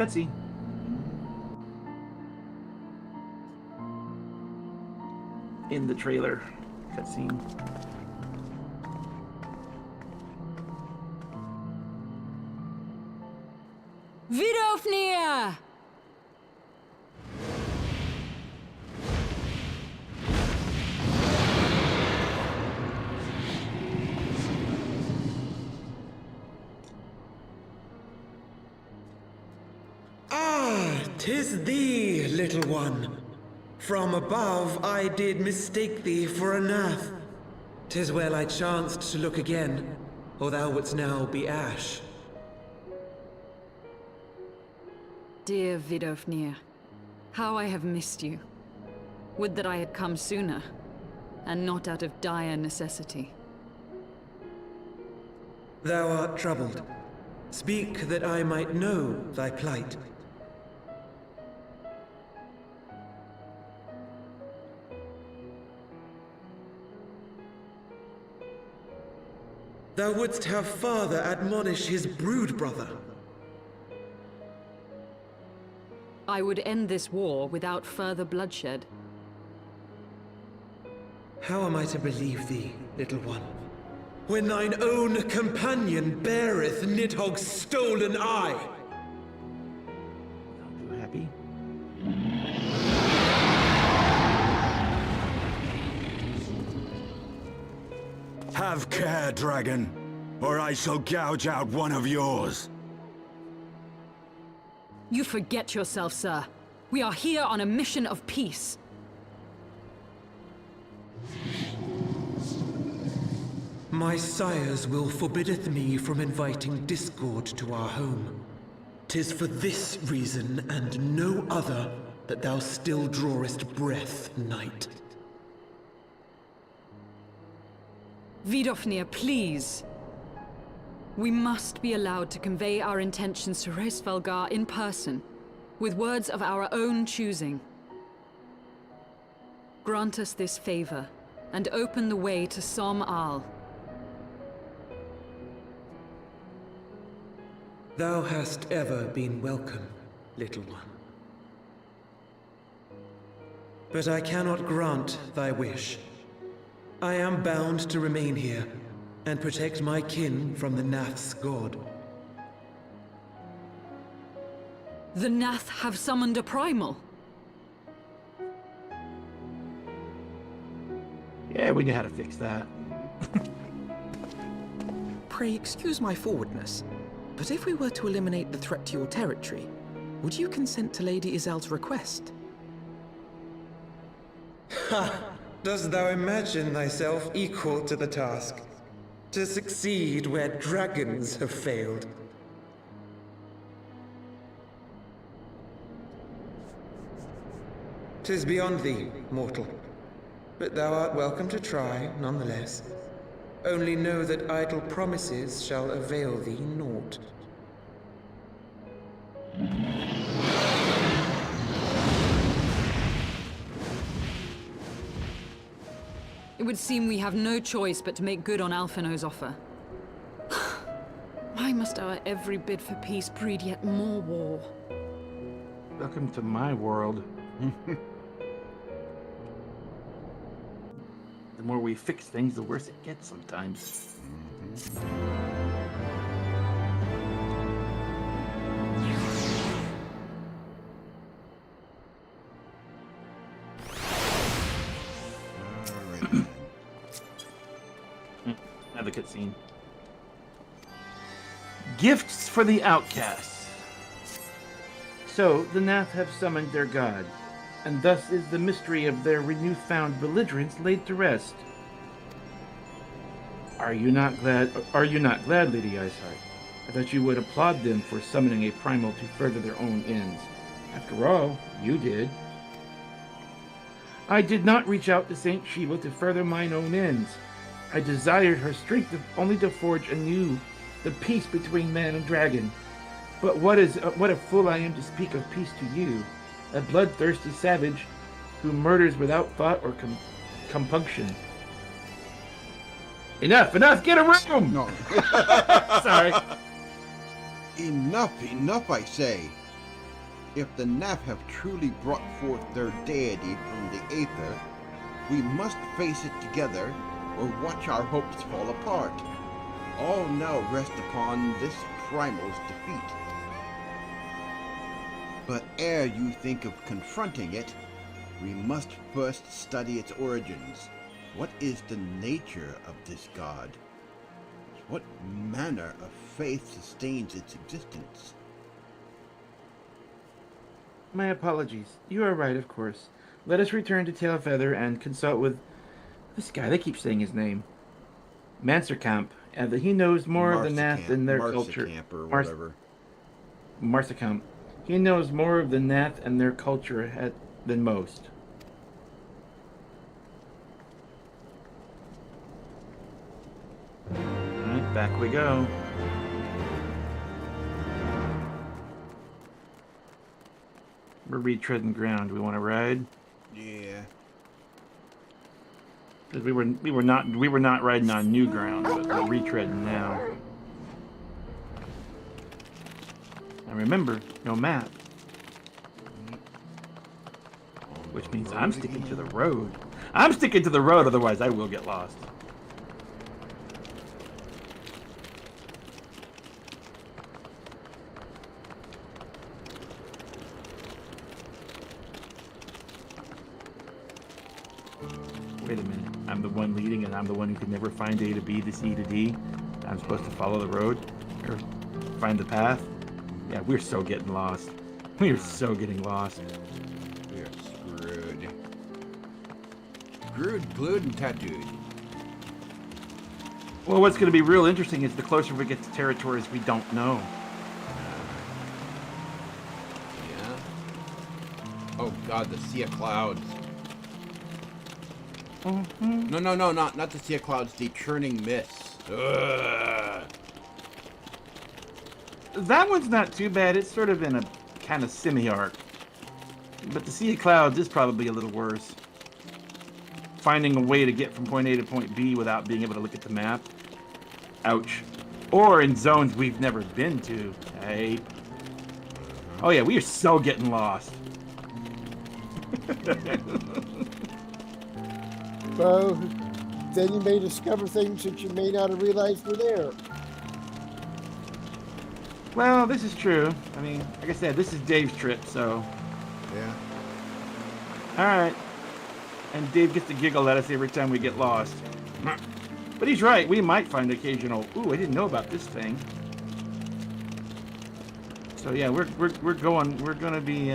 Cutscene. In the trailer. Cutscene. Vidofnir! Ah, 'tis thee, little one. From above I did mistake thee for a nath. 'Tis well I chanced to look again, or thou wouldst now be ash. Dear Vidofnir, how I have missed you. Would that I had come sooner, and not out of dire necessity. Thou art troubled. Speak that I might know thy plight. Thou wouldst have father admonish his brood brother. I would end this war without further bloodshed. How am I to believe thee, little one, when thine own companion beareth Nidhogg's stolen eye? You happy? Have care, dragon, or I shall gouge out one of yours. You forget yourself, sir. We are here on a mission of peace. My sire's will forbiddeth me from inviting discord to our home. 'Tis for this reason and no other that thou still drawest breath, knight. Vidofnir, please. We must be allowed to convey our intentions to Hraesvelgar in person, with words of our own choosing. Grant us this favor, and open the way to Som Al. Thou hast ever been welcome, little one. But I cannot grant thy wish. I am bound to remain here, and protect my kin from the Nath's god. The Nath have summoned a primal. Yeah, we knew how to fix that. Pray excuse my forwardness, but if we were to eliminate the threat to your territory, would you consent to Lady Izel's request? Ha! Dost thou imagine thyself equal to the task? To succeed where dragons have failed? 'Tis beyond thee, mortal. But thou art welcome to try, nonetheless. Only know that idle promises shall avail thee naught. It would seem we have no choice but to make good on Alphenaud's offer. Why must our every bid for peace breed yet more war? Welcome to my world. The more we fix things, the worse it gets sometimes. Another cutscene. Gifts for the outcasts. So the Nath have summoned their god, and thus is the mystery of their newfound belligerence laid to rest. Are you not glad, Lady Ishgard? I thought you would applaud them for summoning a primal to further their own ends. After all, you did. I did not reach out to Saint Shiva to further mine own ends. I desired her strength only to forge anew the peace between man and dragon. But what a fool I am to speak of peace to you, a bloodthirsty savage who murders without thought or compunction. Enough! Get a room! No. Sorry. Enough, I say. If the Naf have truly brought forth their deity from the Aether, we must face it together or watch our hopes fall apart. All now rest upon this primal's defeat. But ere you think of confronting it, we must first study its origins. What is the nature of this god? What manner of faith sustains its existence? My apologies. You are right, of course. Let us return to Tailfeather and consult with this guy. They keep saying his name. Manserkamp. And that he knows more of the Nath than their culture. Or whatever. Marsakamp. He knows more of the Nath and their culture than most. Alright, back we go. We're retreading ground. We want to ride? Yeah. Because we were not riding on new ground, but we're retreading now. And remember, no map. Which means I'm sticking to the road. I'm sticking to the road, otherwise I will get lost. Wait a minute. I'm the one leading and I'm the one who can never find A to B to C to D. I'm supposed to follow the road or find the path. Yeah, we're so getting lost. We are so getting lost. We are screwed. Screwed, glued, and tattooed. Well, what's going to be real interesting is the closer we get to territories we don't know. Yeah. Oh God, the Sea of Clouds. Mm-hmm. No, not the Sea of Clouds, the churning mists. Ugh. That one's not too bad. It's sort of in a kind of semi-arc. But the Sea of Clouds is probably a little worse. Finding a way to get from point A to point B without being able to look at the map. Ouch. Or in zones we've never been to. Hey. Oh yeah, we are so getting lost. Well, then you may discover things that you may not have realized were there. Well, this is true. I mean, like I said, this is Dave's trip, so... Yeah. Alright. And Dave gets to giggle at us every time we get lost. But he's right, we might find occasional, ooh, I didn't know about this thing. So yeah, we're gonna be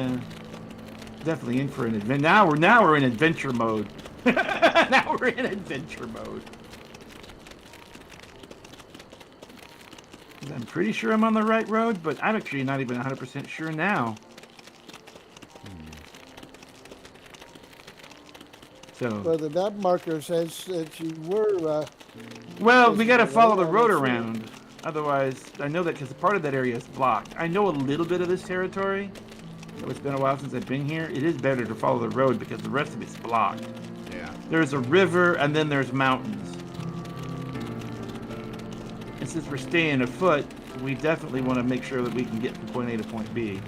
definitely in for an adventure. Now we're in adventure mode. Now we're in adventure mode. I'm pretty sure I'm on the right road, but I'm actually not even 100% sure now. So. Well, the map marker says that you were. Well, we got to follow the road around. Otherwise, I know that because part of that area is blocked. I know a little bit of this territory. So it's been a while since I've been here. It is better to follow the road because the rest of it's blocked. Yeah. There's a river and then there's mountains. And since we're staying afoot, we definitely want to make sure that we can get from point A to point B.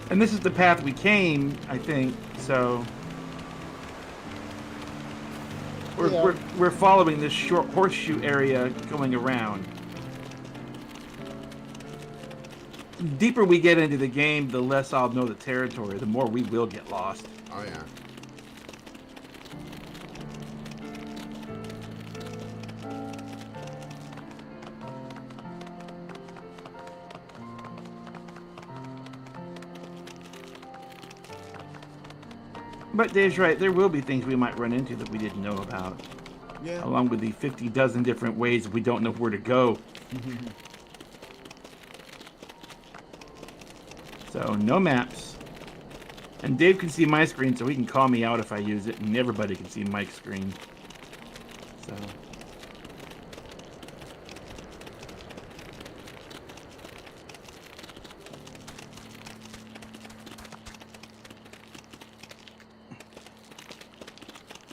And this is the path we came, I think, so... We're following this short horseshoe area going around. The deeper we get into the game, the less I'll know the territory, the more we will get lost. Oh yeah. But Dave's right, there will be things we might run into that we didn't know about. Yeah. Along with the 50 dozen different ways we don't know where to go. So, no maps. And Dave can see my screen, so he can call me out if I use it, and everybody can see Mike's screen. So...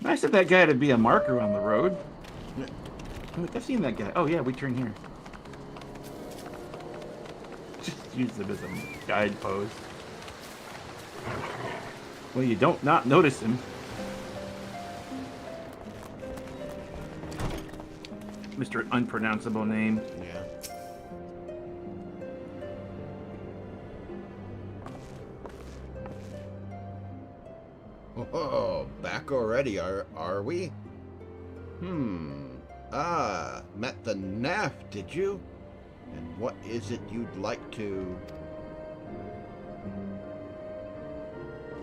Nice of that guy to be a marker on the road. Yeah. I've seen that guy. Oh yeah, we turn here. Just use them as a guidepost. Well, you don't not notice him. Mr. Unpronounceable name. Yeah. Oh, back already, are we? Met the NAF, did you? And what is it you'd like to...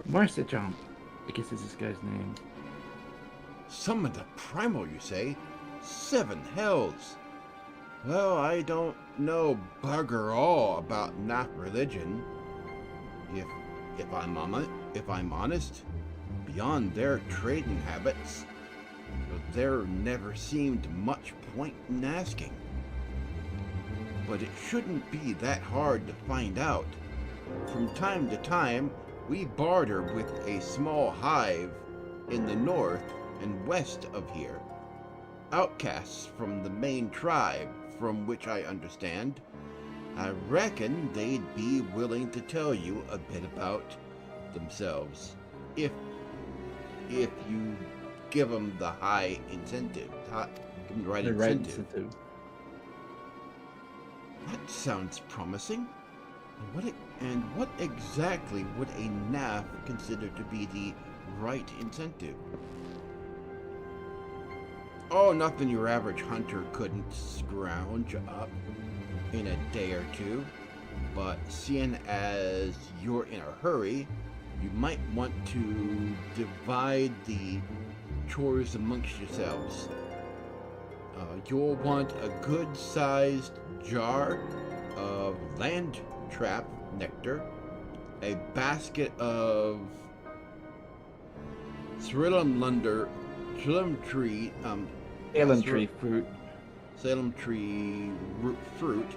Marsejon, I guess is this guy's name. Summon the Primal, you say? 7 hells! Well, I don't know bugger all about NAF religion. If I'm honest, beyond their trading habits, there never seemed much point in asking. But it shouldn't be that hard to find out. From time to time, we barter with a small hive in the north and west of here. Outcasts from the main tribe, from which I understand. I reckon they'd be willing to tell you a bit about themselves, if you give them the high incentive, give them the right incentive. That sounds promising. And what exactly would a NAF consider to be the right incentive? Oh, nothing your average hunter couldn't scrounge up in a day or two. But seeing as you're in a hurry, you might want to divide the chores amongst yourselves. You'll want a good-sized jar of land trap nectar, a basket of Salem tree fruit,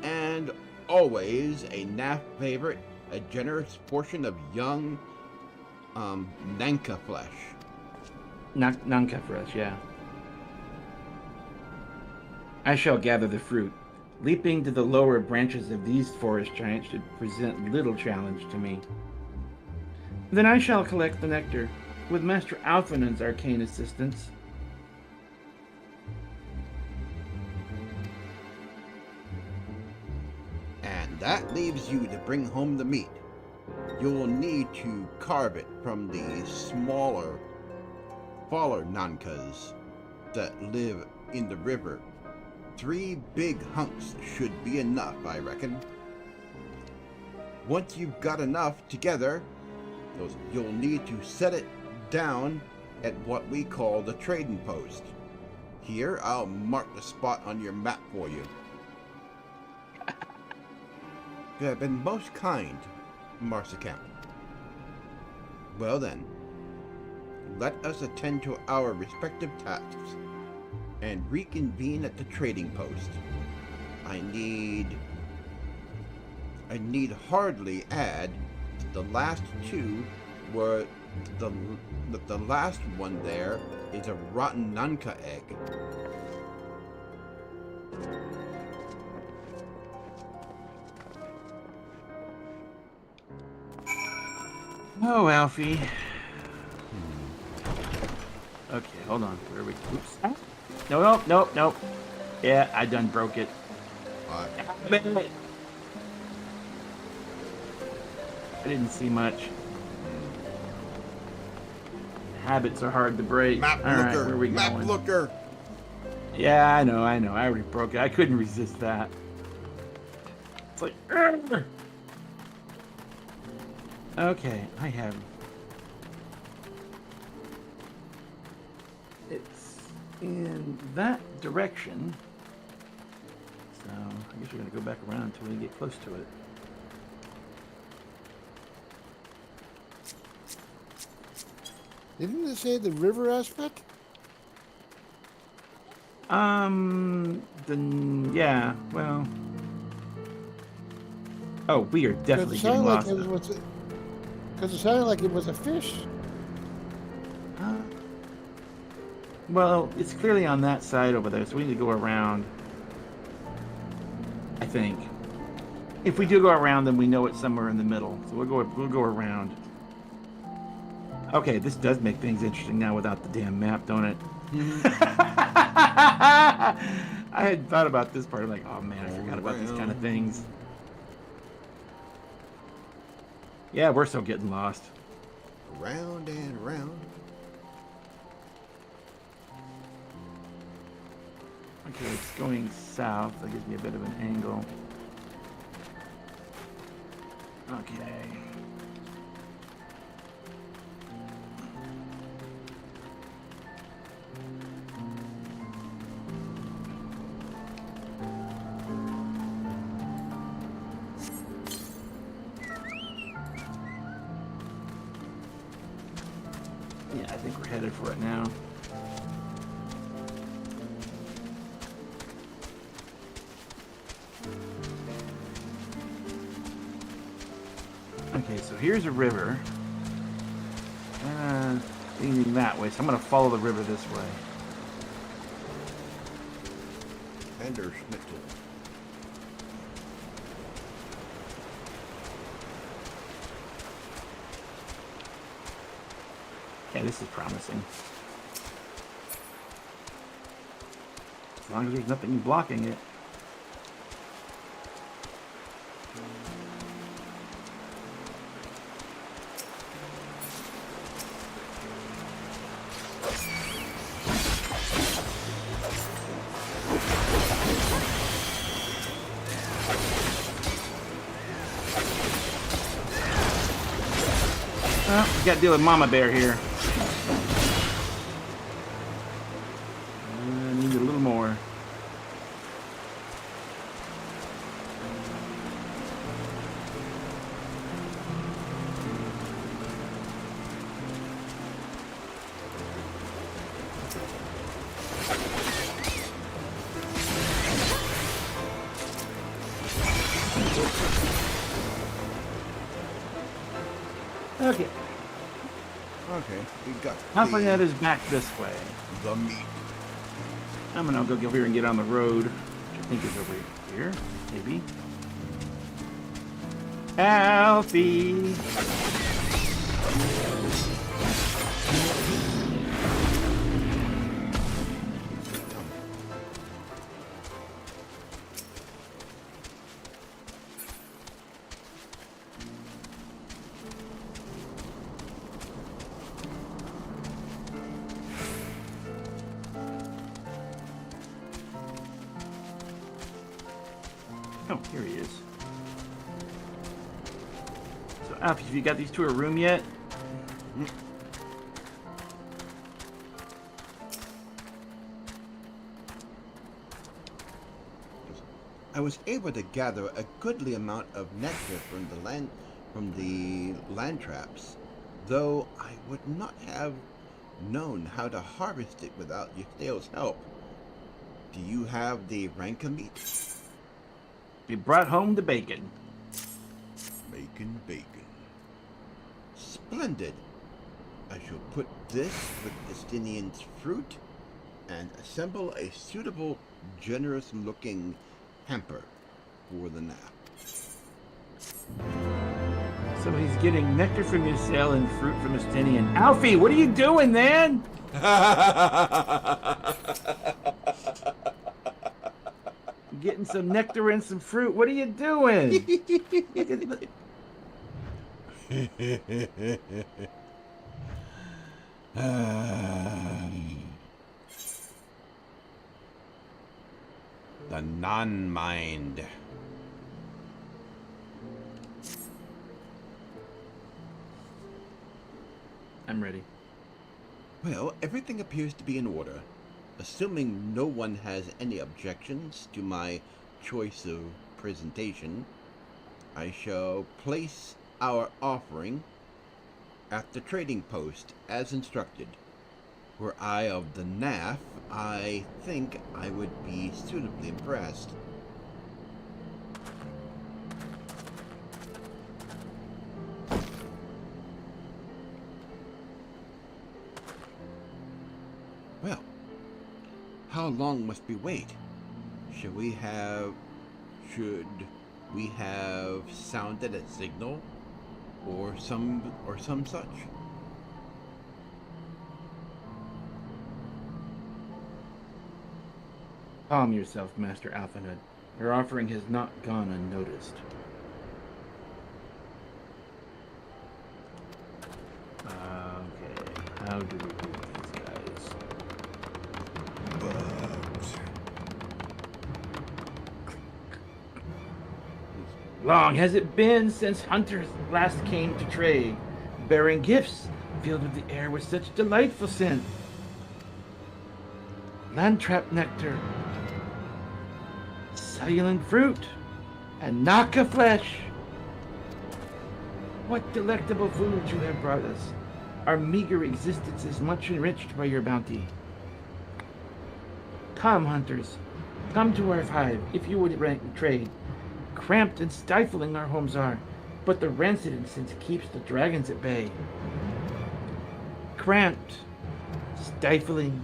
and always a NAF favorite, a generous portion of young Nanka flesh. Nanka flesh, yeah. I shall gather the fruit. Leaping to the lower branches of these forest giants should present little challenge to me. Then I shall collect the nectar, with Master Alphenon's arcane assistance. And that leaves you to bring home the meat. You'll need to carve it from the smaller Nankas that live in the river. 3 big hunks should be enough, I reckon. Once you've got enough together, you'll need to set it down at what we call the trading post. Here, I'll mark the spot on your map for you. You have been most kind, Marsicamp. Well then, let us attend to our respective tasks and reconvene at the trading post. I need hardly add that the last 2 were the last one there is a rotten Nanka egg. Oh, Alfie. Okay, hold on. Where are we? Oops. No. Yeah, I done broke it. I didn't see much. Habits are hard to break. Map All right, looker. where are we Map going? looker. Yeah, I know. I already broke it. I couldn't resist that. It's like, Urgh! Okay, I have. It's in that direction. So I guess we're gonna go back around until we get close to it. Didn't it say the river aspect? Yeah, well. Oh, we are definitely getting lost. Because it sounded like it was a fish. Well, it's clearly on that side over there, so we need to go around. I think. If we do go around, then we know it's somewhere in the middle. So we'll go around. Okay, this does make things interesting now without the damn map, don't it? I had thought about this part. I'm like, oh man, I forgot about these kind of things. Yeah, we're still getting lost. Round and round. Okay, it's going south. That gives me a bit of an angle. Okay. Yeah, I think we're headed for it now. Okay, so here's a river. Leaning that way, so I'm going to follow the river this way. Ender Schnitzel. Okay, this is promising. As long as there's nothing blocking it. Well, we got to deal with Mama Bear here. I need a little more. Okay. Okay, we got Alphenaud is back this way. the meat. I'm gonna go over here and get on the road, which I think is over here, maybe. Alfie! Oh, here he is. So, Alfie, have you got these to a room yet? I was able to gather a goodly amount of nectar from the land traps, though I would not have known how to harvest it without Yesteo's help. Do you have the ranka meat? We brought home the bacon. Bacon. Splendid. I shall put this with Estinian's fruit and assemble a suitable, generous-looking hamper for the nap. So he's getting nectar from Ysael and fruit from Estinian. Alfie, what are you doing, man? Getting some nectar and some fruit. What are you doing? The non-mind. I'm ready. Well, everything appears to be in order. Assuming no one has any objections to my choice of presentation, I shall place our offering at the trading post as instructed. Were I of the NAF, I think I would be suitably impressed. Well, how long must we wait? Should we have sounded a signal or some such. Calm yourself, Master Alphenaud. Your offering has not gone unnoticed. Okay, how do we do these guys? Long has it been since hunters last came to trade, bearing gifts filled with the air with such delightful scent. Landtrap nectar, succulent fruit, and naka flesh. What delectable foods you have brought us. Our meager existence is much enriched by your bounty. Come, hunters, come to our hive if you would trade. Cramped and stifling our homes are, but the rancid incense keeps the dragons at bay. Cramped, stifling,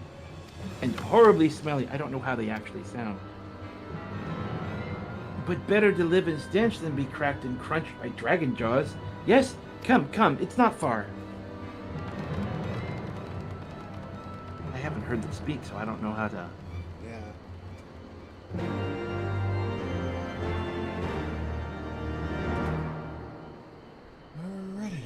and horribly smelly. I don't know how they actually sound. But better to live in stench than be cracked and crunched by dragon jaws. Yes? Come, it's not far. I haven't heard them speak, so I don't know how to... Yeah. Alrighty.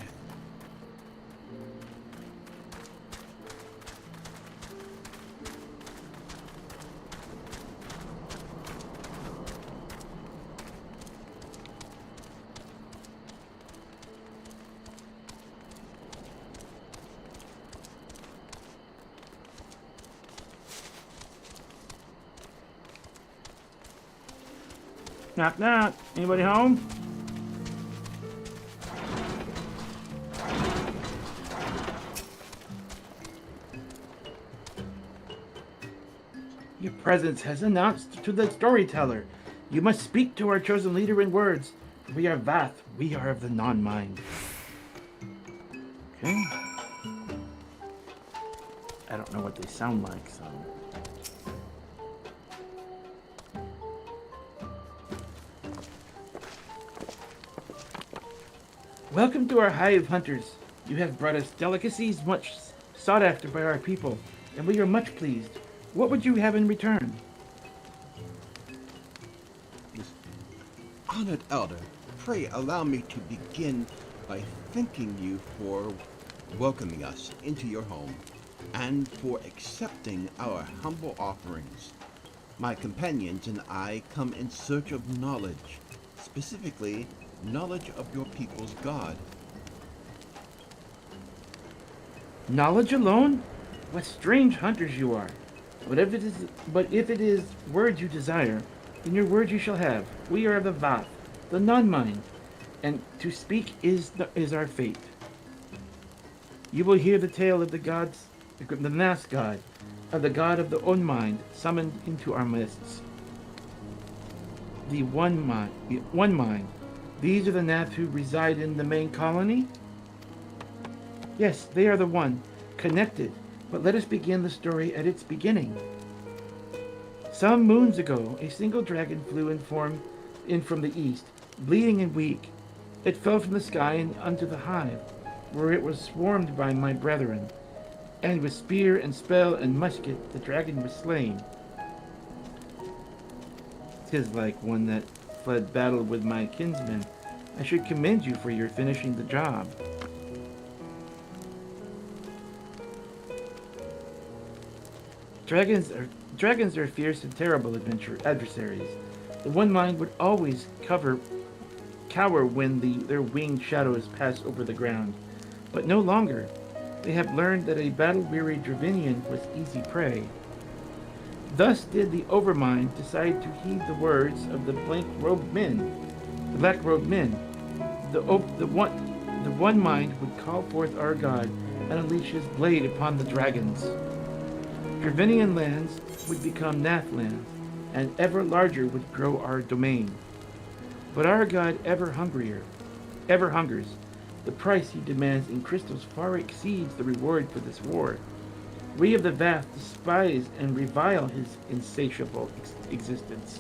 Knock, knock. Anybody home? Your presence has announced to the storyteller. You must speak to our chosen leader in words. We are Vath. We are of the non-mind. Okay. I don't know what they sound like, so... Welcome to our hive, hunters. You have brought us delicacies much sought after by our people, and we are much pleased. What would you have in return? Honored elder, pray allow me to begin by thanking you for welcoming us into your home and for accepting our humble offerings. My companions and I come in search of knowledge, specifically knowledge of your people's God. Knowledge alone? What strange hunters you are. But if it is words you desire, then your words you shall have. We are the Vath, the non-mind, and to speak is our fate. You will hear the tale of the gods, the mass god, of the god of the own mind summoned into our midst. The one mind. These are the Nath who reside in the main colony? Yes, they are the one, connected, but let us begin the story at its beginning. Some moons ago, a single dragon flew in from the east, bleeding and weak. It fell from the sky and unto the hive, where it was swarmed by my brethren, and with spear and spell and musket the dragon was slain. 'Tis like one that fled battle with my kinsmen. I should commend you for your finishing the job. Dragons are fierce and terrible adversaries. The one mind would always cower when their winged shadows pass over the ground, but no longer. They have learned that a battle-weary Dravinian was easy prey. Thus did the Overmind decide to heed the words of the black-robed men. The one mind would call forth our god and unleash his blade upon the dragons. Dravinian lands would become Nath lands, and ever larger would grow our domain. But our god ever hungers. The price he demands in crystals far exceeds the reward for this war. We of the Vath despise and revile his insatiable existence.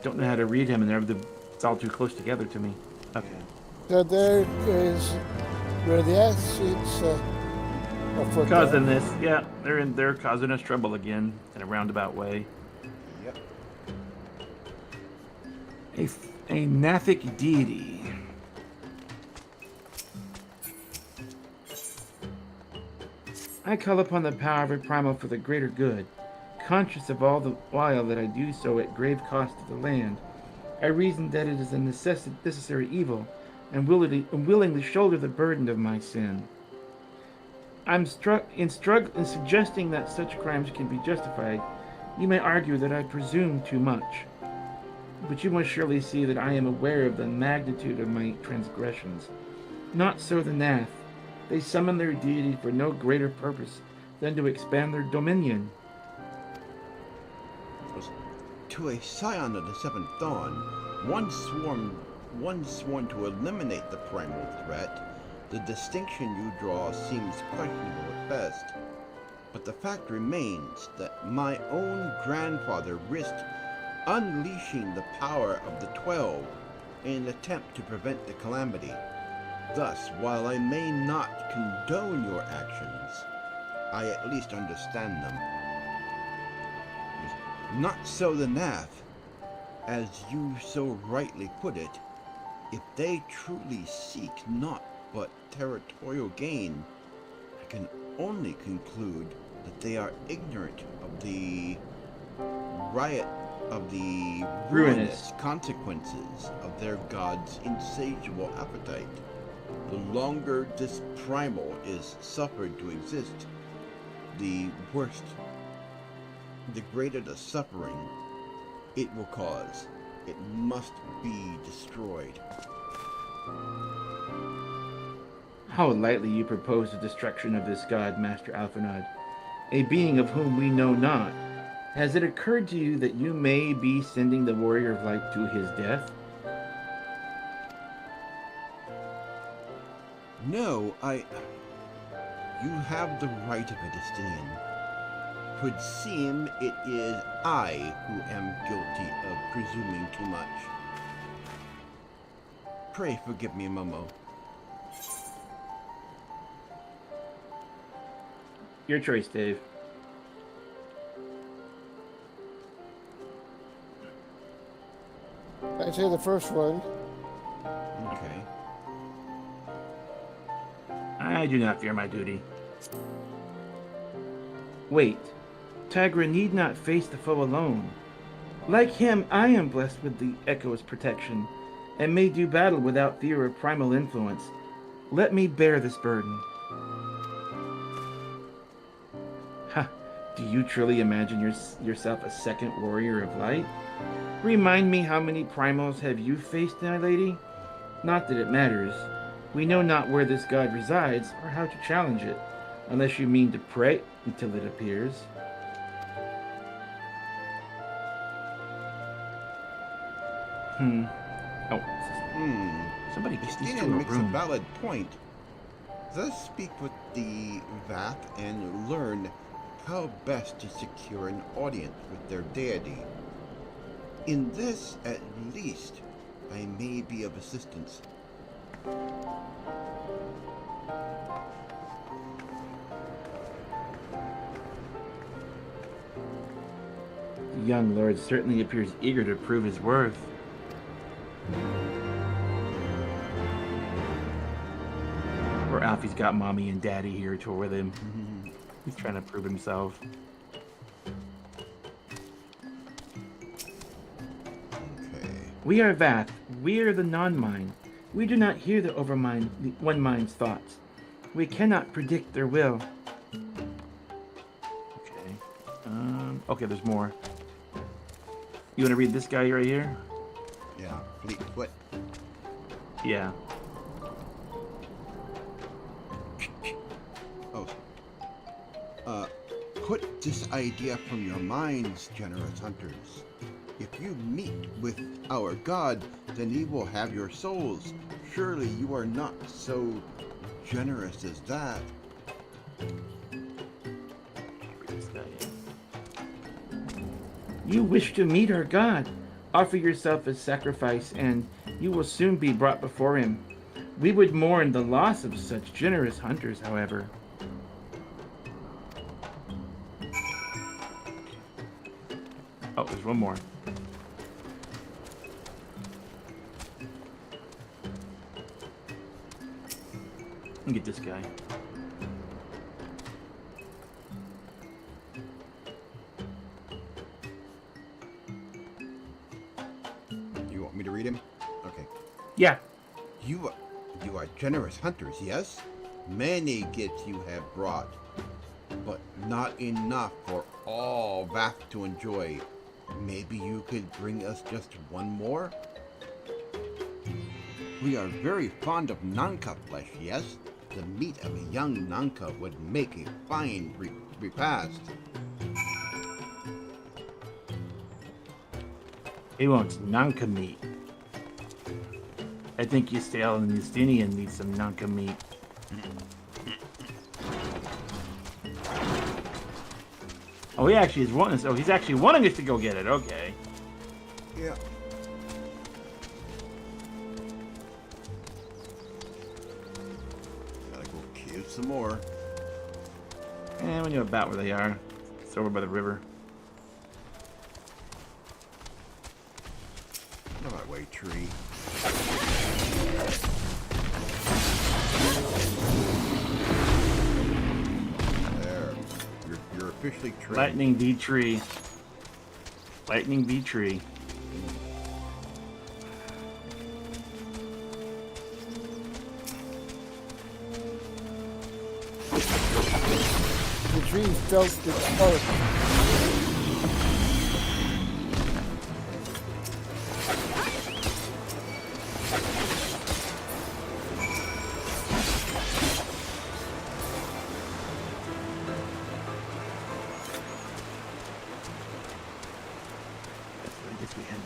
don't know how to read him, and it's all too close together to me. Okay. So there is where the acids are for causing this. Yeah, they're causing us trouble again in a roundabout way. Yep. A Nathic deity. I call upon the power of a primal for the greater good, conscious of all the while that I do so at grave cost to the land. I reason that it is a necessary evil, and willingly shoulder the burden of my sin. In suggesting that such crimes can be justified, you may argue that I presume too much. But you must surely see that I am aware of the magnitude of my transgressions. Not so the Nath. They summon their deity for no greater purpose than to expand their dominion. To a scion of the Seventh Dawn, one sworn to eliminate the primal threat, the distinction you draw seems questionable at best. But the fact remains that my own grandfather risked unleashing the power of the 12 in an attempt to prevent the calamity. Thus, while I may not condone your actions, I at least understand them. Not so the Nath. As you so rightly put it, if they truly seek naught but territorial gain, I can only conclude that they are ignorant of the ruinous consequences of their god's insatiable appetite. The longer this primal is suffered to exist, the greater the suffering it will cause. It must be destroyed. How lightly you propose the destruction of this god, Master Alphenaud, a being of whom we know not. Has it occurred to you that you may be sending the warrior of light to his death? No, you have the right of a Destinian. 'Twould seem it is I who am guilty of presuming too much. Pray forgive me, Momo. Your choice, Dave. I'd say the first one. Okay. I do not fear my duty. Wait. Tygra need not face the foe alone. Like him, I am blessed with the Echo's protection, and may do battle without fear of primal influence. Let me bear this burden. Ha! Do you truly imagine yourself a second warrior of light? Remind me, how many primals have you faced, my lady? Not that it matters. We know not where this god resides, or how to challenge it, unless you mean to pray until it appears. Oh. Somebody gets these to a makes room. a valid point. Let us speak with the Vath and learn how best to secure an audience with their deity. In this, at least, I may be of assistance. The young lord certainly appears eager to prove his worth. Or Alfie's got mommy and daddy here to with him. He's trying to prove himself. We are Vath. We are the non-mind. We do not hear the overmind, the one mind's thoughts. We cannot predict their will. Okay. Okay, there's more. You want to read this guy right here? Yeah, Fleetfoot. Yeah. Put this idea from your minds, generous hunters. If you meet with our god, then he will have your souls. Surely you are not so generous as that. You wish to meet our god? Offer yourself as sacrifice, and you will soon be brought before him. We would mourn the loss of such generous hunters, however. Oh, there's one more. Let me get this guy. You want me to read him? Okay. Yeah. You are generous hunters, yes? Many gifts you have brought, but not enough for all Vath to enjoy. Maybe you could bring us just one more? We are very fond of Nanka flesh, yes? The meat of a young Nanka would make a fine repast. He wants Nanka meat. I think Ystal and Ystinian need some Nanka meat. Oh, he actually is wanting us. Oh, he's actually wanting us to go get it. Okay. Yeah. Gotta go kill some more. And we know about where they are. It's over by the river. Get out of my way, tree. There. You're officially trained. Lightning v tree. Lightning v tree. The trees felt the color.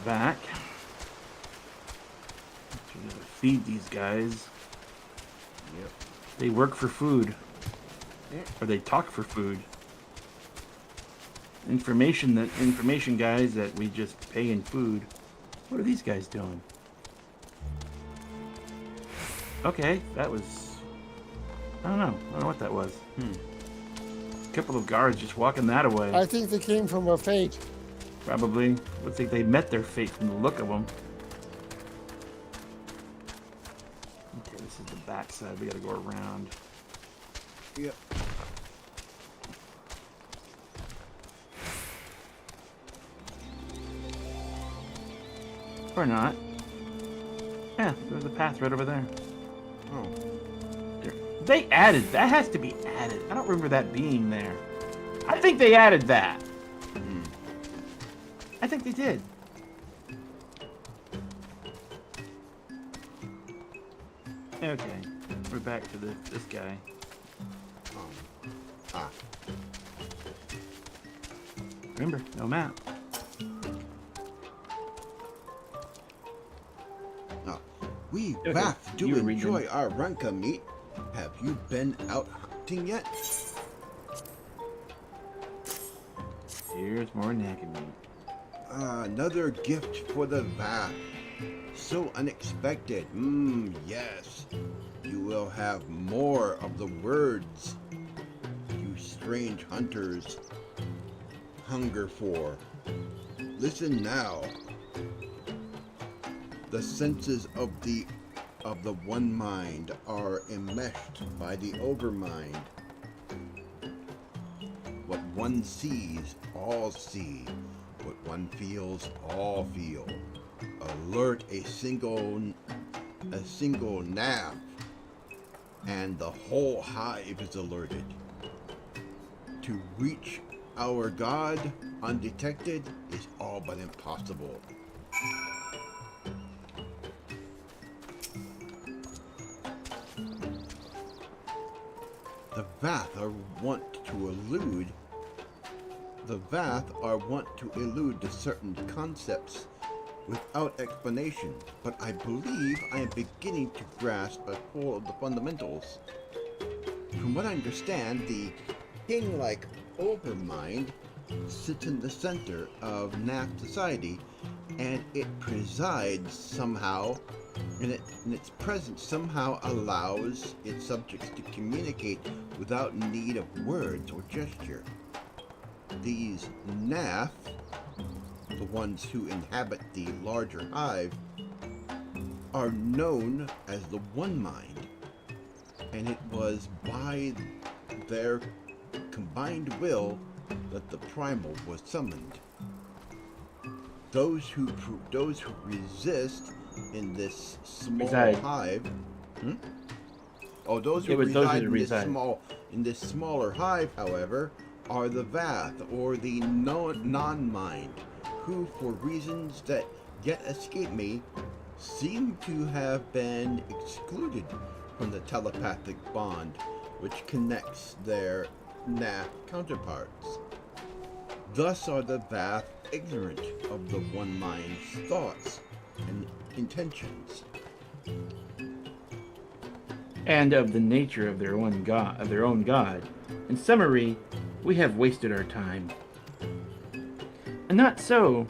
Back. Feed these guys. Yep. They work for food. Yep. Or they talk for food. Information guys that we just pay in food. What are these guys doing? Okay, that was... I don't know what that was. A couple of guards just walking that away. I think they came from a fate. Probably. Looks like they met their fate from the look of them. Okay, this is the back side. We gotta go around. Yep. Or not. Yeah, there's a path right over there. Oh. There. They added. That has to be added. I don't remember that being there. I think they added that. I think they did. Okay, we're back to this guy. Remember, no map. We Okay, Vath do you were enjoy reading. our Ranka meat. Have you been out hunting yet? Here's more Naka meat. Another gift for the Vath. So unexpected. Yes. You will have more of the words you strange hunters hunger for. Listen now. The senses of the one mind are enmeshed by the overmind. What one sees, all see. What one feels, all feel. Alert a single nav, and the whole hive is alerted. To reach our God undetected is all but impossible. The Vath are wont to allude to certain concepts without explanation, but I believe I am beginning to grasp a hold of the fundamentals. From what I understand, the king-like overmind sits in the center of Naft society and it presides somehow, and its presence somehow allows its subjects to communicate without need of words or gesture. These Nath, the ones who inhabit the larger hive, are known as the One Mind, and it was by their combined will that the primal was summoned. Those who resist in this small hive, those who reside in this smaller hive, however, are the Vath, or the non-mind, who, for reasons that yet escape me, seem to have been excluded from the telepathic bond which connects their Nath counterparts. Thus are the Vath ignorant of the One Mind's thoughts and intentions, and of the nature of their own god. In summary, we have wasted our time. And not so.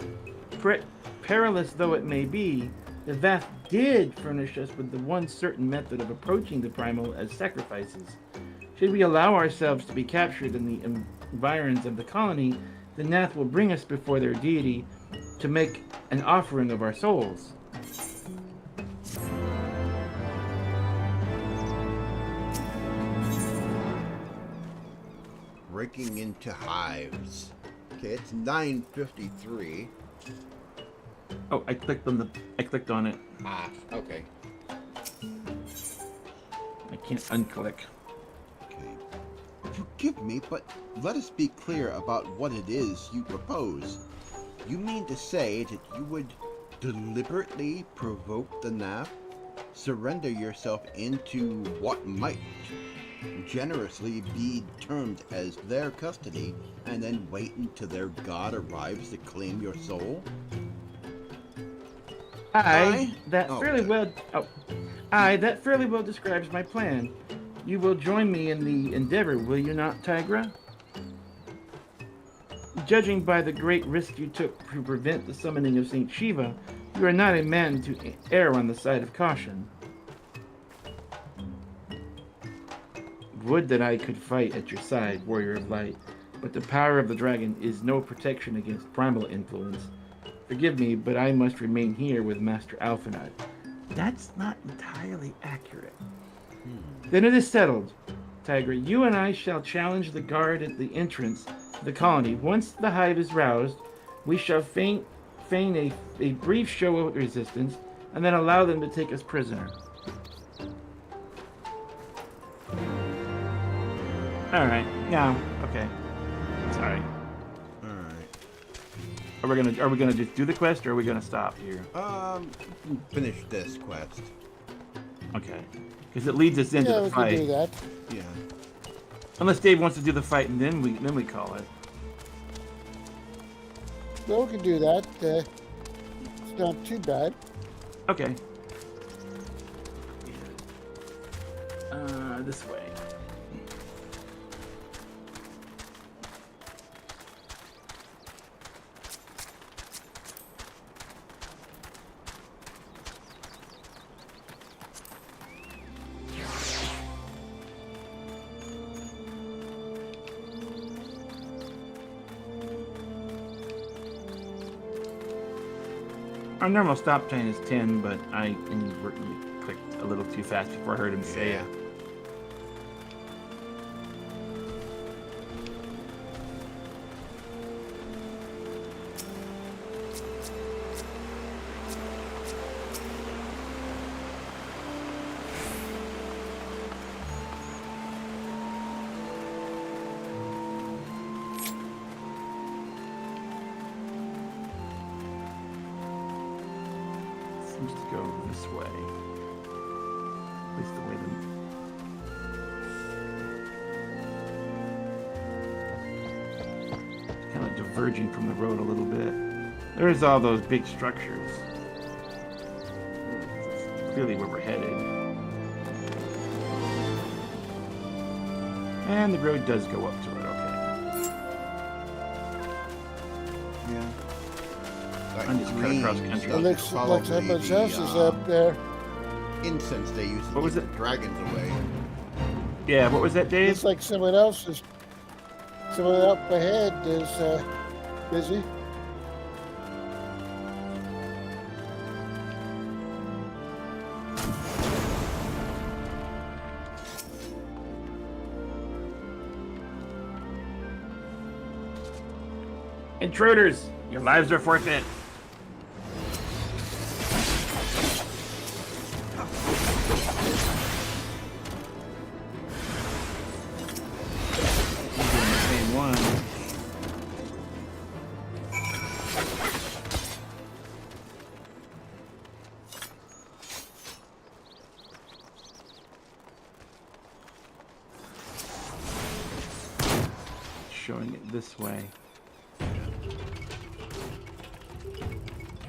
Perilous though it may be, the Vath did furnish us with the one certain method of approaching the primal as sacrifices. Should we allow ourselves to be captured in the environs of the colony, the Nath will bring us before their deity to make an offering of our souls. Breaking into hives. Okay, it's 9:53. Oh, I clicked on it. Ah, okay. I can't unclick. Okay. Forgive me, but let us be clear about what it is you propose. You mean to say that you would deliberately provoke the Nath, surrender yourself into what might generously be termed as their custody, and then wait until their god arrives to claim your soul? That fairly well describes my plan. You will join me in the endeavor, will you not, Tygra? Judging by the great risk you took to prevent the summoning of Saint Shiva, you are not a man to err on the side of caution. Would that I could fight at your side, warrior of light, but the power of the dragon is no protection against primal influence. Forgive me, but I must remain here with Master Alphenaud. That's not entirely accurate. Then it is settled. Tygra, you and I shall challenge the guard at the entrance to the colony. Once the hive is roused, we shall feign a brief show of resistance, and then allow them to take us prisoner. Alright, yeah, okay. Sorry. Alright. Are we gonna just do the quest, or are we gonna stop here? Finish this quest. Okay. Because it leads us into the fight. Yeah, we can do that. Yeah. Unless Dave wants to do the fight, and then we call it. No, we can do that. It's not too bad. Okay. This way. Our normal stop time is 10, but you clicked a little too fast before I heard him say it. Seems to go this way. At least the way it's kind of diverging from the road a little bit. There's all those big structures. That's clearly where we're headed. And the road does go up to it, okay. Yeah. I just cut across green country. stuff Looks is like probably someone else is the up there. incense they use to What was keep it? the dragons away. Yeah, what was that, Dave? Looks like someone else is. Someone up ahead is busy. Intruders, your lives are forfeit. Same one. Showing it this way.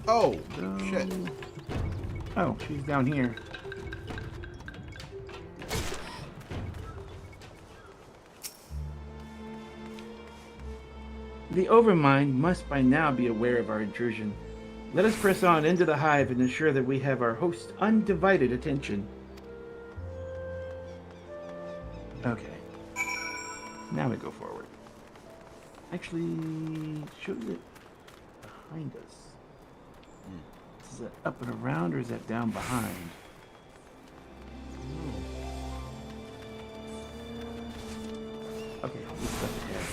Oh, shit. Oh, she's down here. The Overmind must by now be aware of our intrusion. Let us press on into the hive and ensure that we have our host's undivided attention. Okay. Now we go forward. Actually, show it behind us. Is that up and around or is that down behind? Okay, this stuff ahead.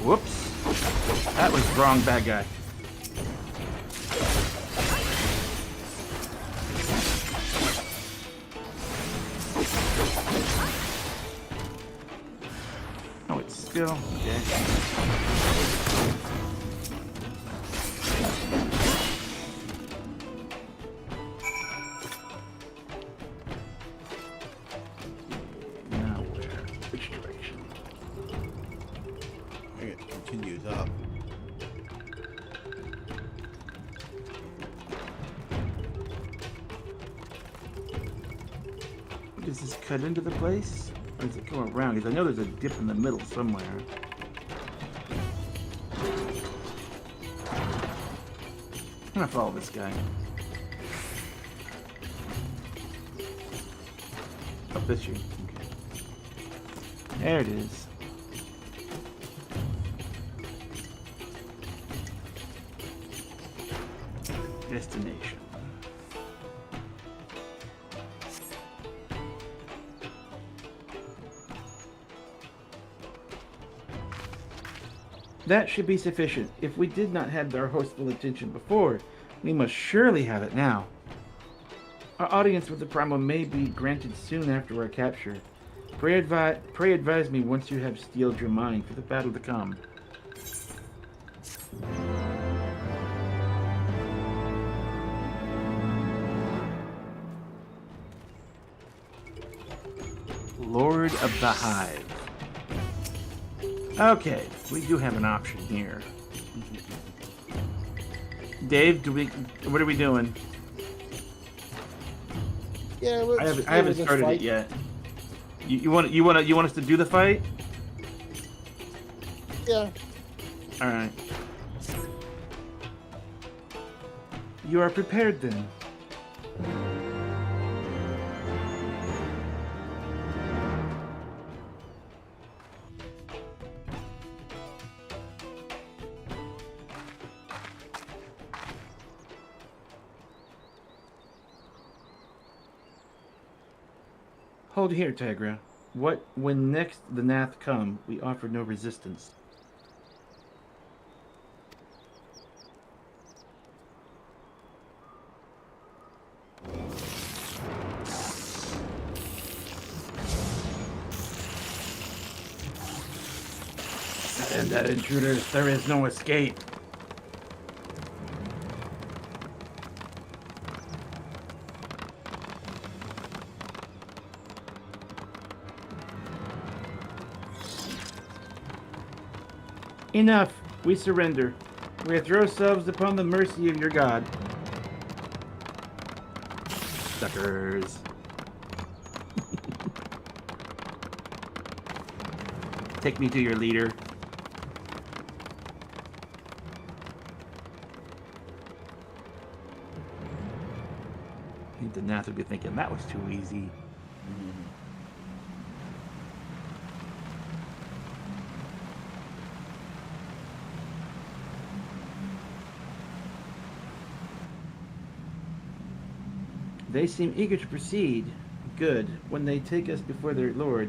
Whoops. That was wrong, bad guy. Oh, it's still okay. Now where? Which direction? I think it continues up. Does this cut into the place? Or does it go around? Because I know there's a dip in the middle somewhere. I'm gonna follow this guy. Up this street. Okay. There it is. Destination. That should be sufficient. If we did not have our hostful attention before, we must surely have it now. Our audience with the Primal may be granted soon after our capture. Pray advise me once you have steeled your mind for the battle to come. Lord of the Hive. Okay, we do have an option here. Dave, what are we doing? Yeah, I haven't started it yet. You want us to do the fight? Yeah. All right. You are prepared then. Hold here, Tygra. When next the Nath come, we offer no resistance. And that intruders, there is no escape. Enough. We surrender. We throw ourselves upon the mercy of your god. Suckers. Take me to your leader. I think the Nath would be thinking that was too easy. They seem eager to proceed. Good. When they take us before their lord,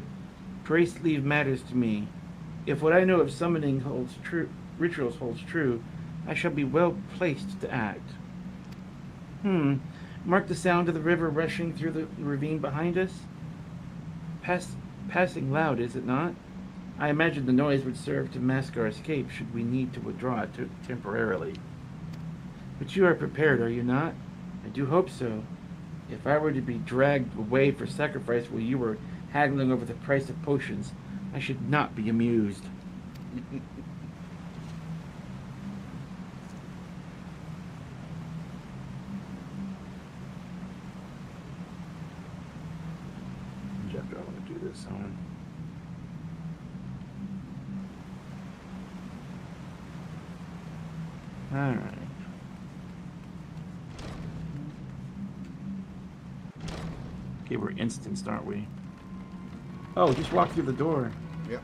pray leave matters to me. If what I know of summoning holds true, rituals holds true, I shall be well placed to act. Mark the sound of the river rushing through the ravine behind us. Passing loud, is it not? I imagine the noise would serve to mask our escape should we need to withdraw it temporarily. But you are prepared, are you not? I do hope so. If I were to be dragged away for sacrifice while you were haggling over the price of potions, I should not be amused. Jeff, do I want to do this on? All right. Okay, we're instanced, aren't we? Oh, just walk through the door. Yep.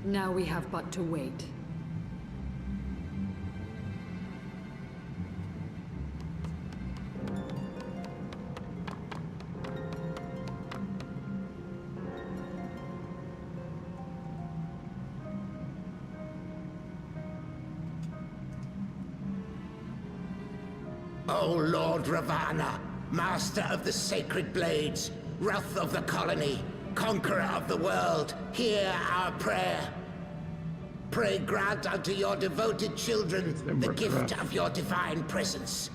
Now we have but to wait. O Lord Ravana, master of the sacred blades, wrath of the colony, conqueror of the world, hear our prayer. Pray grant unto your devoted children the gift of your divine presence.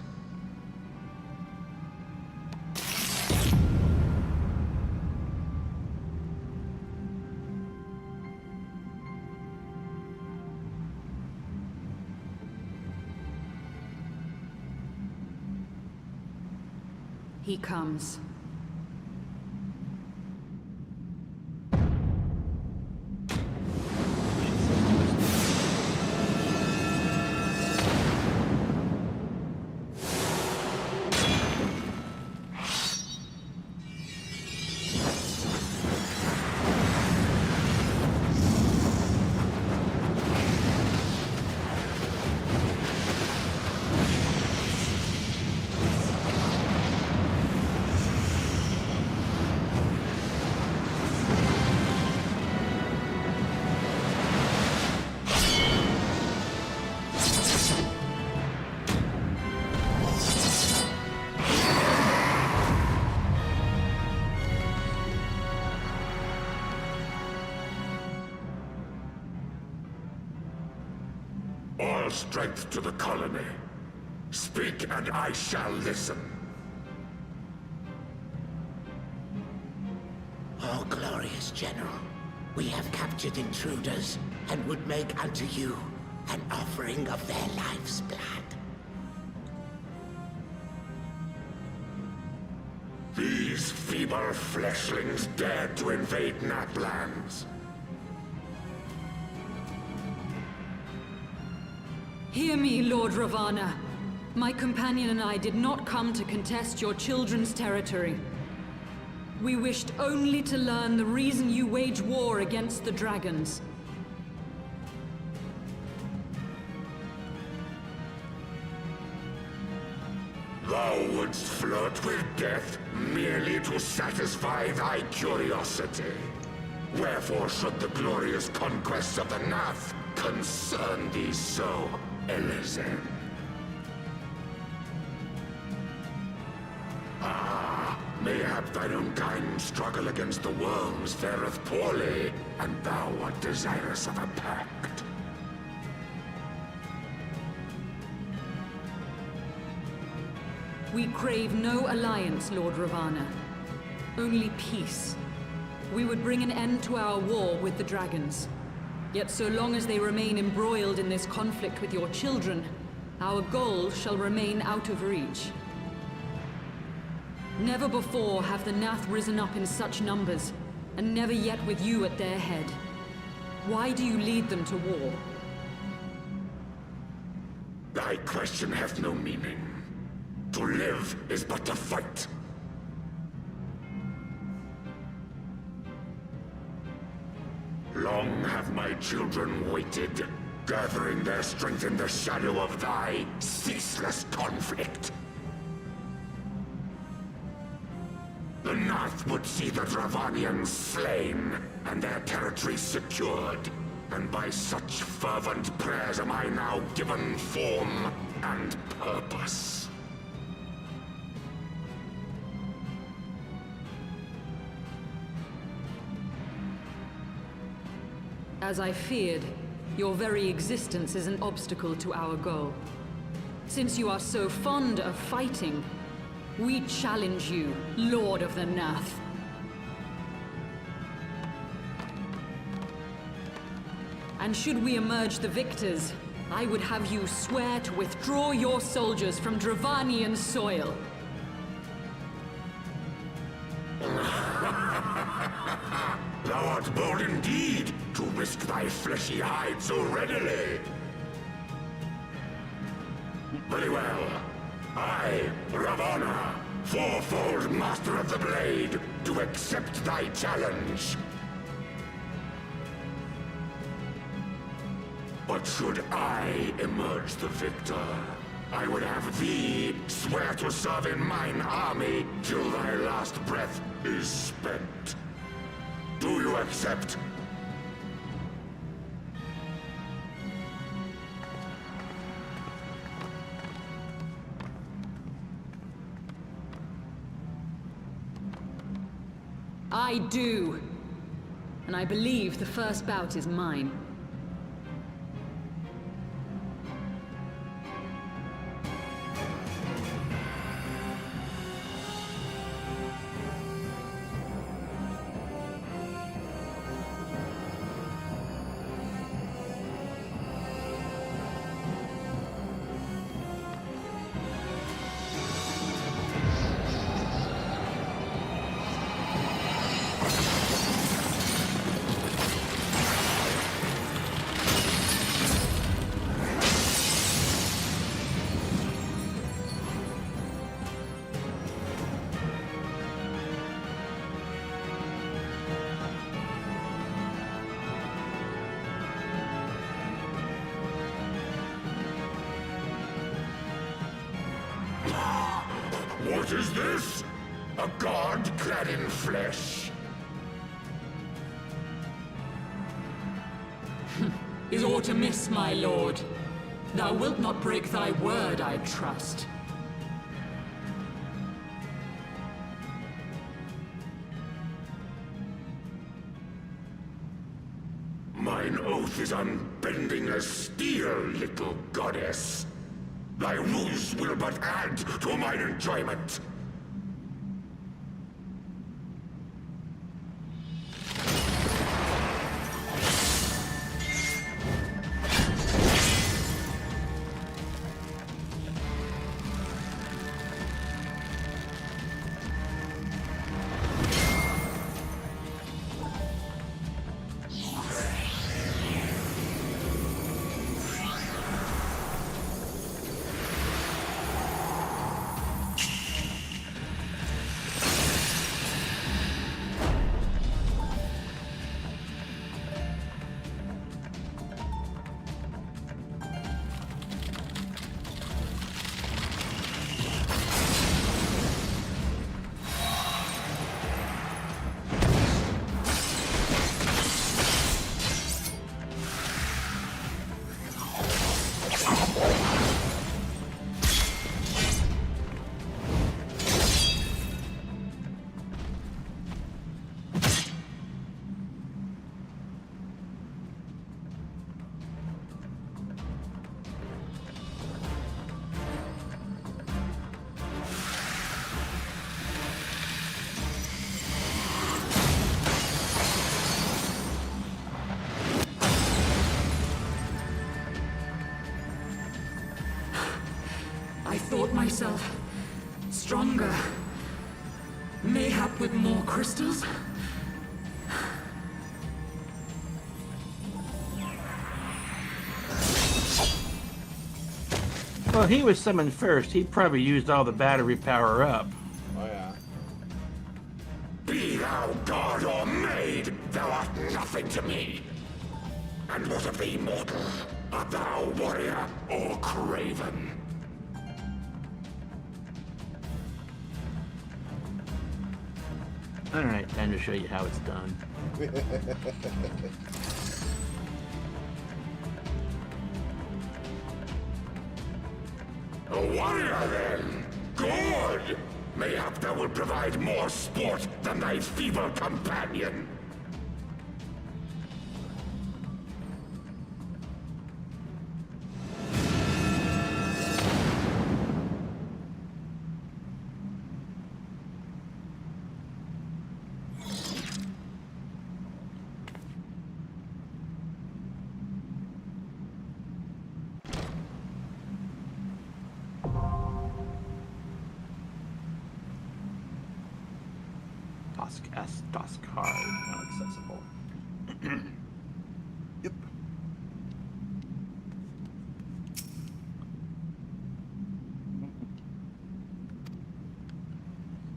He comes. All strength to the colony. Speak and I shall listen. O glorious general, we have captured intruders and would make unto you an offering of their life's blood. These feeble fleshlings dared to invade Naplands. Hear me, Lord Ravana. My companion and I did not come to contest your children's territory. We wished only to learn the reason you wage war against the dragons. Thou wouldst flirt with death merely to satisfy thy curiosity. Wherefore should the glorious conquests of the Nath concern thee so, Elezen? Ah, mayhap Mayhap thine own kind struggle against the worms fareth poorly, and thou art desirous of a pact. We crave no alliance, Lord Ravana. Only peace. We would bring an end to our war with the dragons. Yet so long as they remain embroiled in this conflict with your children, our goal shall remain out of reach. Never before have the Nath risen up in such numbers, and never yet with you at their head. Why do you lead them to war? Thy question hath no meaning. To live is but to fight. Long have my children waited, gathering their strength in the shadow of thy ceaseless conflict. The Nath would see the Dravanians slain, and their territory secured. And by such fervent prayers am I now given form and purpose. As I feared, your very existence is an obstacle to our goal. Since you are so fond of fighting, we challenge you, Lord of the Nath. And should we emerge the victors, I would have you swear to withdraw your soldiers from Dravanian soil. Thou art bold indeed to risk thy fleshy hide so readily. Very well. I, Ravana, fourfold master of the blade, do accept thy challenge. But should I emerge the victor, I would have thee swear to serve in mine army till thy last breath is spent. Do you accept? I do. And I believe the first bout is mine. What is this? A god clad in flesh? Is aught amiss, my lord? Thou wilt not break thy word, I trust. Mine oath is unbending as steel, little goddess. Thy ruse will but add to mine enjoyment. I thought myself stronger. Mayhap with more crystals? Well, he was summoned first. He probably used all the battery power up. Oh, yeah. Be thou god or maid, thou art nothing to me. And what of thee, mortal? Art thou warrior or craven? Alright, time to show you how it's done. A warrior, then? Good! Mayhap thou will provide more sport than thy feeble companion. Task card, not accessible. Yep.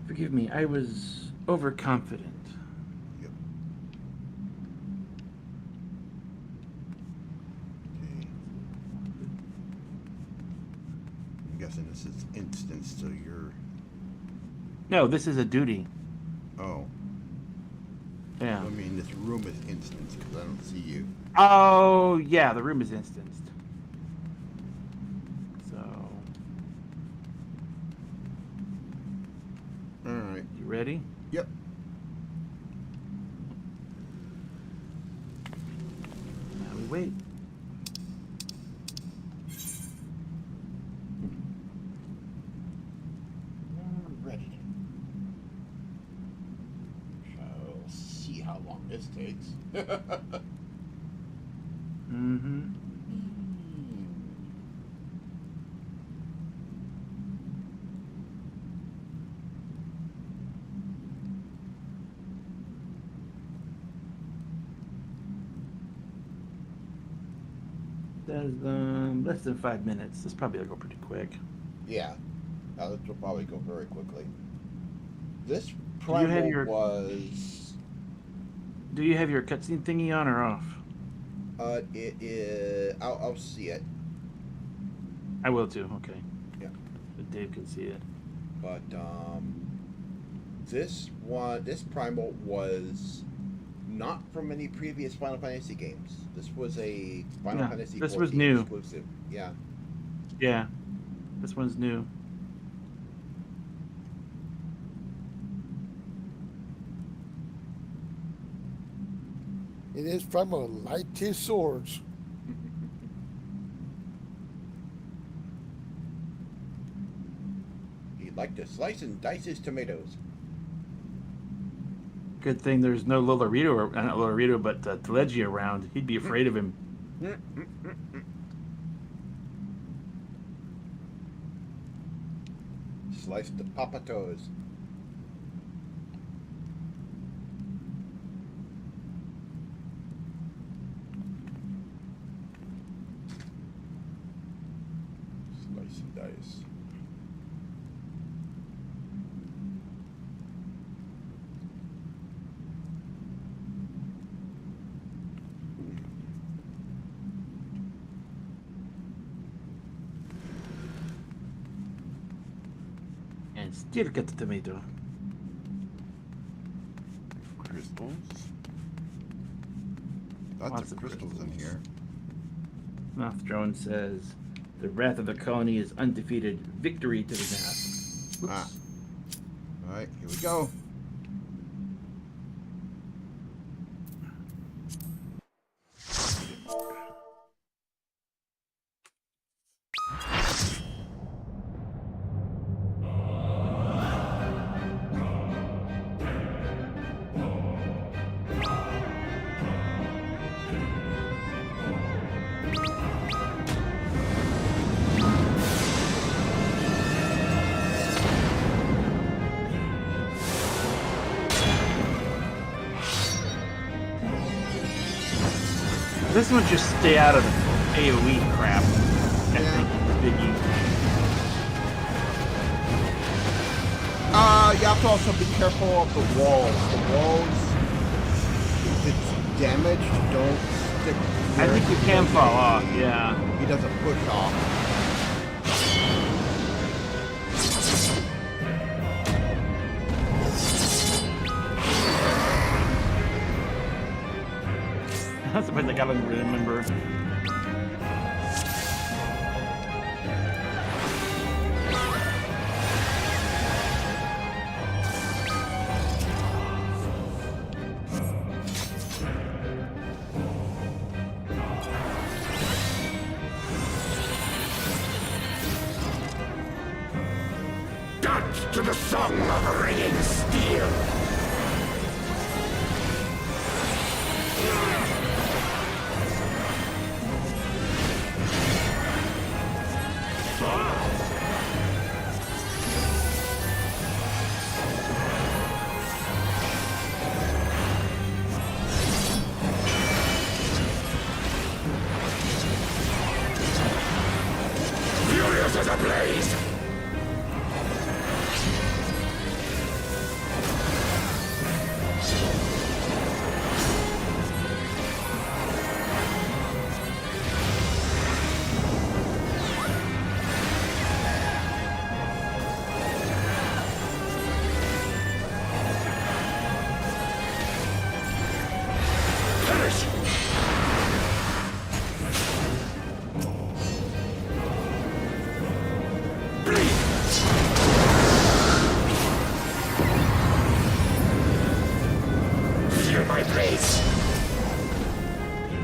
Forgive me, I was overconfident. Yep. Okay. I'm guessing this is instance, so you're... No, this is a duty. Oh. Yeah. I mean, this room is instanced because I don't see you. Oh, yeah, the room is instanced. So. Alright. You ready? Yep. Now we wait. Ready. Shall see how long this takes. Mm-hmm. Does less than 5 minutes. This probably will go pretty quick. Yeah. This will probably go very quickly. This Do you primal have your- was... Do you have your cutscene thingy on or off? It is... I'll see it. I will too. Okay. Yeah. But Dave can see it. But, this primal was not from any previous Final Fantasy games. This was a Final Fantasy this 14 was new. exclusive. Yeah. Yeah. This one's new. It is from a light his swords. He'd like to slice and dice his tomatoes. Good thing there's no Lolorito, not Lolorito, but Telegia around. He'd be afraid of him. Slice the papatos. Slice and dice. And still get the tomato. Crystals. Lots Lots of of crystals in crystals. here. Moth Drone says, the wrath of the colony is undefeated. Victory to the Nath. Oops. Ah. Alright, here we go. this one just stay out of the AoE crap. I think Biggie. You have to also be careful of the walls. The walls, if it's damaged, don't stick. I think you can fall off, yeah. He doesn't push off. That's the part I gotta remember. To the song of ringing steel. Furious as a blaze.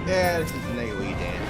Yeah, this is an AoE damage.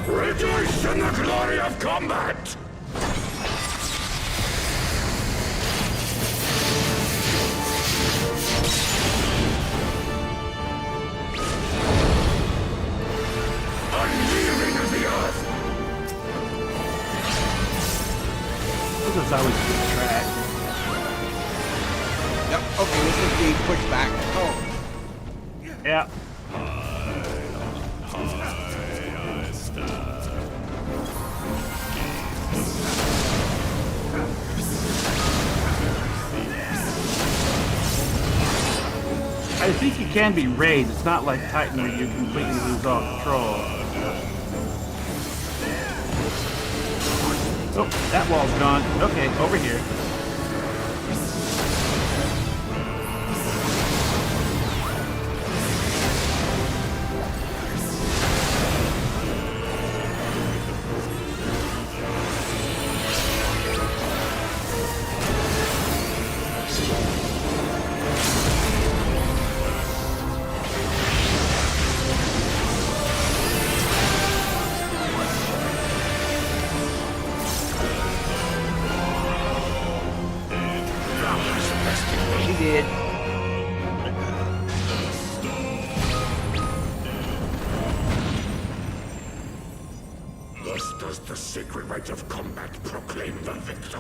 Rejoice in the glory of combat! Unyielding as the earth! This is always a good track. Yep, okay, this is the pushback. Oh. Yeah. I think you can be raised. It's not like Titan where you completely lose all control. Oh, that wall's gone. Okay, over here. that proclaim the victor.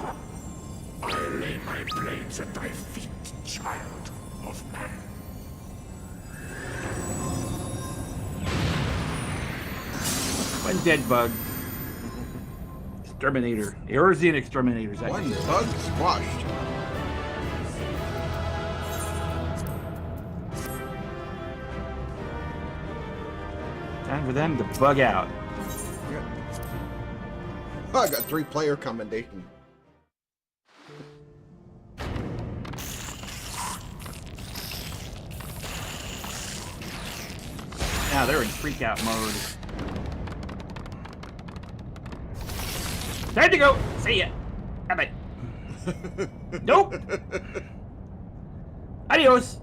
I lay my blades at thy feet, child of man. One dead bug. Exterminator. Eorzean exterminators. One bug squashed. Time for them to bug out. Oh, I got 3-player commendation. Now they're in freak out mode. Time to go. See ya. Bye bye. Nope. Adios.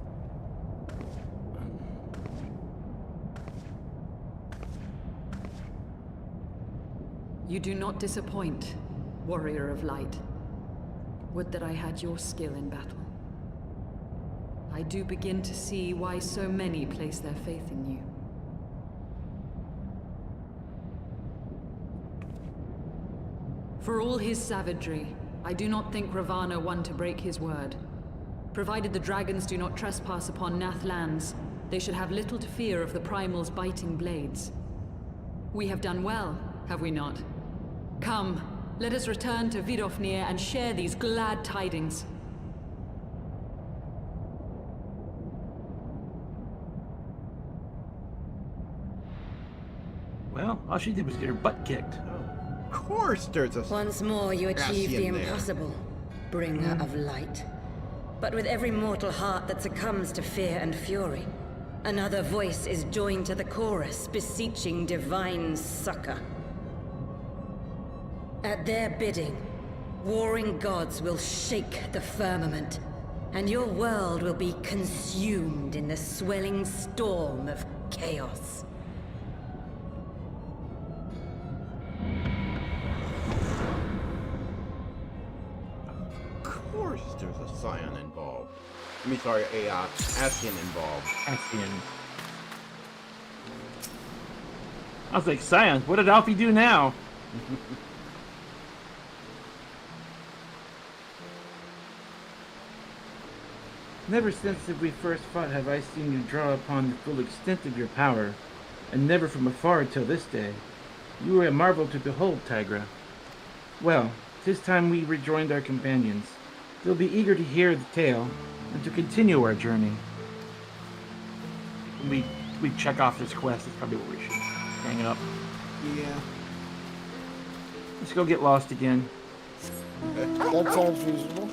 You do not disappoint, warrior of light. Would that I had your skill in battle. I do begin to see why so many place their faith in you. For all his savagery, I do not think Ravana one to break his word. Provided the dragons do not trespass upon Nath lands, they should have little to fear of the Primal's biting blades. We have done well, have we not? Come, let us return to Vidofnir and share these glad tidings. Well, all she did was get her butt kicked. Of course there's a... Once more you achieve the Cassian there. impossible, bringer of light. But with every mortal heart that succumbs to fear and fury, another voice is joined to the chorus, beseeching divine succor. At their bidding, warring gods will shake the firmament, and your world will be consumed in the swelling storm of chaos. Of course there's a Scion involved. I mean, sorry, a Ascian involved. Ascian. I was like, Scion, what did Alfie do now? Never since we first fought have I seen you draw upon the full extent of your power, and never from afar until this day. You were a marvel to behold, Tygra. Well, 'tis time we rejoined our companions. They'll be eager to hear the tale, and to continue our journey. We check off this quest, is probably what we should hang it up. Yeah. Let's go get lost again. That sounds reasonable.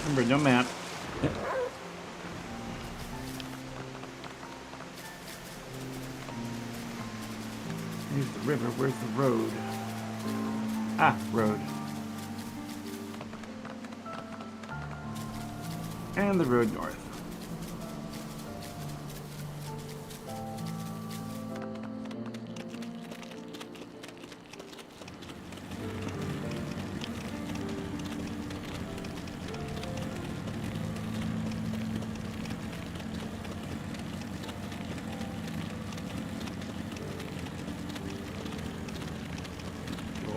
Remember, no map. Here's the river. Where's the road? Ah, road. And the road north.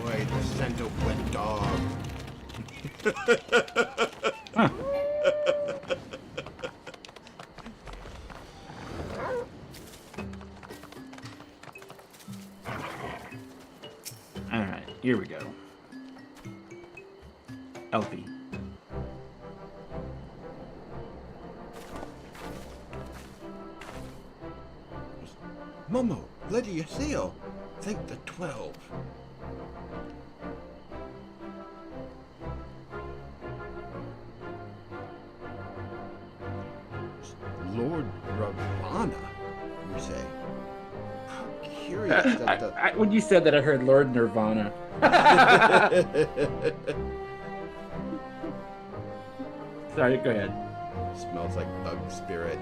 Boy, the centipede dog. Huh. Alright, here we go. Elfie. Momo, let your sail. Think the 12. Lord Ravana? you say? How curious that when you said that, I heard Lord Nirvana. Sorry, go ahead. Smells like bug spirit.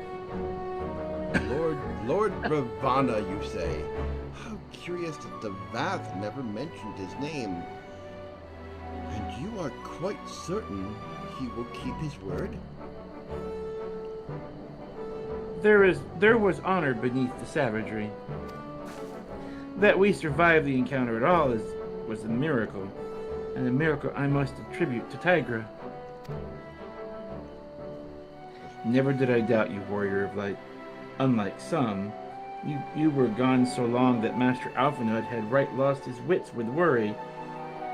Lord Ravana, you say? How curious that the Vath never mentioned his name. And you are quite certain he will keep his word? There was honor beneath the savagery. That we survived the encounter at all was a miracle, and a miracle I must attribute to Tygra. Never did I doubt you, warrior of light. Unlike some, you were gone so long that Master Alphenaud had right lost his wits with worry,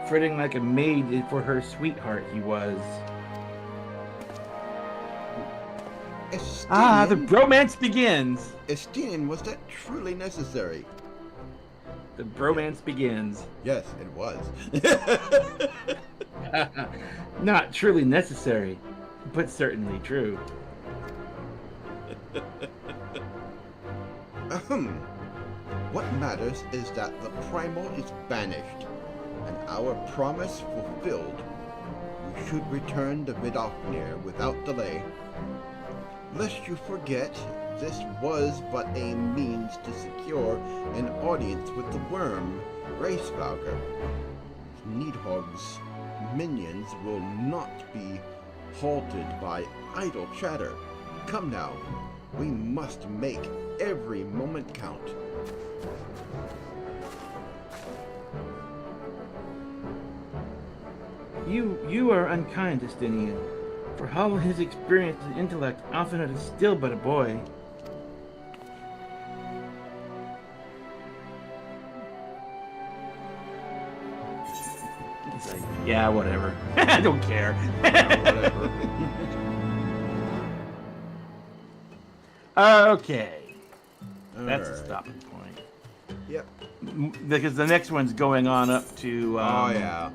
fretting like a maid for her sweetheart he was. Estinian? The bromance begins. Estinian, was that truly necessary? The bromance begins. Yes, it was. Not truly necessary, but certainly true. What matters is that the primal is banished, and our promise fulfilled. We should return to Vidofnir without delay. Lest you forget, this was but a means to secure an audience with the worm, Racevalger. Needhog's minions will not be halted by idle chatter. Come now, we must make every moment count. You are unkind, Estinian. For all his experience and intellect, Alphenaud is still but a boy. He's like, yeah, whatever. I don't care. Whatever. Okay. That's a Alright. stopping point. Yep. Because the next one's going on up to... oh, yeah.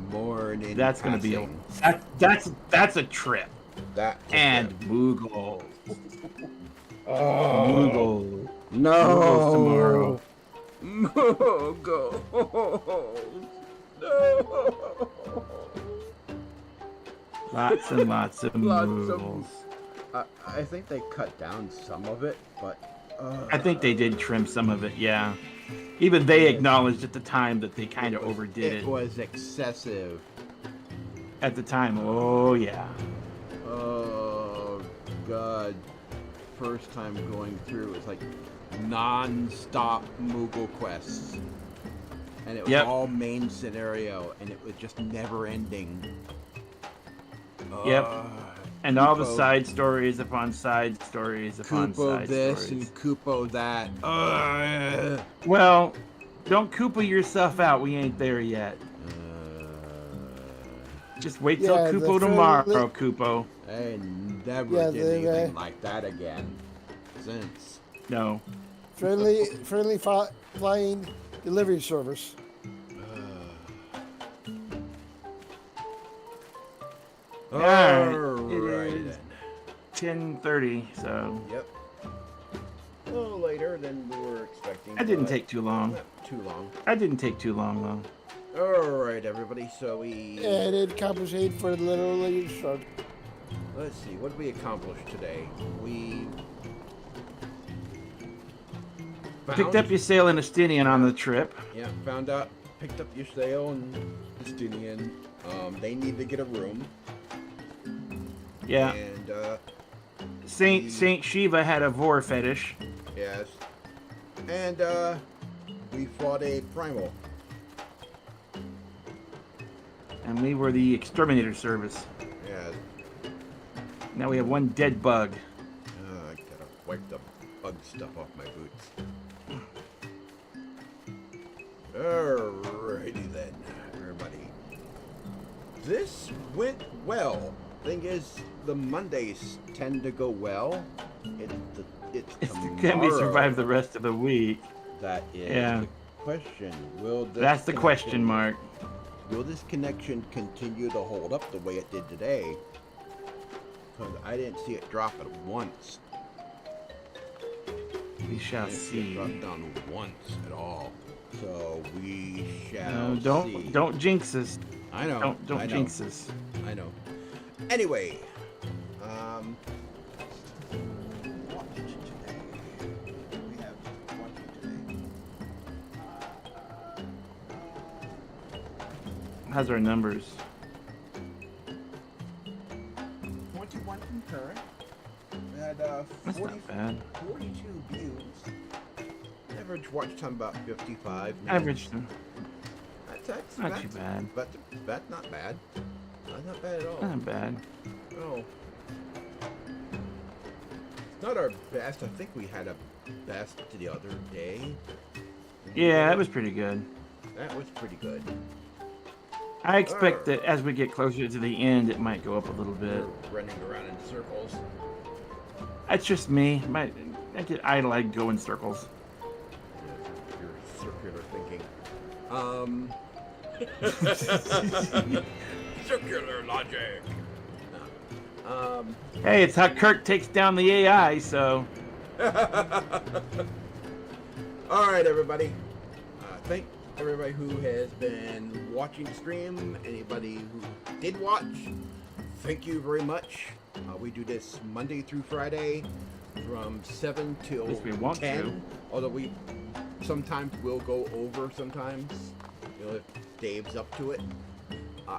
Morning. That's going to be that's a trip. And Moogle. Moogle. No. Moogles tomorrow. Moogle. No. Lots and lots of Moogles. I think they cut down some of it, but... I think they did trim some of it, yeah. Even they acknowledged at the time that they kind of overdid it. It was excessive. At the time, oh yeah. Oh, God. First time going through, it's like non-stop Moogle quests. And it was all main scenario, and it was just never ending. Yep. And all the side stories upon side stories upon Kupo side this stories. and Kupo that. Well, don't Koopa yourself out. We ain't there yet. Just wait till Kupo tomorrow, Kupo. I never did anything like that again. Since. No. Friendly flying delivery service. Alright, it is 10:30, so. Yep. A little later than we were expecting. That didn't take too long. Not too long. That didn't take too long, though. Alright, everybody, so we... And it compensated for the little later start. Let's see, what did we accomplish today? We... Picked up your sail in Estinian on the trip. Yeah, picked up your sail and Estinian. They need to get a room. Yeah. And, Saint Shiva had a vor fetish. yes. And, we fought a primal. And we were the exterminator service. Yeah. Now we have one dead bug. I gotta wipe the bug stuff off my boots. Alrighty then, everybody. This went well. Thing is, the Mondays tend to go well. It's Can we survive the rest of the week? That is the question. That's the question mark. Will this connection continue to hold up the way it did today? Because I didn't see it drop at once. We shall Didn't see. get brought down once at all. So we shall No, see. don't jinx us. I know. Don't I know. jinx us. I know. Anyway, How's our numbers? 21 concurrent. We had That's not bad. 42 views. Average watch time about 55 minutes. Average. That's Not too bad. But that's not bad. Not bad at all. Not bad. No. It's not our best. I think we had a best the other day. Yeah, that was pretty good. That was pretty good. I expect that as we get closer to the end, it might go up a little bit. We're running around in circles. That's just me. I like go in circles. Your circular thinking. Circular logic. Hey, it's how Kirk takes down the AI, so. All right, everybody. Thank everybody who has been watching the stream. Anybody who did watch, thank you very much. We do this Monday through Friday from 7 till 10. Although we sometimes will go over sometimes, if Dave's up to it.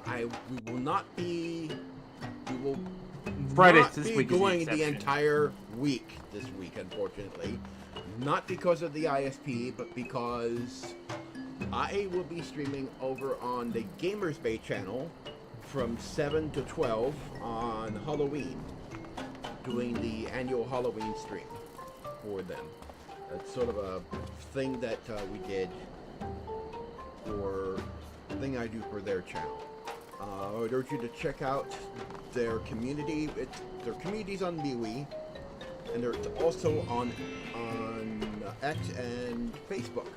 We will not be going the entire week this week, unfortunately. Not because of the ISP, but because I will be streaming over on the Gamers Bay channel from 7 to 12 on Halloween, doing the annual Halloween stream for them. That's sort of a thing that we did for thing I do for their channel. I would urge you to check out their community. Their community's on MeWe, and they're also on X and Facebook.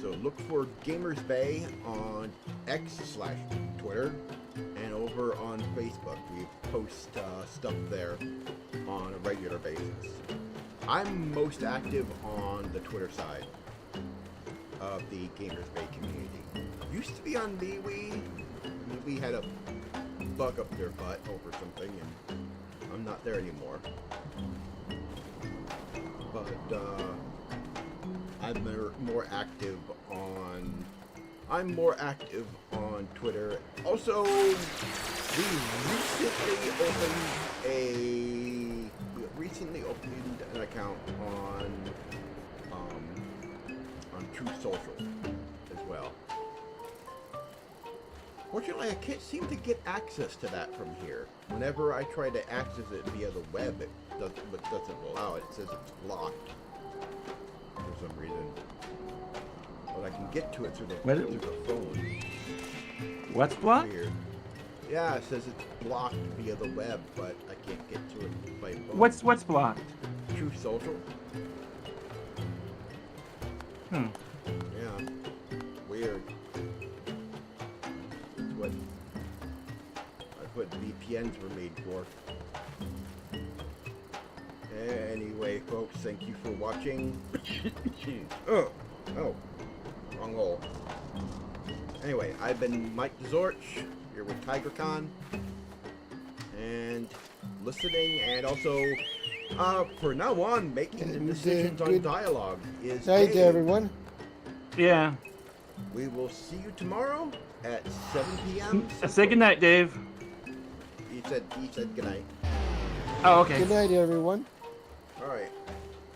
So look for Gamers Bay on X/Twitter and over on Facebook. We post stuff there on a regular basis. I'm most active on the Twitter side of the Gamers Bay community. Used to be on MeWe. We had a bug up their butt over something, and I'm not there anymore. But I'm more active on Twitter. Also, we recently opened an account on Truth Social as well. Fortunately, I can't seem to get access to that from here. Whenever I try to access it via the web, it doesn't allow it. It says it's blocked for some reason. But I can get to it through the phone. What's blocked? Weird. Yeah, it says it's blocked via the web, but I can't get to it by phone. What's blocked? Truth Social. Hmm. Yeah. Weird. That's what VPNs were made for. Anyway, folks, thank you for watching. Oh, wrong hole. Anyway, I've been Mike TheZorch, here with TigerCon, and listening, and also, for now on, making the decisions on dialogue is night, everyone. Yeah. We will see you tomorrow at 7 p.m. Say goodnight, Dave. He said goodnight. Oh, okay. Good night, everyone. All right.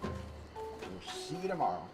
We'll see you tomorrow.